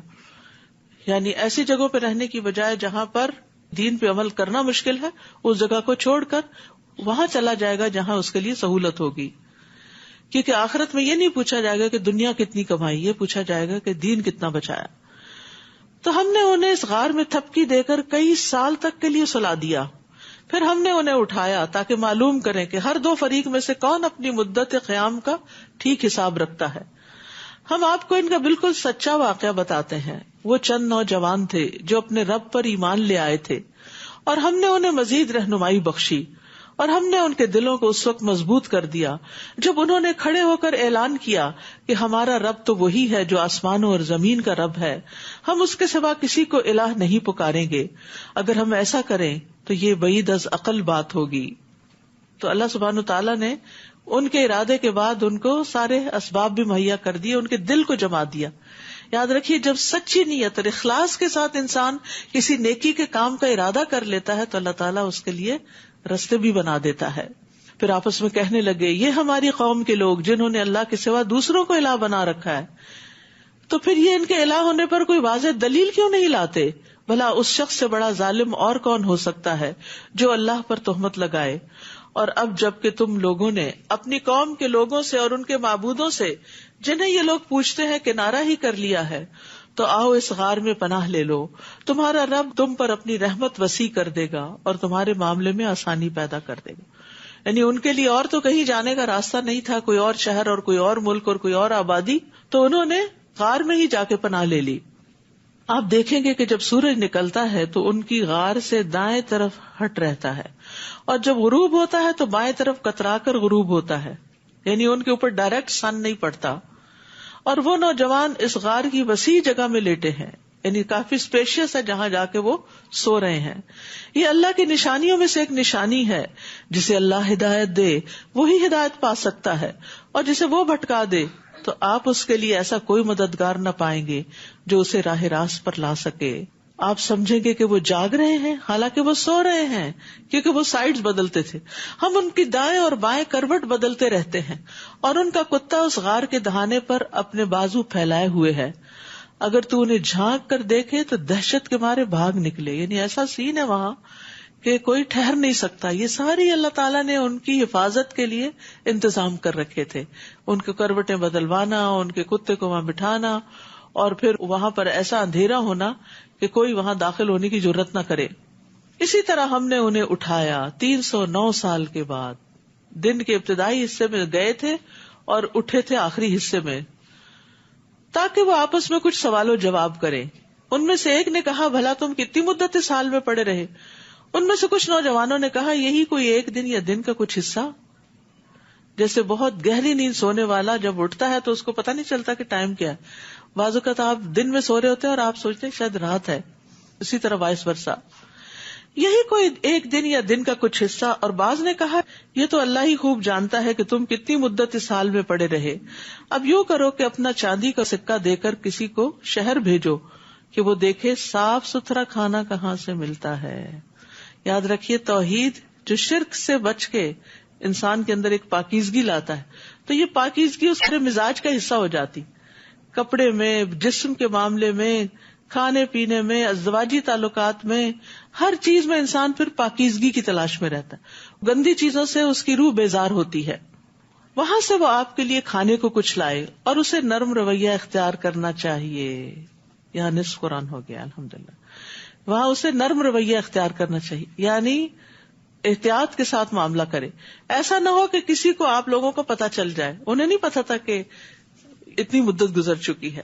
یعنی ایسی جگہوں پہ رہنے کی بجائے جہاں پر دین پہ عمل کرنا مشکل ہے، اس جگہ کو چھوڑ کر وہاں چلا جائے گا جہاں اس کے لیے سہولت ہوگی، کیونکہ آخرت میں یہ نہیں پوچھا جائے گا کہ دنیا کتنی کمائی، یہ پوچھا جائے گا کہ دین کتنا بچایا۔ تو ہم نے انہیں اس غار میں تھپکی دے کر کئی سال تک کے لیے سلا دیا، پھر ہم نے انہیں اٹھایا تاکہ معلوم کریں کہ ہر دو فریق میں سے کون اپنی مدت قیام کا ٹھیک حساب رکھتا ہے۔ ہم آپ کو ان کا بالکل سچا واقعہ بتاتے ہیں۔ وہ چند نوجوان تھے جو اپنے رب پر ایمان لے آئے تھے، اور ہم نے انہیں مزید رہنمائی بخشی، اور ہم نے ان کے دلوں کو اس وقت مضبوط کر دیا جب انہوں نے کھڑے ہو کر اعلان کیا کہ ہمارا رب تو وہی ہے جو آسمانوں اور زمین کا رب ہے، ہم اس کے سوا کسی کو الہ نہیں پکاریں گے۔ اگر ہم ایسا کریں تو یہ بعید از عقل بات ہوگی۔ تو اللہ سبحانہ تعالیٰ نے ان کے ارادے کے بعد ان کو سارے اسباب بھی مہیا کر دیے، ان کے دل کو جما دیا۔ یاد رکھیے، جب سچی نیت اور اخلاص کے ساتھ انسان کسی نیکی کے کام کا ارادہ کر لیتا ہے تو اللہ تعالیٰ اس کے لیے رستے بھی بنا دیتا ہے۔ پھر آپس میں کہنے لگے، یہ ہماری قوم کے لوگ جنہوں نے اللہ کے سوا دوسروں کو الہ بنا رکھا ہے، تو پھر یہ ان کے الہ ہونے پر کوئی واضح دلیل کیوں نہیں لاتے؟ بھلا اس شخص سے بڑا ظالم اور کون ہو سکتا ہے جو اللہ پر تہمت لگائے؟ اور اب جب کہ تم لوگوں نے اپنی قوم کے لوگوں سے اور ان کے معبودوں سے جنہیں یہ لوگ پوچھتے ہیں کنارہ ہی کر لیا ہے، تو آؤ اس غار میں پناہ لے لو، تمہارا رب تم پر اپنی رحمت وسیع کر دے گا اور تمہارے معاملے میں آسانی پیدا کر دے گا۔ یعنی ان کے لیے اور تو کہیں جانے کا راستہ نہیں تھا، کوئی اور شہر اور کوئی اور ملک اور کوئی اور آبادی، تو انہوں نے غار میں ہی جا کے پناہ لے لی۔ آپ دیکھیں گے کہ جب سورج نکلتا ہے تو ان کی غار سے دائیں طرف ہٹ رہتا ہے، اور جب غروب ہوتا ہے تو بائیں طرف کترا کر غروب ہوتا ہے، یعنی ان کے اوپر ڈائریکٹ سن نہیں پڑتا. اور وہ نوجوان اس غار کی وسیع جگہ میں لیٹے ہیں، یعنی کافی اسپیشیس ہے جہاں جا کے وہ سو رہے ہیں. یہ اللہ کی نشانیوں میں سے ایک نشانی ہے. جسے اللہ ہدایت دے وہی ہدایت پا سکتا ہے، اور جسے وہ بھٹکا دے تو آپ اس کے لیے ایسا کوئی مددگار نہ پائیں گے جو اسے راہ راست پر لا سکے. آپ سمجھیں گے کہ وہ جاگ رہے ہیں حالانکہ وہ سو رہے ہیں، کیونکہ وہ سائیڈز بدلتے تھے. ہم ان کی دائیں اور بائیں کروٹ بدلتے رہتے ہیں، اور ان کا کتا اس غار کے دہانے پر اپنے بازو پھیلائے ہوئے ہے. اگر تو انہیں جھانک کر دیکھے تو دہشت کے مارے بھاگ نکلے. یعنی ایسا سین ہے وہاں کہ کوئی ٹھہر نہیں سکتا. یہ ساری اللہ تعالیٰ نے ان کی حفاظت کے لیے انتظام کر رکھے تھے. ان کے کروٹیں بدلوانا، ان کے کتے کو وہاں بٹھانا، اور پھر وہاں پر ایسا اندھیرا ہونا کہ کوئی وہاں داخل ہونے کی جرت نہ کرے. اسی طرح ہم نے انہیں اٹھایا 309 سال کے بعد. دن کے ابتدائی حصے میں گئے تھے اور اٹھے تھے آخری حصے میں، تاکہ وہ آپس میں کچھ سوال و جواب کریں. ان میں سے ایک نے کہا، بھلا تم کتنی مدت اس حال میں پڑے رہے؟ ان میں سے کچھ نوجوانوں نے کہا، یہی کوئی ایک دن یا دن کا کچھ حصہ. جیسے بہت گہری نیند سونے والا جب اٹھتا ہے تو اس کو پتہ نہیں چلتا کہ ٹائم کیا ہے. بعض اوقات آپ دن میں سو رہے ہوتے ہیں اور آپ سوچتے ہیں شاید رات ہے. اسی طرح وائس ورسا، یہی کوئی ایک دن یا دن کا کچھ حصہ. اور بعض نے کہا، یہ تو اللہ ہی خوب جانتا ہے کہ تم کتنی مدت اس حال میں پڑے رہے. اب یوں کرو کہ اپنا چاندی کا سکہ دے کر کسی کو شہر بھیجو کہ وہ دیکھے صاف ستھرا کھانا کہاں سے ملتا ہے. یاد رکھیے، توحید جو شرک سے بچ کے انسان کے اندر ایک پاکیزگی لاتا ہے، تو یہ پاکیزگی اس کے مزاج کا حصہ ہو جاتی. کپڑے میں، جسم کے معاملے میں، کھانے پینے میں، ازدواجی تعلقات میں، ہر چیز میں انسان پھر پاکیزگی کی تلاش میں رہتا ہے. گندی چیزوں سے اس کی روح بیزار ہوتی ہے. وہاں سے وہ آپ کے لیے کھانے کو کچھ لائے، اور اسے نرم رویہ اختیار کرنا چاہیے. یہاں نصف قرآن ہو گیا الحمدللہ. وہاں اسے نرم رویہ اختیار کرنا چاہیے، یعنی احتیاط کے ساتھ معاملہ کرے. ایسا نہ ہو کہ کسی کو آپ لوگوں کو پتا چل جائے. انہیں نہیں پتا تھا کہ اتنی مدت گزر چکی ہے،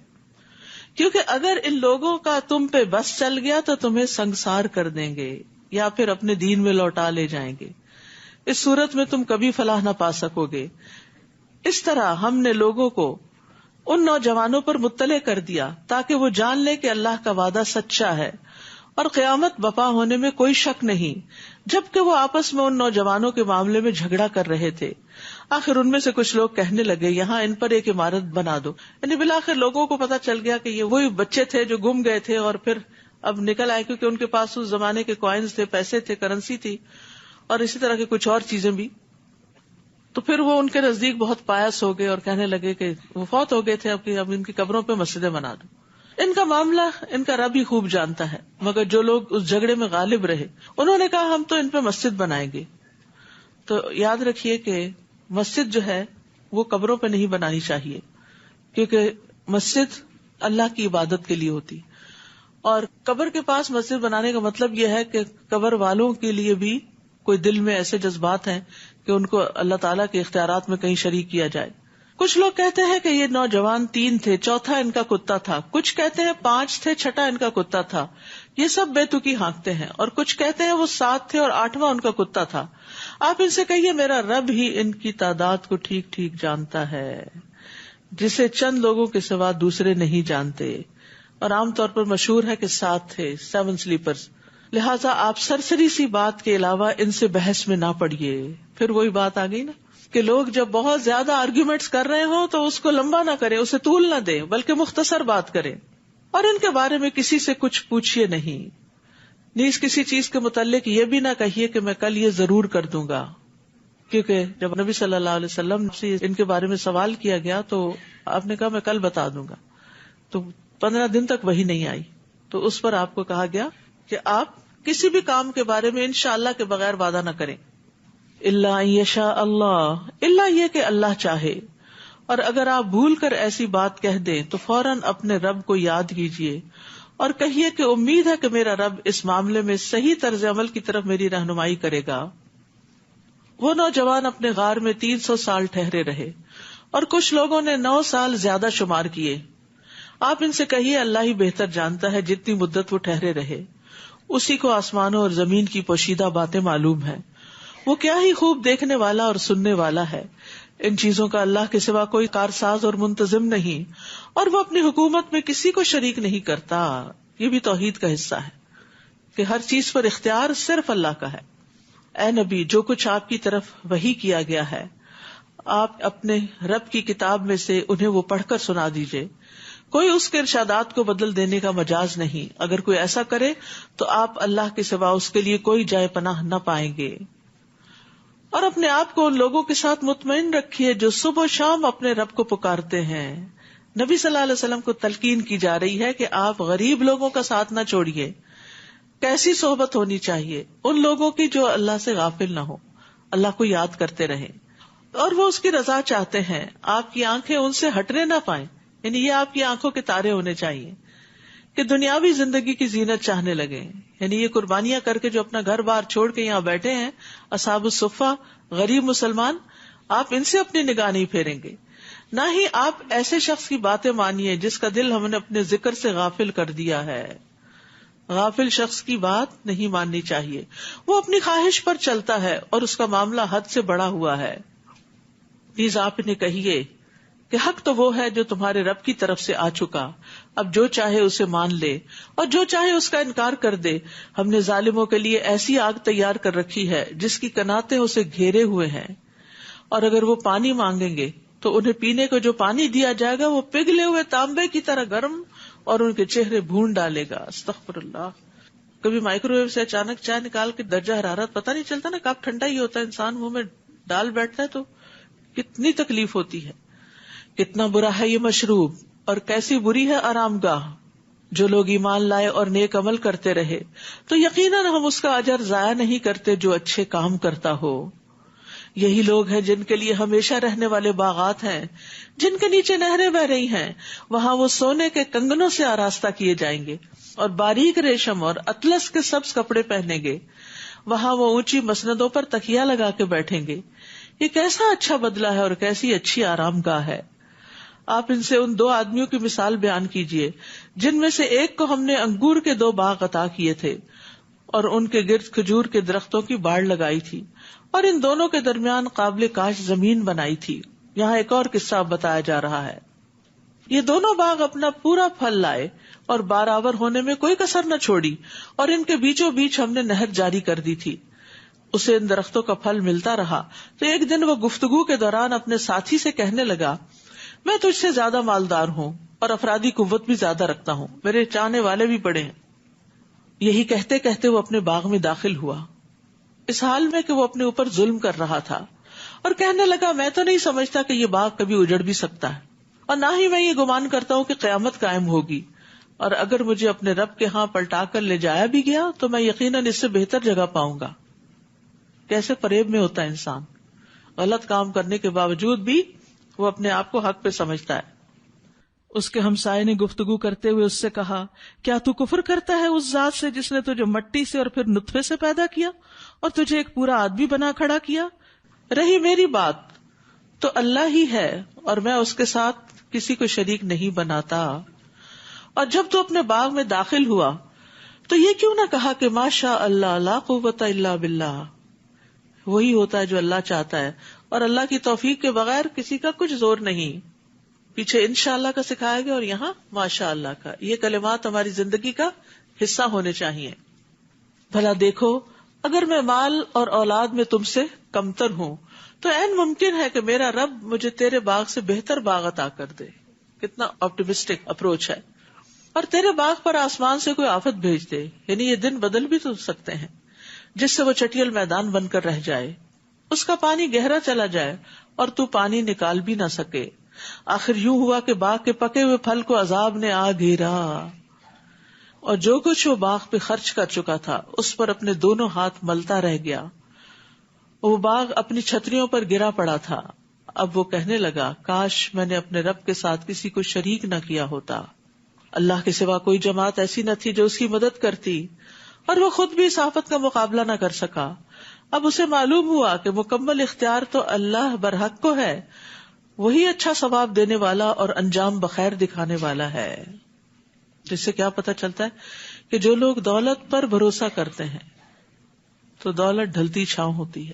کیونکہ اگر ان لوگوں کا تم پہ بس چل گیا تو تمہیں سنگسار کر دیں گے یا پھر اپنے دین میں لوٹا لے جائیں گے. اس صورت میں تم کبھی فلاح نہ پا سکو گے. اس طرح ہم نے لوگوں کو ان نوجوانوں پر مطلع کر دیا تاکہ وہ جان لے کہ اللہ کا وعدہ سچا ہے اور قیامت بپا ہونے میں کوئی شک نہیں. جبکہ وہ آپس میں ان نوجوانوں کے معاملے میں جھگڑا کر رہے تھے، آخر ان میں سے کچھ لوگ کہنے لگے، یہاں ان پر ایک عمارت بنا دو. یعنی بالآخر لوگوں کو پتا چل گیا کہ یہ وہی بچے تھے جو گم گئے تھے اور پھر اب نکل آئے، کیونکہ ان کے پاس اس زمانے کے کوائنز تھے، پیسے تھے، کرنسی تھی، اور اسی طرح کی کچھ اور چیزیں بھی. تو پھر وہ ان کے نزدیک بہت پایس ہو گئے اور کہنے لگے کہ وہ فوت ہو گئے تھے، اب ان کی قبروں پہ مسجدیں بنا دو. ان کا معاملہ ان کا رب ہی خوب جانتا ہے. مگر جو لوگ اس جھگڑے میں غالب رہے انہوں نے کہا، ہم تو ان پہ مسجد بنائیں گے. تو یاد رکھیے کہ مسجد جو ہے وہ قبروں پہ نہیں بنانی چاہیے، کیونکہ مسجد اللہ کی عبادت کے لیے ہوتی. اور قبر کے پاس مسجد بنانے کا مطلب یہ ہے کہ قبر والوں کے لیے بھی کوئی دل میں ایسے جذبات ہیں کہ ان کو اللہ تعالیٰ کے اختیارات میں کہیں شریک کیا جائے. کچھ لوگ کہتے ہیں کہ یہ نوجوان 3 تھے، چوتھا ان کا کتا تھا. کچھ کہتے ہیں 5 تھے، چھٹا ان کا کتا تھا. یہ سب بے تکی ہانکتے ہیں. اور کچھ کہتے ہیں وہ 7 تھے اور 8واں ان کا کتا تھا. آپ ان سے کہیے، میرا رب ہی ان کی تعداد کو ٹھیک ٹھیک جانتا ہے، جسے چند لوگوں کے سوا دوسرے نہیں جانتے. اور عام طور پر مشہور ہے کہ 7 تھے، 7 سلیپرز. لہٰذا آپ سرسری سی بات کے علاوہ ان سے بحث میں نہ پڑیے. پھر وہی بات آ گئی نا کہ لوگ جب بہت زیادہ آرگیومنٹس کر رہے ہوں تو اس کو لمبا نہ کریں، اسے طول نہ دیں، بلکہ مختصر بات کریں. اور ان کے بارے میں کسی سے کچھ پوچھیے نہیں، نیز کسی چیز کے متعلق یہ بھی نہ کہیے کہ میں کل یہ ضرور کر دوں گا. کیونکہ جب نبی صلی اللہ علیہ وسلم سے ان کے بارے میں سوال کیا گیا تو آپ نے کہا میں کل بتا دوں گا. تو 15 دن تک وہی نہیں آئی. تو اس پر آپ کو کہا گیا کہ آپ کسی بھی کام کے بارے میں انشاءاللہ کے بغیر وعدہ نہ کریں. الا ان یشاء اللہ، الا یہ کہ اللہ چاہے. اور اگر آپ بھول کر ایسی بات کہہ دیں تو فوراً اپنے رب کو یاد کیجیے اور کہیے کہ امید ہے کہ میرا رب اس معاملے میں صحیح طرز عمل کی طرف میری رہنمائی کرے گا. وہ نوجوان اپنے غار میں 300 سال ٹھہرے رہے اور کچھ لوگوں نے 9 سال زیادہ شمار کیے. آپ ان سے کہیے اللہ ہی بہتر جانتا ہے جتنی مدت وہ ٹھہرے رہے، اسی کو آسمانوں اور زمین کی پوشیدہ باتیں معلوم ہیں، وہ کیا ہی خوب دیکھنے والا اور سننے والا ہے۔ ان چیزوں کا اللہ کے سوا کوئی کارساز اور منتظم نہیں، اور وہ اپنی حکومت میں کسی کو شریک نہیں کرتا۔ یہ بھی توحید کا حصہ ہے کہ ہر چیز پر اختیار صرف اللہ کا ہے۔ اے نبی، جو کچھ آپ کی طرف وحی کیا گیا ہے آپ اپنے رب کی کتاب میں سے انہیں وہ پڑھ کر سنا دیجئے، کوئی اس کے ارشادات کو بدل دینے کا مجاز نہیں، اگر کوئی ایسا کرے تو آپ اللہ کے سوا اس کے لیے کوئی جائے پناہ نہ پائیں گے۔ اور اپنے آپ کو ان لوگوں کے ساتھ مطمئن رکھیے جو صبح و شام اپنے رب کو پکارتے ہیں۔ نبی صلی اللہ علیہ وسلم کو تلقین کی جا رہی ہے کہ آپ غریب لوگوں کا ساتھ نہ چھوڑیے۔ کیسی صحبت ہونی چاہیے؟ ان لوگوں کی جو اللہ سے غافل نہ ہو، اللہ کو یاد کرتے رہیں، اور وہ اس کی رضا چاہتے ہیں۔ آپ کی آنکھیں ان سے ہٹنے نہ پائیں، یعنی یہ آپ کی آنکھوں کے تارے ہونے چاہیے کہ دنیاوی زندگی کی زینت چاہنے لگے، یعنی یہ قربانیاں کر کے جو اپنا گھر بار چھوڑ کے یہاں بیٹھے ہیں اصحاب الصفہ، غریب مسلمان، آپ ان سے اپنی نگاہ نہیں پھیریں گے۔ نہ ہی آپ ایسے شخص کی باتیں مانیے جس کا دل ہم نے اپنے ذکر سے غافل کر دیا ہے۔ غافل شخص کی بات نہیں ماننی چاہیے، وہ اپنی خواہش پر چلتا ہے اور اس کا معاملہ حد سے بڑا ہوا ہے۔ نیز آپ انہیں کہیے کہ حق تو وہ ہے جو تمہارے رب کی طرف سے آ چکا، اب جو چاہے اسے مان لے اور جو چاہے اس کا انکار کر دے۔ ہم نے ظالموں کے لیے ایسی آگ تیار کر رکھی ہے جس کی کناتیں اسے گھیرے ہوئے ہیں، اور اگر وہ پانی مانگیں گے تو انہیں پینے کو جو پانی دیا جائے گا وہ پگھلے ہوئے تانبے کی طرح گرم اور ان کے چہرے بھون ڈالے گا۔ استغفر اللہ۔ کبھی مائکرو ویو سے اچانک چائے نکال کے درجہ حرارت پتہ نہیں چلتا نا، کب ٹھنڈا ہی ہوتا ہے، انسان منہ میں ڈال بیٹھتا ہے تو کتنی تکلیف ہوتی ہے۔ کتنا برا ہے یہ مشروب اور کیسی بری ہے آرام گاہ۔ جو لوگ ایمان لائے اور نیک عمل کرتے رہے تو یقیناً ہم اس کا اجر ضائع نہیں کرتے جو اچھے کام کرتا ہو۔ یہی لوگ ہیں جن کے لیے ہمیشہ رہنے والے باغات ہیں جن کے نیچے نہریں بہ رہی ہیں، وہاں وہ سونے کے کنگنوں سے آراستہ کیے جائیں گے اور باریک ریشم اور اطلس کے سبز کپڑے پہنیں گے، وہاں وہ اونچی مسندوں پر تکیا لگا کے بیٹھیں گے۔ یہ کیسا اچھا بدلہ ہے اور کیسی اچھی آرام گاہ ہے۔ آپ ان سے ان دو آدمیوں کی مثال بیان کیجئے جن میں سے ایک کو ہم نے انگور کے 2 باغ عطا کیے تھے اور ان کے گرد کھجور کے درختوں کی باڑ لگائی تھی، اور ان دونوں کے درمیان قابل کاش زمین بنائی تھی۔ یہاں ایک اور قصہ بتایا جا رہا ہے۔ یہ دونوں باغ اپنا پورا پھل لائے اور بارآور ہونے میں کوئی کسر نہ چھوڑی، اور ان کے بیچوں بیچ ہم نے نہر جاری کر دی تھی۔ اسے ان درختوں کا پھل ملتا رہا تو ایک دن وہ گفتگو کے دوران اپنے ساتھی سے کہنے لگا، میں تجھ سے زیادہ مالدار ہوں اور افرادی قوت بھی زیادہ رکھتا ہوں، میرے چاہنے والے بھی بڑے ہیں۔ یہی کہتے کہتے وہ اپنے باغ میں داخل ہوا، اس حال میں کہ وہ اپنے اوپر ظلم کر رہا تھا، اور کہنے لگا، میں تو نہیں سمجھتا کہ یہ باغ کبھی اجڑ بھی سکتا ہے، اور نہ ہی میں یہ گمان کرتا ہوں کہ قیامت قائم ہوگی، اور اگر مجھے اپنے رب کے ہاں پلٹا کر لے جایا بھی گیا تو میں یقیناً اس سے بہتر جگہ پاؤں گا۔ کیسے فریب میں ہوتا ہے انسان، غلط کام کرنے کے باوجود بھی وہ اپنے آپ کو حق پہ سمجھتا ہے۔ اس کے ہمسائے نے گفتگو کرتے ہوئے اس سے کہا، کیا تو کفر کرتا ہے اس ذات سے جس نے تجھے مٹی سے اور پھر نطفے سے پیدا کیا اور تجھے ایک پورا آدمی بنا کھڑا کیا؟ رہی میری بات تو اللہ ہی ہے اور میں اس کے ساتھ کسی کو شریک نہیں بناتا۔ اور جب تو اپنے باغ میں داخل ہوا تو یہ کیوں نہ کہا کہ ماشاء اللہ لا قوت الا باللہ، وہی ہوتا ہے جو اللہ چاہتا ہے، اور اللہ کی توفیق کے بغیر کسی کا کچھ زور نہیں۔ پیچھے انشاءاللہ کا سکھایا گیا اور یہاں ماشاء اللہ کا۔ یہ کلمات ہماری زندگی کا حصہ ہونے چاہیے۔ بھلا دیکھو، اگر میں مال اور اولاد میں تم سے کمتر ہوں تو عین ممکن ہے کہ میرا رب مجھے تیرے باغ سے بہتر باغ عطا کر دے۔ کتنا آپٹیمسٹک اپروچ ہے۔ اور تیرے باغ پر آسمان سے کوئی آفت بھیج دے، یعنی یہ دن بدل بھی تو سکتے ہیں، جس سے وہ چٹیل میدان بن کر رہ جائے، اس کا پانی گہرا چلا جائے اور تو پانی نکال بھی نہ سکے۔ آخر یوں ہوا کہ باغ کے پکے ہوئے پھل کو عذاب نے آ گھیرا، اور جو کچھ وہ باغ پہ خرچ کر چکا تھا اس پر اپنے دونوں ہاتھ ملتا رہ گیا۔ وہ باغ اپنی چھتریوں پر گرا پڑا تھا۔ اب وہ کہنے لگا، کاش میں نے اپنے رب کے ساتھ کسی کو شریک نہ کیا ہوتا۔ اللہ کے سوا کوئی جماعت ایسی نہ تھی جو اس کی مدد کرتی، اور وہ خود بھی اس آفت کا مقابلہ نہ کر سکا۔ اب اسے معلوم ہوا کہ مکمل اختیار تو اللہ برحق کو ہے، وہی اچھا ثواب دینے والا اور انجام بخیر دکھانے والا ہے. جس سے کیا پتہ چلتا ہے کہ جو لوگ دولت پر بھروسہ کرتے ہیں تو دولت ڈھلتی چھاؤں ہوتی ہے،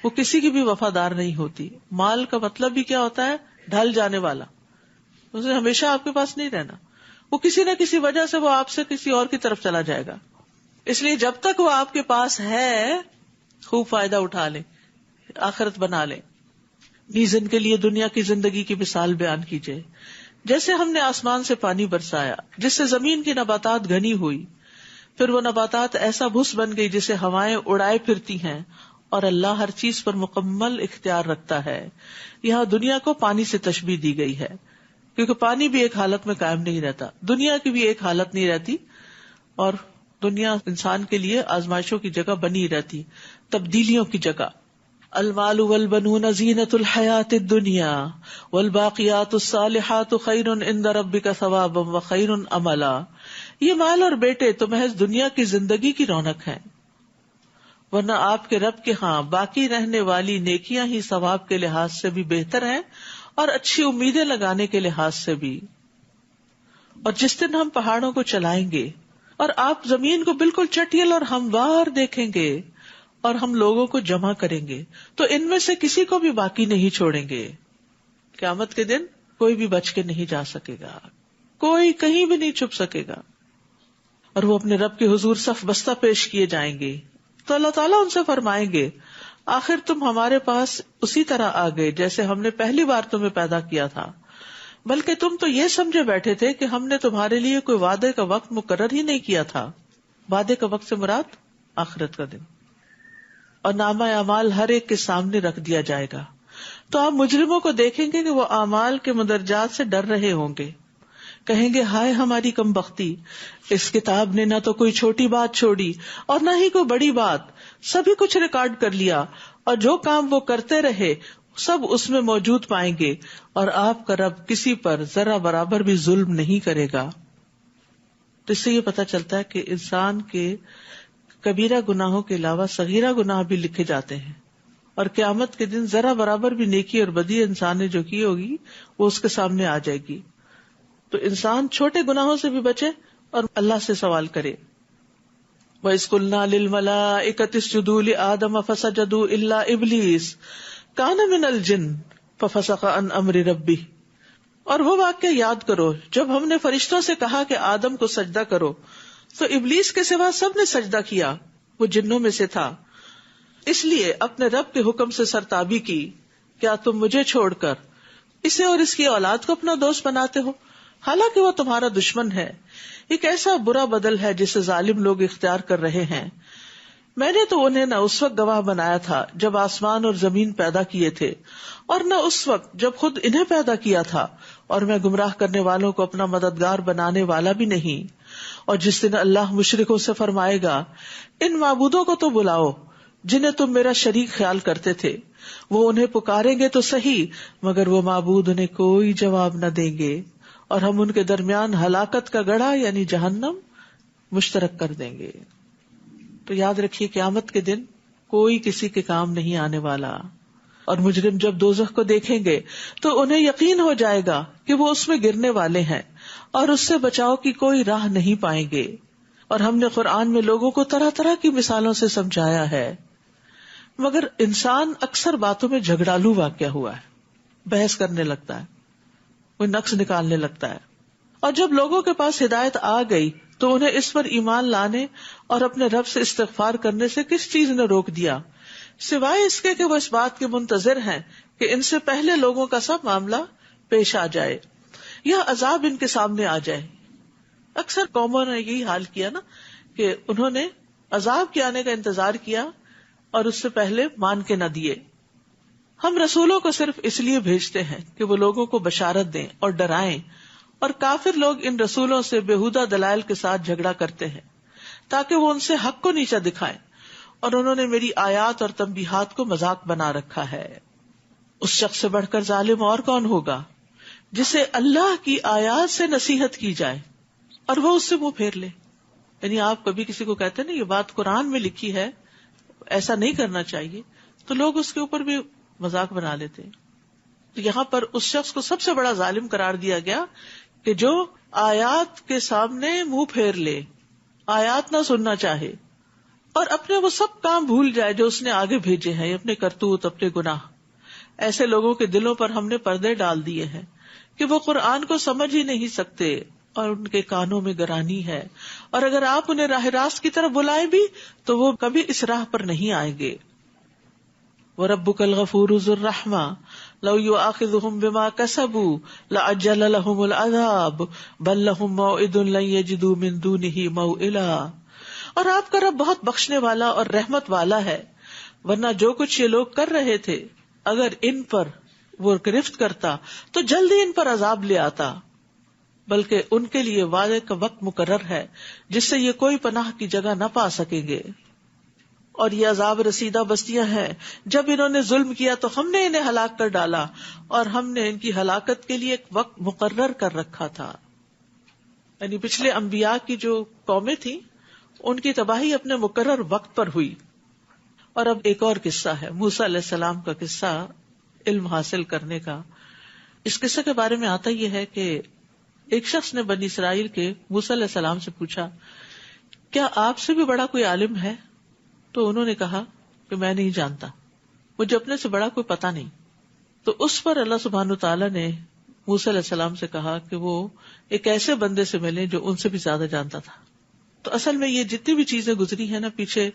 وہ کسی کی بھی وفادار نہیں ہوتی. مال کا مطلب بھی کیا ہوتا ہے؟ ڈھل جانے والا. اسے ہمیشہ آپ کے پاس نہیں رہنا، وہ کسی نہ کسی وجہ سے وہ آپ سے کسی اور کی طرف چلا جائے گا. اس لیے جب تک وہ آپ کے پاس ہے خوب فائدہ اٹھا لیں، آخرت بنا لیں. نیزن کے لیے دنیا کی زندگی کی مثال بیان کیجیے. جیسے ہم نے آسمان سے پانی برسایا جس سے زمین کی نباتات گھنی ہوئی، پھر وہ نباتات ایسا بھس بن گئی جسے ہوائیں اڑائے پھرتی ہیں، اور اللہ ہر چیز پر مکمل اختیار رکھتا ہے. یہاں دنیا کو پانی سے تشبیہ دی گئی ہے کیونکہ پانی بھی ایک حالت میں قائم نہیں رہتا، دنیا کی بھی ایک حالت نہیں رہتی، اور دنیا انسان کے لیے آزمائشوں کی جگہ بنی رہتی، تبدیلیوں کی جگہ. المال والبنون زینۃ الحیات الدنیا والباقیات الصالحات خیر عند ربک ثوابا وخیر املا. یہ مال اور بیٹے تو محض دنیا کی زندگی کی رونق ہیں، ورنہ آپ کے رب کے ہاں باقی رہنے والی نیکیاں ہی ثواب کے لحاظ سے بھی بہتر ہیں اور اچھی امیدیں لگانے کے لحاظ سے بھی. اور جس دن ہم پہاڑوں کو چلائیں گے اور آپ زمین کو بالکل چٹیل اور ہموار دیکھیں گے اور ہم لوگوں کو جمع کریں گے تو ان میں سے کسی کو بھی باقی نہیں چھوڑیں گے. قیامت کے دن کوئی بھی بچ کے نہیں جا سکے گا، کوئی کہیں بھی نہیں چھپ سکے گا، اور وہ اپنے رب کے حضور صف بستہ پیش کیے جائیں گے. تو اللہ تعالیٰ ان سے فرمائیں گے آخر تم ہمارے پاس اسی طرح آ گئے جیسے ہم نے پہلی بار تمہیں پیدا کیا تھا، بلکہ تم تو یہ سمجھے بیٹھے تھے کہ ہم نے تمہارے لیے کوئی وعدے کا وقت مقرر ہی نہیں کیا تھا. وعدے کا وقت سے مراد آخرت کا دن. اور نامہ اعمال ہر ایک کے سامنے رکھ دیا جائے گا تو آپ مجرموں کو دیکھیں گے کہ وہ اعمال کے مدرجات سے ڈر رہے ہوں گے، کہیں گے ہائے ہماری کم بختی، اس کتاب نے نہ تو کوئی چھوٹی بات چھوڑی اور نہ ہی کوئی بڑی بات، سبھی کچھ ریکارڈ کر لیا، اور جو کام وہ کرتے رہے سب اس میں موجود پائیں گے، اور آپ کا رب کسی پر ذرا برابر بھی ظلم نہیں کرے گا. تو اس سے یہ پتہ چلتا ہے کہ انسان کے کبیرہ گناہوں کے علاوہ صغیرہ گناہ بھی لکھے جاتے ہیں، اور قیامت کے دن ذرا برابر بھی نیکی اور بدی انسان نے جو کی ہوگی وہ اس کے سامنے آ جائے گی. تو انسان چھوٹے گناہوں سے بھی بچے اور اللہ سے سوال کرے. وَإِذْ قُلْنَا لِلْمَلَائِكَةِ اسْجُدُوا لِآدَمَ فَسَجَدُوا إِلَّا إِبْلِيسَ كَانَ مِنَ الْجِنِّ فَفَسَقَ عَنْ أَمْرِ رَبِّهِ. اور وہ واقعہ یاد کرو جب ہم نے فرشتوں سے کہا کہ آدم کو سجدہ کرو تو ابلیس کے سوا سب نے سجدہ کیا، وہ جنوں میں سے تھا، اس لیے اپنے رب کے حکم سے سرتابی کی. کیا تم مجھے چھوڑ کر اسے اور اس کی اولاد کو اپنا دوست بناتے ہو حالانکہ وہ تمہارا دشمن ہے؟ ایک ایسا برا بدل ہے جسے ظالم لوگ اختیار کر رہے ہیں. میں نے تو انہیں نہ اس وقت گواہ بنایا تھا جب آسمان اور زمین پیدا کیے تھے، اور نہ اس وقت جب خود انہیں پیدا کیا تھا، اور میں گمراہ کرنے والوں کو اپنا مددگار بنانے والا بھی نہیں. اور جس دن اللہ مشرکوں سے فرمائے گا ان معبودوں کو تو بلاؤ جنہیں تم میرا شریک خیال کرتے تھے، وہ انہیں پکاریں گے تو صحیح مگر وہ معبود انہیں کوئی جواب نہ دیں گے، اور ہم ان کے درمیان ہلاکت کا گڑھا یعنی جہنم مشترک کر دیں گے. تو یاد رکھیے قیامت کے دن کوئی کسی کے کام نہیں آنے والا، اور مجرم جب دوزخ کو دیکھیں گے تو انہیں یقین ہو جائے گا کہ وہ اس میں گرنے والے ہیں اور اس سے بچاؤ کی کوئی راہ نہیں پائیں گے. اور ہم نے قرآن میں لوگوں کو طرح طرح کی مثالوں سے سمجھایا ہے، مگر انسان اکثر باتوں میں جھگڑالو واقع ہوا ہے، بحث کرنے لگتا ہے، کوئی نقص نکالنے لگتا ہے. اور جب لوگوں کے پاس ہدایت آ گئی تو انہیں اس پر ایمان لانے اور اپنے رب سے استغفار کرنے سے کس چیز نے روک دیا سوائے اس کے کہ وہ اس بات کے منتظر ہیں کہ ان سے پہلے لوگوں کا سب معاملہ پیش آ جائے یا عذاب ان کے سامنے آ جائے. اکثر قوموں نے یہی حال کیا نا کہ انہوں نے عذاب کے آنے کا انتظار کیا اور اس سے پہلے مان کے نہ دیے. ہم رسولوں کو صرف اس لیے بھیجتے ہیں کہ وہ لوگوں کو بشارت دیں اور ڈرائیں، اور کافر لوگ ان رسولوں سے بےہودہ دلائل کے ساتھ جھگڑا کرتے ہیں تاکہ وہ ان سے حق کو نیچا دکھائیں، اور انہوں نے میری آیات اور تنبیہات کو مذاق بنا رکھا ہے. اس شخص سے بڑھ کر ظالم اور کون ہوگا جسے اللہ کی آیات سے نصیحت کی جائے اور وہ اس سے منہ پھیر لے. یعنی آپ کبھی کسی کو کہتے ہیں نا یہ بات قرآن میں لکھی ہے ایسا نہیں کرنا چاہیے، تو لوگ اس کے اوپر بھی مذاق بنا لیتے ہیں. تو یہاں پر اس شخص کو سب سے بڑا ظالم قرار دیا گیا کہ جو آیات کے سامنے منہ پھیر لے، آیات نہ سننا چاہے اور اپنے وہ سب کام بھول جائے جو اس نے آگے بھیجے ہیں، اپنے کرتوت، اپنے گناہ. ایسے لوگوں کے دلوں پر ہم نے پردے ڈال دیے ہیں کہ وہ قرآن کو سمجھ ہی نہیں سکتے اور ان کے کانوں میں گرانی ہے، اور اگر آپ انہیں راہ راست کی طرف بلائیں بھی تو وہ کبھی اس راہ پر نہیں آئیں گے. وَرَبُّكَ الْغَفُورُ ذُو الرَّحْمَةِ لَوْ يُؤَاخِذُهُم بِمَا كَسَبُوا لَعَجَّلَ لَهُمُ الْعَذَابَ بَل لَّهُم مَّوْعِدٌ لَّن يَجِدُوا مِن دُونِهِ مَوْئِلًا. اور آپ کا رب بہت بخشنے والا اور رحمت والا ہے، ورنہ جو کچھ یہ لوگ کر رہے تھے اگر ان پر وہ گرفت کرتا تو جلدی ان پر عذاب لے آتا، بلکہ ان کے لیے وعدے کا وقت مقرر ہے جس سے یہ کوئی پناہ کی جگہ نہ پا سکیں گے. اور یہ عذاب رسیدہ بستیاں ہیں، جب انہوں نے ظلم کیا تو ہم نے انہیں ہلاک کر ڈالا اور ہم نے ان کی ہلاکت کے لیے ایک وقت مقرر کر رکھا تھا. یعنی پچھلے انبیاء کی جو قومیں تھیں ان کی تباہی اپنے مقرر وقت پر ہوئی. اور اب ایک اور قصہ ہے، موسیٰ علیہ السلام کا قصہ علم حاصل کرنے کا. اس قصے کے بارے میں آتا یہ ہے کہ ایک شخص نے بنی اسرائیل کے موسیٰ علیہ السلام سے پوچھا، کیا آپ سے بھی بڑا کوئی عالم ہے؟ تو انہوں نے کہا کہ میں نہیں جانتا، مجھے اپنے سے بڑا کوئی پتہ نہیں. تو اس پر اللہ سبحانہ تعالیٰ نے موسیٰ علیہ السلام سے کہا کہ وہ ایک ایسے بندے سے ملیں جو ان سے بھی زیادہ جانتا تھا. تو اصل میں یہ جتنی بھی چیزیں گزری ہیں نا، پیچھے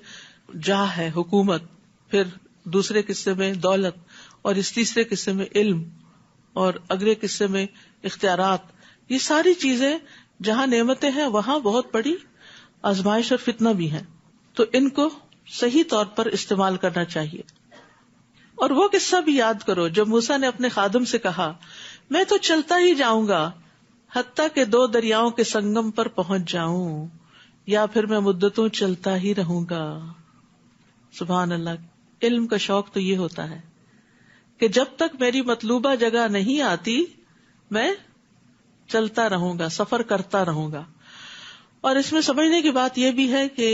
جاہ ہے، حکومت، پھر دوسرے قصے میں دولت، اور اس تیسرے قصے میں علم، اور اگلے قصے میں اختیارات، یہ ساری چیزیں جہاں نعمتیں ہیں وہاں بہت بڑی آزمائش اور فتنہ بھی ہیں. تو ان کو صحیح طور پر استعمال کرنا چاہیے. اور وہ قصہ بھی یاد کرو جب موسیٰ نے اپنے خادم سے کہا، میں تو چلتا ہی جاؤں گا حتیٰ کہ 2 دریاؤں کے سنگم پر پہنچ جاؤں، یا پھر میں مدتوں چلتا ہی رہوں گا. سبحان اللہ. علم کا شوق تو یہ ہوتا ہے کہ جب تک میری مطلوبہ جگہ نہیں آتی میں چلتا رہوں گا، سفر کرتا رہوں گا. اور اس میں سمجھنے کی بات یہ بھی ہے کہ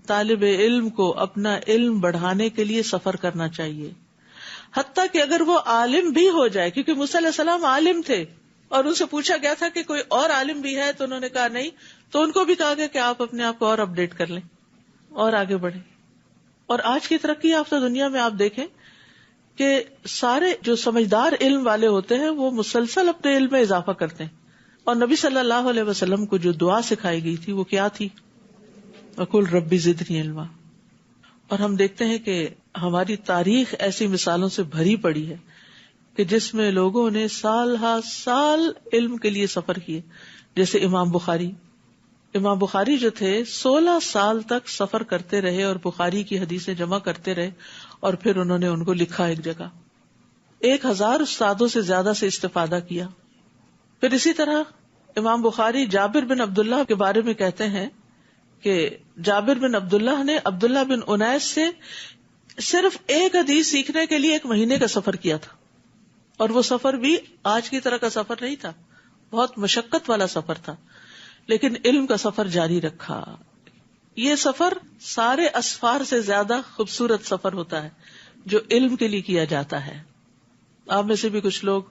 طالب علم کو اپنا علم بڑھانے کے لیے سفر کرنا چاہیے، حتیٰ کہ اگر وہ عالم بھی ہو جائے، کیونکہ موسیٰ علیہ السلام عالم تھے اور ان سے پوچھا گیا تھا کہ کوئی اور عالم بھی ہے، تو انہوں نے کہا نہیں. تو ان کو بھی کہا گیا کہ آپ اپنے آپ کو اور اپڈیٹ کر لیں اور آگے بڑھیں. اور آج کی ترقی یافتہ دنیا میں آپ دیکھیں کہ سارے جو سمجھدار علم والے ہوتے ہیں وہ مسلسل اپنے علم میں اضافہ کرتے ہیں. اور نبی صلی اللہ علیہ وسلم کو جو دعا سکھائی گئی تھی وہ کیا تھی؟ وَقُلْ رَبِّ زِدْنِی عِلْمًا. اور ہم دیکھتے ہیں کہ ہماری تاریخ ایسی مثالوں سے بھری پڑی ہے کہ جس میں لوگوں نے سال ہا سال علم کے لیے سفر کیے. جیسے امام بخاری جو تھے 16 سال تک سفر کرتے رہے اور بخاری کی حدیثیں جمع کرتے رہے، اور پھر انہوں نے ان کو لکھا ایک جگہ. 1000 استادوں سے زیادہ سے استفادہ کیا. پھر اسی طرح امام بخاری جابر بن عبداللہ کے بارے میں کہتے ہیں کہ جابر بن عبداللہ نے عبداللہ بن انیس سے صرف ایک حدیث سیکھنے کے لیے 1 مہینے کا سفر کیا تھا. اور وہ سفر بھی آج کی طرح کا سفر نہیں تھا، بہت مشقت والا سفر تھا، لیکن علم کا سفر جاری رکھا. یہ سفر سارے اسفار سے زیادہ خوبصورت سفر ہوتا ہے جو علم کے لیے کیا جاتا ہے. آپ میں سے بھی کچھ لوگ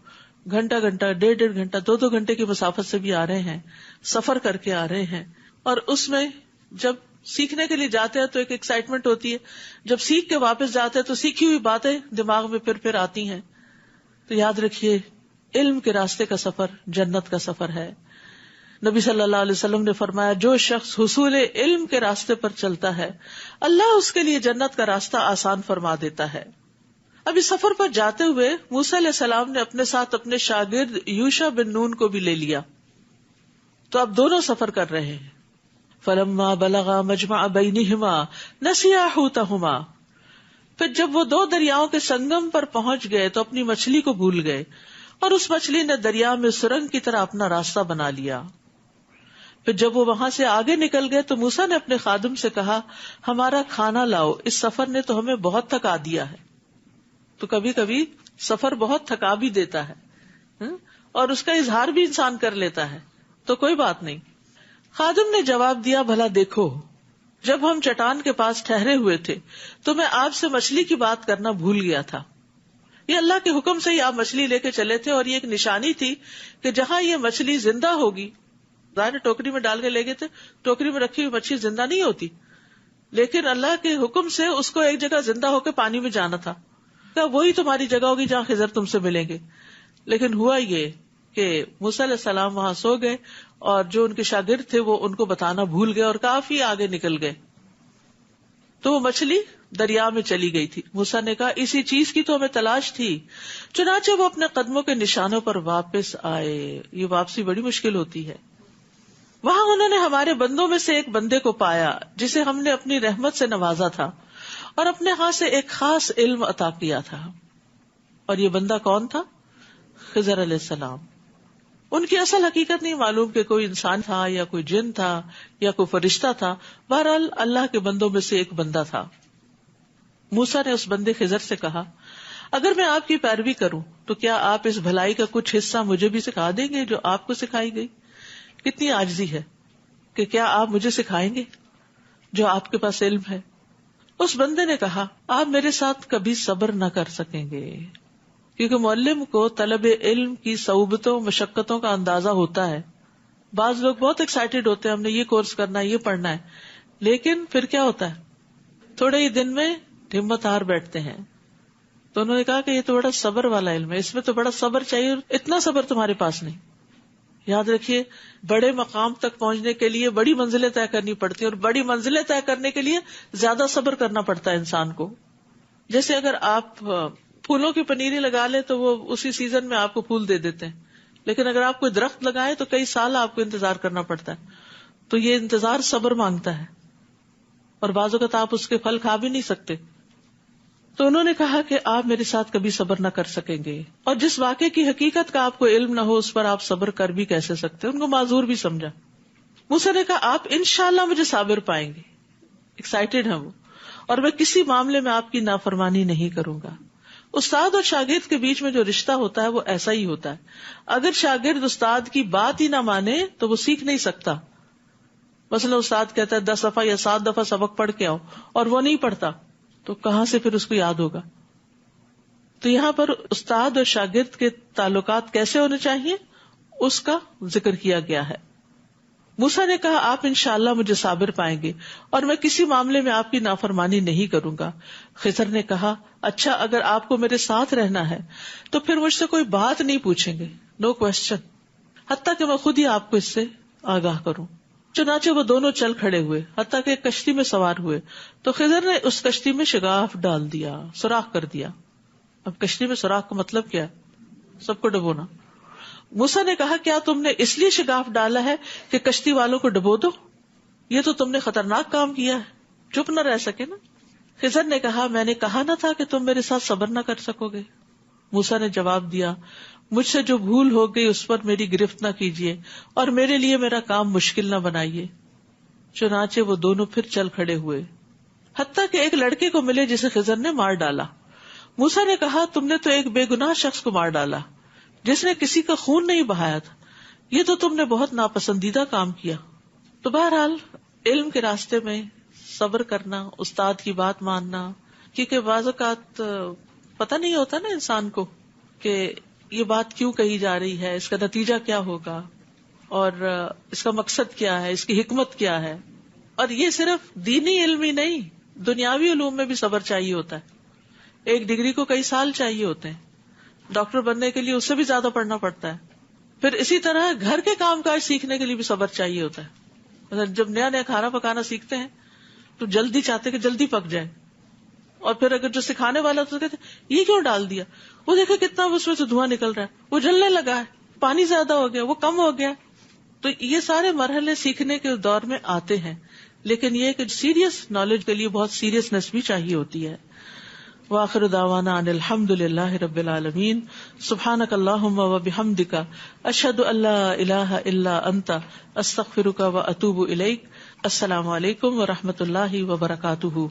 گھنٹہ 1.5 گھنٹہ 2 گھنٹے کی مسافت سے بھی آ رہے ہیں، سفر کر کے آ رہے ہیں. اور اس میں جب سیکھنے کے لیے جاتے ہیں تو ایک ایکسائٹمنٹ ہوتی ہے، جب سیکھ کے واپس جاتے ہیں تو سیکھی ہوئی باتیں دماغ میں پھر آتی ہیں. تو یاد رکھیے علم کے راستے کا سفر جنت کا سفر ہے. نبی صلی اللہ علیہ وسلم نے فرمایا، جو شخص حصول علم کے راستے پر چلتا ہے اللہ اس کے لیے جنت کا راستہ آسان فرما دیتا ہے. اب اس سفر پر جاتے ہوئے موسیٰ علیہ السلام نے اپنے ساتھ اپنے شاگرد یوشع بن نون کو بھی لے لیا. تو اب دونوں سفر کر رہے ہیں. فلما بلغا مجمع بینہما نسیا حوتہما. پھر جب وہ 2 دریاؤں کے سنگم پر پہنچ گئے تو اپنی مچھلی کو بھول گئے، اور اس مچھلی نے دریا میں سرنگ کی طرح اپنا راستہ بنا لیا. پھر جب وہ وہاں سے آگے نکل گئے تو موسیٰ نے اپنے خادم سے کہا، ہمارا کھانا لاؤ، اس سفر نے تو ہمیں بہت تھکا دیا ہے. تو کبھی کبھی سفر بہت تھکا بھی دیتا ہے اور اس کا اظہار بھی انسان کر لیتا ہے، تو کوئی بات نہیں. خادم نے جواب دیا، بھلا دیکھو، جب ہم چٹان کے پاس ٹھہرے ہوئے تھے تو میں آپ سے مچھلی کی بات کرنا بھول گیا تھا. یہ اللہ کے حکم سے ہی آپ مچھلی لے کے چلے تھے، اور یہ ایک نشانی تھی کہ جہاں یہ مچھلی زندہ ہوگی، ظاہر ٹوکری میں ڈال کے لے گئے تھے، ٹوکری میں رکھی ہوئی مچھلی زندہ نہیں ہوتی، لیکن اللہ کے حکم سے اس کو ایک جگہ زندہ ہو کے پانی میں جانا تھا، وہی تمہاری جگہ ہوگی جہاں خضر تم سے ملیں گے. لیکن ہوا یہ کہ موسیٰ علیہ السلام وہاں سو گئے، اور جو ان کے شاگرد تھے وہ ان کو بتانا بھول گئے اور کافی آگے نکل گئے. تو وہ مچھلی دریا میں چلی گئی تھی. موسیٰ نے کہا اسی چیز کی تو ہمیں تلاش تھی. چنانچہ وہ اپنے قدموں کے نشانوں پر واپس آئے. یہ واپسی بڑی مشکل ہوتی ہے. وہاں انہوں نے ہمارے بندوں میں سے ایک بندے کو پایا جسے ہم نے اپنی رحمت سے نوازا تھا اور اپنے ہاتھ سے ایک خاص علم عطا کیا تھا. اور یہ بندہ کون تھا؟ خضر علیہ السلام. ان کی اصل حقیقت نہیں معلوم کہ کوئی انسان تھا یا کوئی جن تھا یا کوئی فرشتہ تھا. بہرحال اللہ کے بندوں میں سے ایک بندہ تھا. موسیٰ نے اس بندے خضر سے کہا اگر میں آپ کی پیروی کروں تو کیا آپ اس بھلائی کا کچھ حصہ مجھے بھی سکھا دیں گے جو آپ کو سکھائی گئی؟ کتنی عاجزی ہے کہ کیا آپ مجھے سکھائیں گے جو آپ کے پاس علم ہے. اس بندے نے کہا آپ میرے ساتھ کبھی صبر نہ کر سکیں گے، کیونکہ معلم کو طلب علم کی صعوبتوں مشقتوں کا اندازہ ہوتا ہے. بعض لوگ بہت ایکسائٹیڈ ہوتے ہیں ہم نے یہ کورس کرنا ہے، یہ پڑھنا ہے، لیکن پھر کیا ہوتا ہے تھوڑے ہی دن میں ہمت ہار بیٹھتے ہیں. تو انہوں نے کہا کہ یہ تو بڑا صبر والا علم ہے، اس میں تو بڑا صبر چاہیے، اور اتنا صبر تمہارے پاس نہیں. یاد رکھیے بڑے مقام تک پہنچنے کے لیے بڑی منزلیں طے کرنی پڑتی ہیں، اور بڑی منزلیں طے کرنے کے لیے زیادہ صبر کرنا پڑتا ہے انسان کو. جیسے اگر آپ پھولوں کی پنیری لگا لیں تو وہ اسی سیزن میں آپ کو پھول دے دیتے ہیں، لیکن اگر آپ کوئی درخت لگائیں تو کئی سال آپ کو انتظار کرنا پڑتا ہے. تو یہ انتظار صبر مانگتا ہے، اور بعض اوقات آپ اس کے پھل کھا بھی نہیں سکتے. تو انہوں نے کہا کہ آپ میرے ساتھ کبھی صبر نہ کر سکیں گے، اور جس واقعے کی حقیقت کا آپ کو علم نہ ہو اس پر آپ صبر کر بھی کیسے سکتے. ان کو معذور بھی سمجھا. موسیٰ نے کہا آپ انشاءاللہ مجھے صابر پائیں گے. ایکسائٹیڈ ہیں وہ، اور میں کسی معاملے میں آپ کی نافرمانی نہیں کروں گا. استاد اور شاگرد کے بیچ میں جو رشتہ ہوتا ہے وہ ایسا ہی ہوتا ہے. اگر شاگرد استاد کی بات ہی نہ مانے تو وہ سیکھ نہیں سکتا. مثلا استاد کہتا ہے 10 دفعہ یا 7 دفعہ سبق پڑھ کے آؤ، اور وہ نہیں پڑھتا تو کہاں سے پھر اس کو یاد ہوگا. تو یہاں پر استاد اور شاگرد کے تعلقات کیسے ہونے چاہیے اس کا ذکر کیا گیا ہے. موسیٰ نے کہا آپ انشاءاللہ مجھے صابر پائیں گے اور میں کسی معاملے میں آپ کی نافرمانی نہیں کروں گا. خضر نے کہا اچھا اگر آپ کو میرے ساتھ رہنا ہے تو پھر مجھ سے کوئی بات نہیں پوچھیں گے، نو کوشچن، حتیٰ کہ میں خود ہی آپ کو اس سے آگاہ کروں. چنانچہ وہ دونوں چل کھڑے ہوئے حتیٰ کہ ایک کشتی میں سوار ہوئے تو خضر نے اس کشتی میں شگاف ڈال دیا، سوراخ کر دیا. اب کشتی میں سوراخ کا مطلب کیا ہے؟ سب کو ڈبونا. موسیٰ نے کہا کیا تم نے اس لیے شگاف ڈالا ہے کہ کشتی والوں کو ڈبو دو؟ یہ تو تم نے خطرناک کام کیا ہے، چپ نہ رہ سکے نا. خضر نے کہا میں نے کہا نہ تھا کہ تم میرے ساتھ صبر نہ کر سکو گے. موسیٰ نے جواب دیا مجھ سے جو بھول ہو گئی اس پر میری گرفت نہ کیجیے اور میرے لیے میرا کام مشکل نہ بنائیے. چنانچہ وہ دونوں پھر چل کھڑے ہوئے حتیٰ کہ ایک لڑکے کو ملے جسے خضر نے مار ڈالا. موسیٰ نے کہا تم نے تو ایک بے گناہ شخص کو مار ڈالا جس نے کسی کا خون نہیں بہایا تھا، یہ تو تم نے بہت ناپسندیدہ کام کیا. تو بہرحال علم کے راستے میں صبر کرنا، استاد کی بات ماننا، کیونکہ بعض اوقات پتہ نہیں ہوتا نا انسان کو کہ یہ بات کیوں کہی جا رہی ہے، اس کا نتیجہ کیا ہوگا، اور اس کا مقصد کیا ہے، اس کی حکمت کیا ہے. اور یہ صرف دینی علم ہی نہیں، دنیاوی علوم میں بھی صبر چاہیے ہوتا ہے. ایک ڈگری کو کئی سال چاہیے ہوتے ہیں، ڈاکٹر بننے کے لیے اس سے بھی زیادہ پڑھنا پڑتا ہے. پھر اسی طرح گھر کے کام کاج سیکھنے کے لیے بھی صبر چاہیے ہوتا ہے. مطلب جب نیا نیا کھانا پکانا سیکھتے ہیں تو جلدی چاہتے کہ جلدی پک جائے، اور پھر اگر جو سکھانے والا تو کہتے یہ کیوں ڈال دیا، وہ دیکھے کتنا اس میں سے دھواں نکل رہا ہے، وہ جلنے لگا ہے، پانی زیادہ ہو گیا، وہ کم ہو گیا. تو یہ سارے مرحلے سیکھنے کے دور میں آتے ہیں، لیکن یہ کہ سیریس نالج کے لیے بہت سیریسنس بھی چاہیے ہوتی ہے. وآخر دعوانا ان الحمد للہ رب العالمین. سبحانک اللہم و بحمدک اشہد ان لا الہ الا انت استغفرک و اتوب الیک. السلام علیکم و رحمۃ اللہ وبرکاتہ.